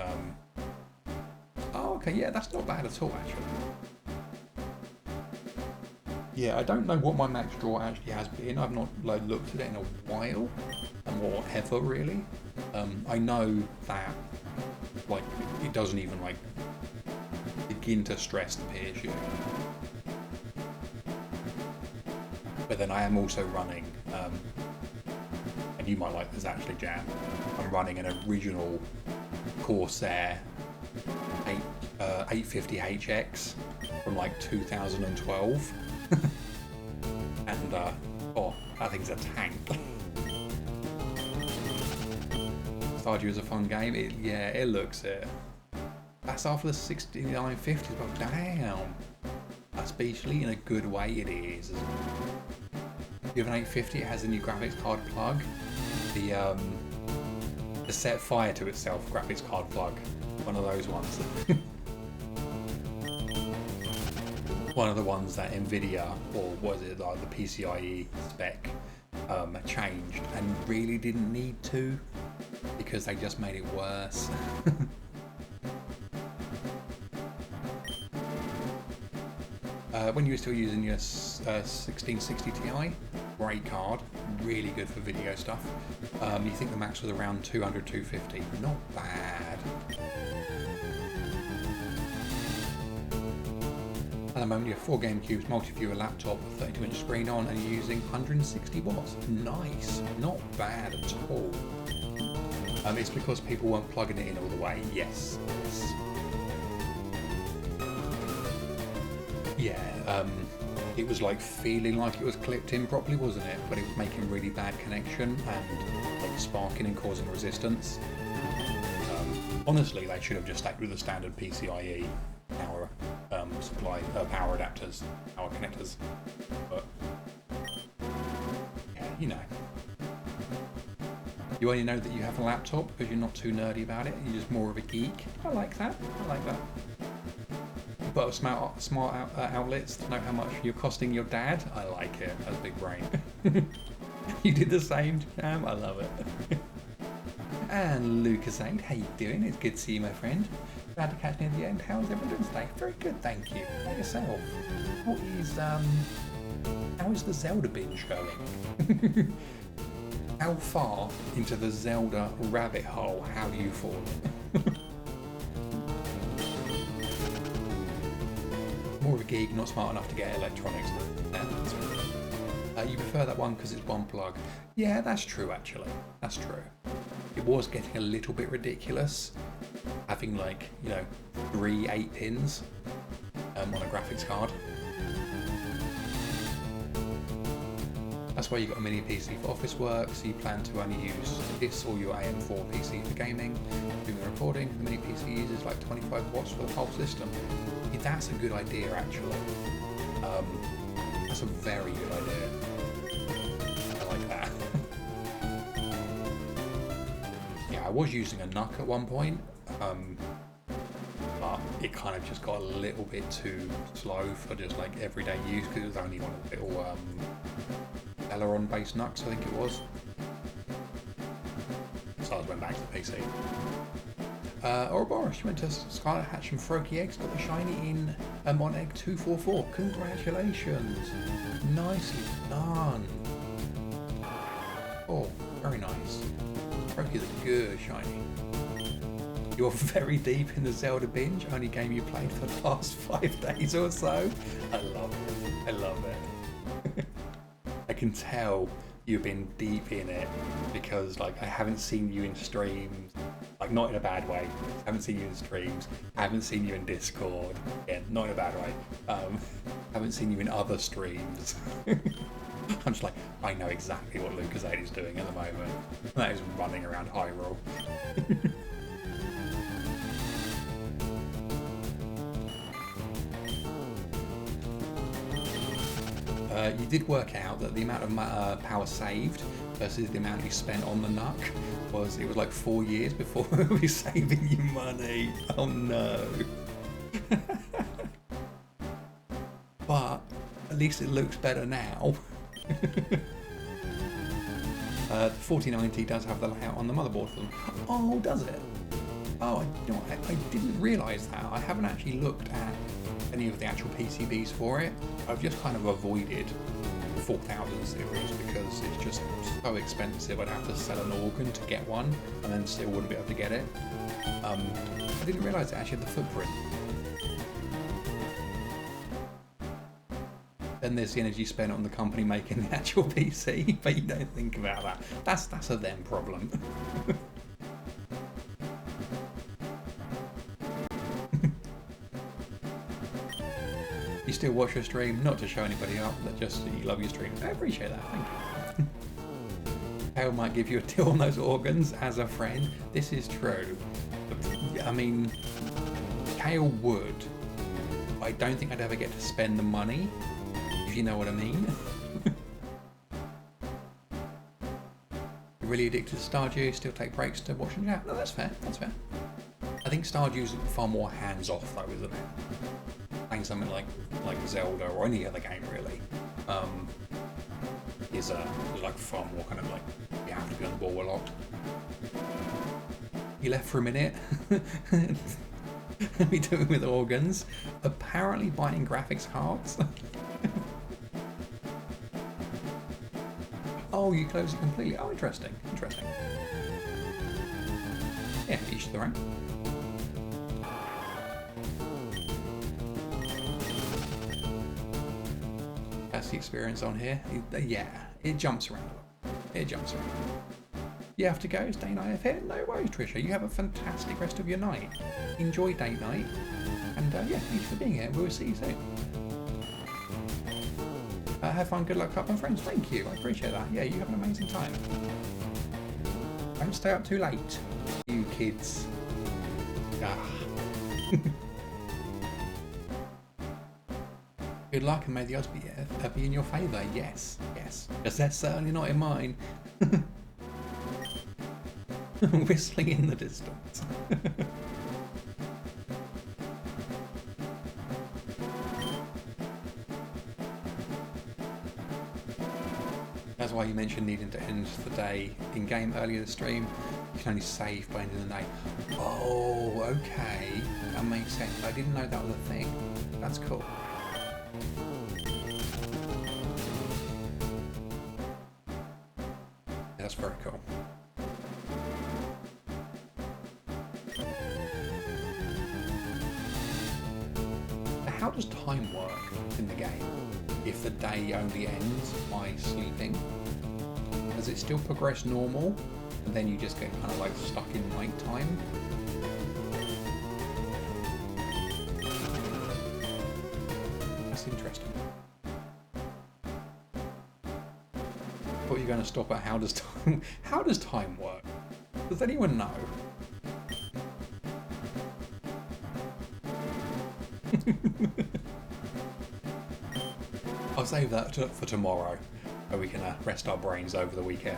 oh okay, yeah, that's not bad at all actually. Yeah, I don't know what my max draw actually has been. I've not like looked at it in a while, or ever really. I know that like it doesn't even like begin to stress the PSU. But then I am also running, and you might like this actually, Jam. I'm running an original Corsair 850HX from like 2012. And oh, that thing's a tank. Stardew is a fun game. It looks it. That's after the 6950s, but damn, that's basically in a good way it is. You have an 850, it has a new graphics card plug. The set fire to itself graphics card plug. One of those ones. One of the ones that Nvidia, or was it like the PCIe spec, changed and really didn't need to because they just made it worse. When you were still using your 1660 Ti, great card, really good for video stuff. You think the max was around 200, 250, not bad. At the moment you have 4 GameCubes, multi-viewer laptop, 32-inch screen on, and you're using 160 watts. Nice, not bad at all. It's because people weren't plugging it in all the way. Yes. Yeah, it was like feeling like it was clipped in properly, wasn't it? But it was making really bad connection and like sparking and causing resistance. Honestly, they should have just stuck with the standard PCIe power supply, power adapters, power connectors. But yeah, you know. You only know that you have a laptop because you're not too nerdy about it. You're just more of a geek. I like that. I like that. But smart outlets to know how much you're costing your dad. I like it. That's big brain. You did the same, Jam. I love it. And Lucas 8, how you doing? It's good to see you, my friend. Glad to catch me at the end. How's everyone doing today? Very good, thank you. How yourself? How is the Zelda binge going? How far into the Zelda rabbit hole have you fallen? More of a geek, not smart enough to get electronics. You prefer that one because it's one plug. Yeah, that's true actually. That's true. It was getting a little bit ridiculous having like, you know, 3 8-pins on a graphics card. That's why you got a mini PC for office work, so you plan to only use this or your AM4 PC for gaming. Doing the recording, the mini PC uses like 25 watts for the whole system. Yeah, that's a good idea actually. That's a very good idea. I like that. Yeah, I was using a NUC at one point, but it kind of just got a little bit too slow for just like everyday use because it was only one of the little Celeron based NUCs, I think it was. So I just went back to the PC. Ouroboros, you went to Scarlet Hatch and Froakie Eggs, got the shiny in on egg 244. Congratulations! Nicely done. Oh, very nice. Froakie's a good shiny. You're very deep in the Zelda binge, only game you played for the past 5 days or so. I love it. I love it. I can tell you've been deep in it because like I haven't seen you in streams, like not in a bad way. I haven't seen you in streams. I haven't seen you in Discord. Again, not in a bad way. Haven't seen you in other streams. I'm just like, I know exactly what Lucas8 is doing at the moment. That is running around Hyrule. You did work out that the amount of power saved versus the amount you spent on the NUC was like 4 years before we were saving you money. Oh no. But at least it looks better now. The 4090 does have the layout on the motherboard for them. Oh, does it? Oh, you know, I didn't realise that. I haven't actually looked at any of the actual PCBs for it. I've just kind of avoided the 4000 series because it's just so expensive. I'd have to sell an organ to get one and then still wouldn't be able to get it. I didn't realise it actually had the footprint. Then there's the energy spent on the company making the actual PC, but you don't think about that. That's a them problem. You still watch your stream, not to show anybody up, but just that you love your stream. I appreciate that, thank you. Kale might give you a deal on those organs as a friend. This is true. I mean, Kale would. I don't think I'd ever get to spend the money, if you know what I mean. You're really addicted to Stardew, still take breaks to watch and chat. No, that's fair, that's fair. I think Stardew's far more hands-off though, isn't it? Playing something like Zelda or any other game really is like far more kind of like you have to be on the ball a lot. You left for a minute. We do it with organs. Apparently buying graphics cards. Oh, you close it completely. Oh, interesting. Interesting. Yeah, each to their own. That's the experience on here. Yeah, it jumps around. It jumps around. You have to go, it's day night here. No worries, Trisha. You have a fantastic rest of your night. Enjoy date night. And yeah, thanks for being here. We'll see you soon. Have fun, good luck, up and friends. Thank you. I appreciate that. Yeah, you have an amazing time. Don't stay up too late, you kids. Ah. Good luck and may the odds be in your favour. Yes, yes. Because they're certainly not in mine. Whistling in the distance. That's why you mentioned needing to end the day in-game earlier in the stream. You can only save by ending the day. Oh, okay. That makes sense. I didn't know that was a thing. That's cool. That's very cool. How does time work in the game if the day only ends by sleeping? Does it still progress normal and then you just get kind of like stuck in night time? That's interesting. Thought you were going to stop at how does time work? Does anyone know? I'll save that for tomorrow, where we can rest our brains over the weekend.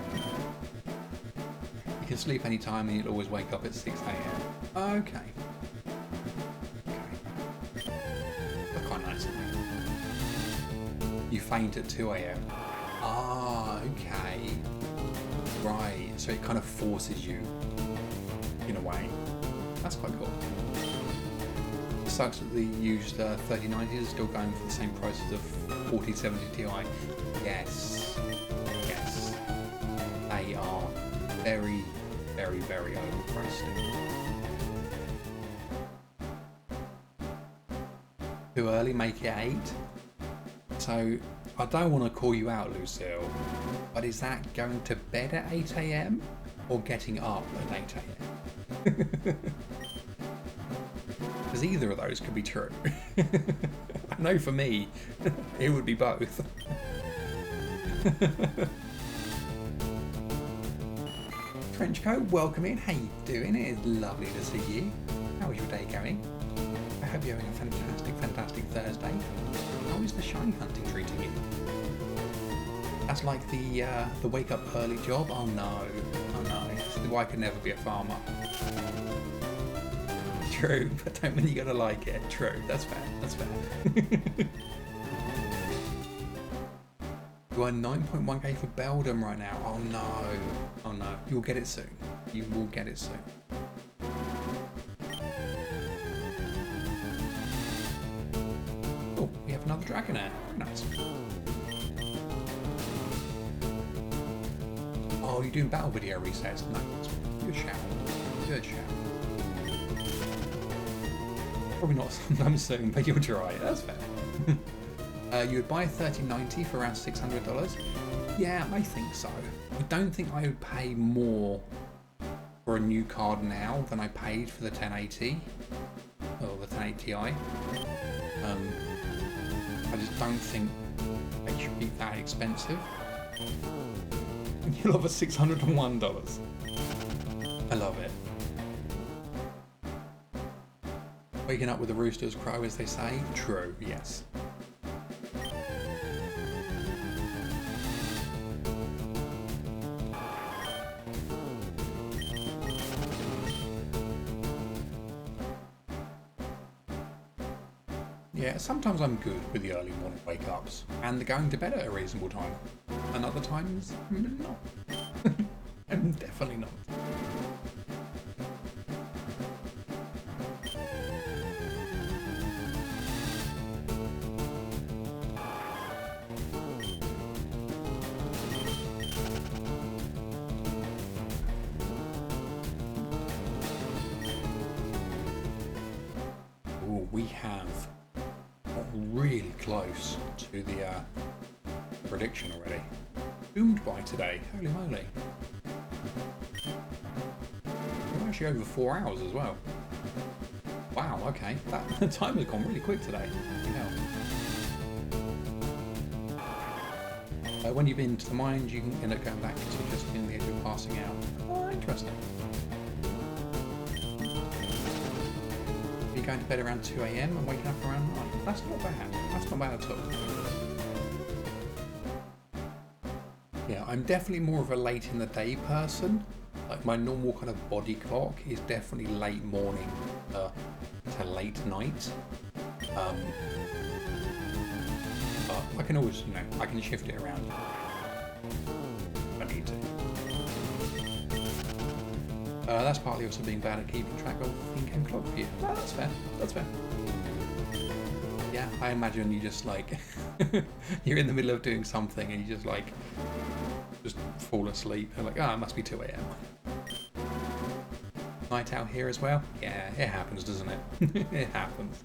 You can sleep any time and you'll always wake up at 6 AM. Okay. That's quite nice. You faint at 2 AM. Ah, okay. Right, so it kind of forces you, in a way. That's quite cool. Sucks that the used 3090s are still going for the same prices of 4070 Ti. Yes, yes, they are very, very, very overpriced. Too early, make it 8. So I don't want to call you out, Lucille, but is that going to bed at 8 AM or getting up at 8 AM? Because either of those could be true. I know for me, it would be both. Trenchcoat, welcome in. How you doing? It is lovely to see you. How is your day going? I hope you're having a fantastic, fantastic Thursday. How is the shiny hunting treating you? That's like the wake up early job. Oh no, oh no. This is why I could never be a farmer. True, but don't mean you gotta like it. True, that's fair, that's fair. You are 9.1k for Beldam right now. Oh no, oh no. You'll get it soon. You will get it soon. Oh, we have another Dragonair. Very nice. Oh, you're doing battle video resets? No, good shout. Good shout. Probably not sometime soon, but you'll try. That's fair. You would buy a 3090 for around $600? Yeah, I think so. I don't think I would pay more for a new card now than I paid for the 1080 or the 1080 Ti. I just don't think they should be that expensive. You'll have a $601. I love it. Waking up with the rooster's crow, as they say. True, yes. Yeah, sometimes I'm good with the early morning wake-ups, and the going to bed at a reasonable time. And other times, not. I'm definitely not. Ooh, we have got really close to the prediction already. Doomed by today, holy moly. We're actually over 4 hours as well. Wow, okay, the time has gone really quick today. When you've been to the mines, you can end up going back to just in the edge of passing out. Oh, interesting. You're going to bed around 2 AM and waking up around 9. That's not bad. That's not bad at all. Yeah, I'm definitely more of a late in the day person. Like my normal kind of body clock is definitely late morning to late night. But I can always, I can shift it around if I need to. That's partly also being bad at keeping track of in-game clock for you. No, that's fair. That's fair. Yeah, Yeah, I imagine you just like you're in the middle of doing something and you just like fall asleep. And like, oh, it must be 2 a.m. Night out here as well? Yeah, it happens, doesn't it? It happens.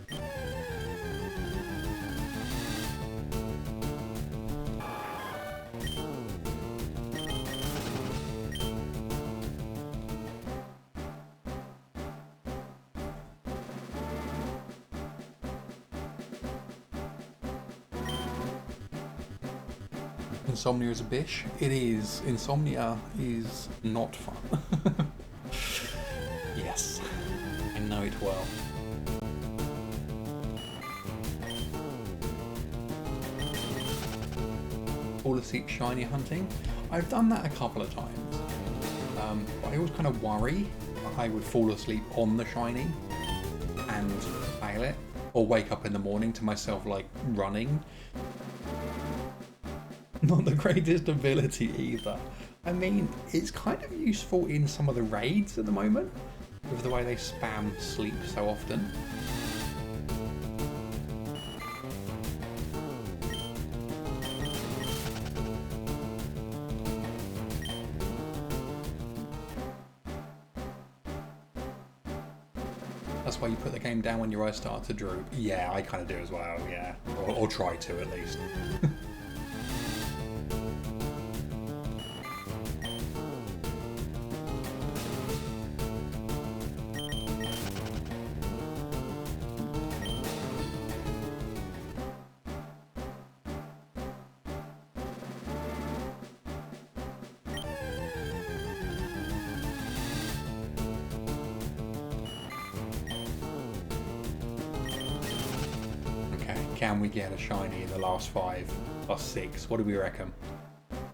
Insomnia is a bitch. It is. Insomnia is not fun. Yes, I know it well. Fall asleep shiny hunting. I've done that a couple of times. But I always kind of worry that I would fall asleep on the shiny and fail it, or wake up in the morning to myself like running. Not the greatest ability either. I mean, it's kind of useful in some of the raids at the moment, with the way they spam sleep so often. That's why you put the game down when your eyes start to droop. Yeah, I kind of do as well, yeah. Or try to, at least. Can we get a shiny in the last 5 plus 6? What do we reckon?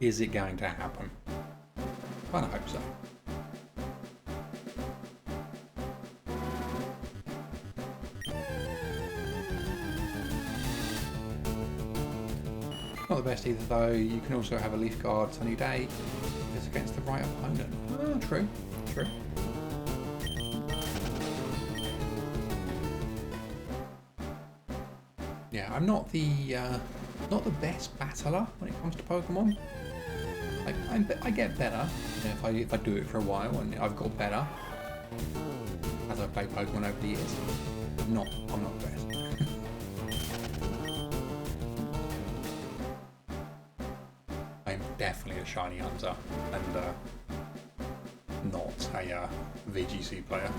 Is it going to happen? I kind of hope so. Not the best either though. You can also have a Leaf Guard sunny day if it's against the right opponent. Oh, true, true. Yeah, I'm not the best battler when it comes to Pokemon. Like, I get better, you know, if I do it for a while, and I've got better as I've played Pokemon over the years. I'm not the best. I'm definitely a shiny hunter and not a VGC player.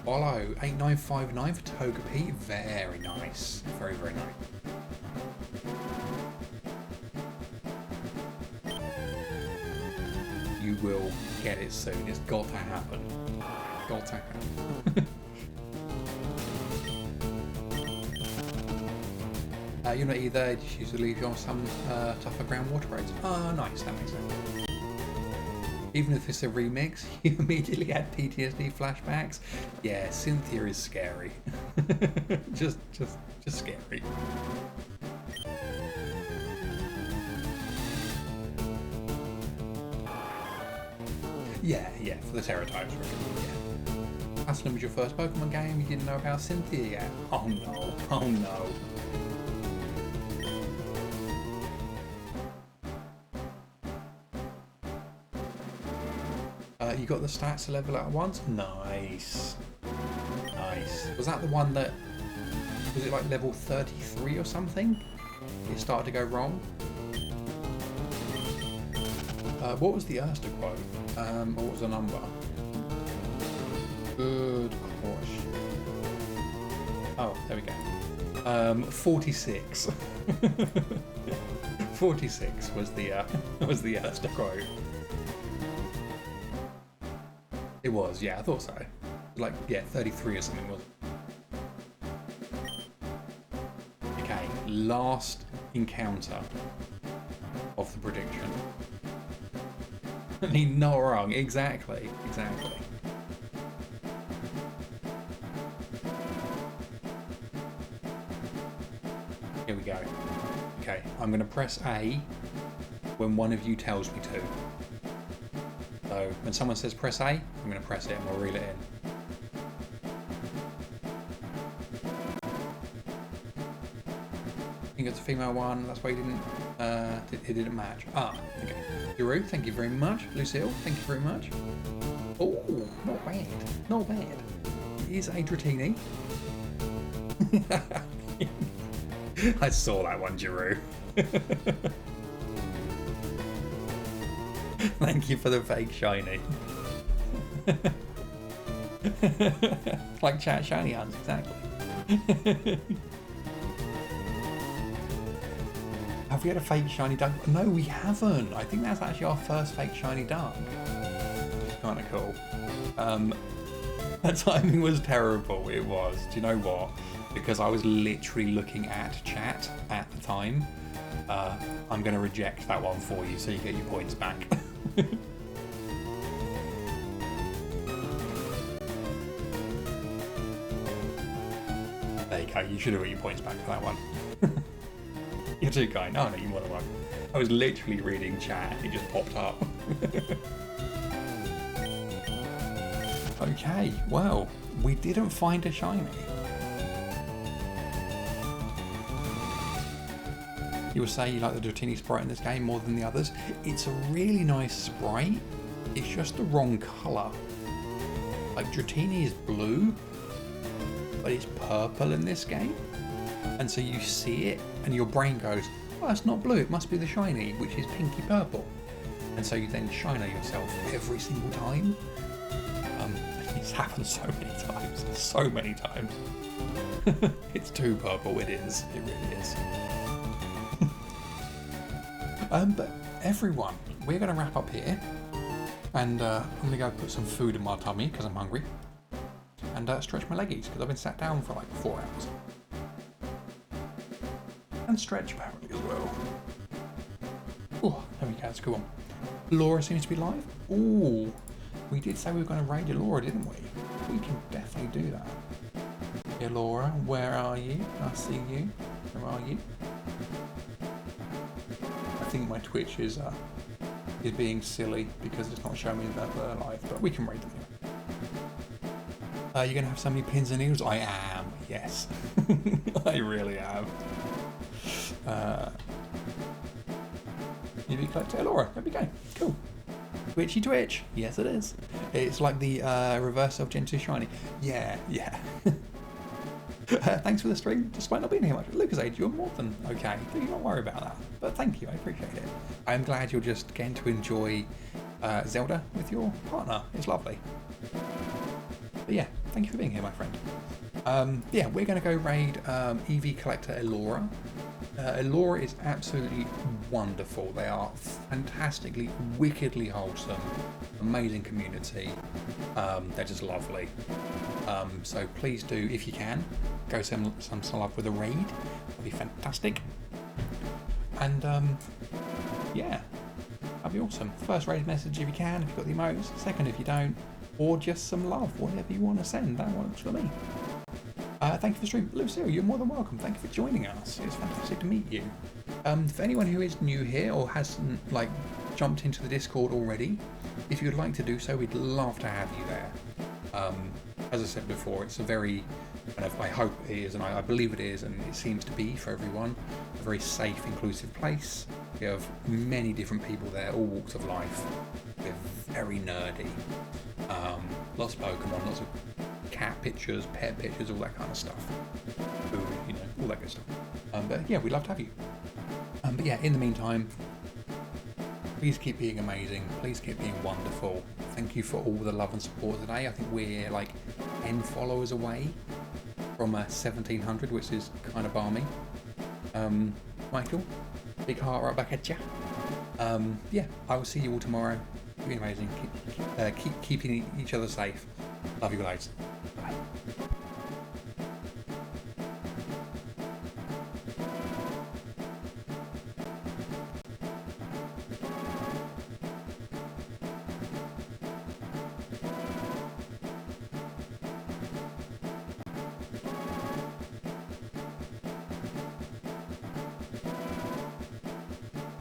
Follow 8959 for Togepi. Very nice. Very, very nice. You will get it soon. It's got to happen. Got to happen. You're not either. Just use to leave you on some tougher groundwater roads. Oh, nice. That makes sense. Even if it's a remix, you immediately had PTSD flashbacks. Yeah, Cynthia is scary. just scary. Yeah, for the Terratypes, really. Yeah. Aslan was your first Pokemon game. You didn't know about Cynthia yet. Oh no! Oh no! You got the stats to level at once? Nice. Nice. Was that the one that... Was it like level 33 or something? It started to go wrong? What was the Erster quote? Or what was the number? Good question. Oh, there we go. 46. 46 was the Erster quote. It was, yeah, I thought so. Like, yeah, 33 or something was it? Okay, last encounter of the prediction. I mean, not wrong, exactly. Here we go. Okay, I'm going to press A when one of you tells me to. So when someone says press A, I'm going to press it and we'll reel it in. think it's a female one. That's why it didn't match. Ah, okay. Giroux, thank you very much. Lucille, thank you very much. Oh, not bad. Not bad. It is a Dratini. I saw that one, Giroux. Thank you for the fake shiny. Like chat shiny hunts, exactly. Have we had a fake shiny dunk? No, we haven't. I think that's actually our first fake shiny dunk. Kind of cool. That timing was terrible. It was. Do you know what? Because I was literally looking at chat at the time. I'm going to reject that one for you so you get your points back. There you go. You should have got your points back for that one. You're too kind. Oh no, you're more than welcome. I was literally reading chat. It just popped up. Okay, well, we didn't find a shiny. You will say you like the Dratini sprite in this game more than the others. It's a really nice sprite. It's just the wrong colour. Like Dratini is blue, but it's purple in this game. And so you see it and your brain goes, oh, it's not blue, it must be the shiny, which is pinky purple. And so you then shiner yourself every single time. It's happened so many times. It's too purple, it is, it really is. But everyone, we're going to wrap up here. And I'm going to go put some food in my tummy because I'm hungry. And stretch my leggies because I've been sat down for like 4 hours. And stretch apparently as well. Oh, there we go, it's a cool one. Laura seems to be live. Oh, we did say we were going to raid Laura, didn't we? We can definitely do that. Yeah, Laura, where are you? I see you. Where are you? I think my Twitch is being silly because it's not showing me that they're live, but we can raid them. You're going to have so many pins and needles? I am, yes. I really am. UV collector, Laura, there we go, cool. Twitchy Twitch, yes it is. It's like the reverse of Gentoo Shiny. Yeah. Thanks for the stream, despite not being here much. Lucas Age, you're more than okay, do not worry about that. But thank you, I appreciate it. I'm glad you're just getting to enjoy Zelda with your partner, it's lovely. But yeah, thank you for being here, my friend. Yeah, we're going to go raid EV Collector Elora. Elora is absolutely wonderful. They are fantastically, wickedly wholesome, amazing community. They're just lovely. So please do, if you can, go some love with a raid. That'd be fantastic. And yeah, that'd be awesome. First raid message if you can, if you've got the emotes. Second if you don't. Or just some love, whatever you want to send, that works for me. Thank you for the stream. Lucille, you're more than welcome. Thank you for joining us. It's fantastic to meet you. For anyone who is new here or hasn't jumped into the Discord already, if you'd like to do so, we'd love to have you there. As I said before, it's a very, I hope it is, and I believe it is, and it seems to be for everyone, a very safe, inclusive place. We have many different people there, all walks of life. We're very nerdy. Lots of Pokemon, lots of cat pictures, pet pictures, all that kind of stuff. Food, all that good stuff. But yeah, we'd love to have you. But yeah, in the meantime, please keep being amazing. Please keep being wonderful. Thank you for all the love and support today. I think we're like 10 followers away from 1,700, which is kind of balmy. Michael, big heart right back at ya. Yeah, I will see you all tomorrow. Be amazing. Keep keeping each other safe. Love you guys.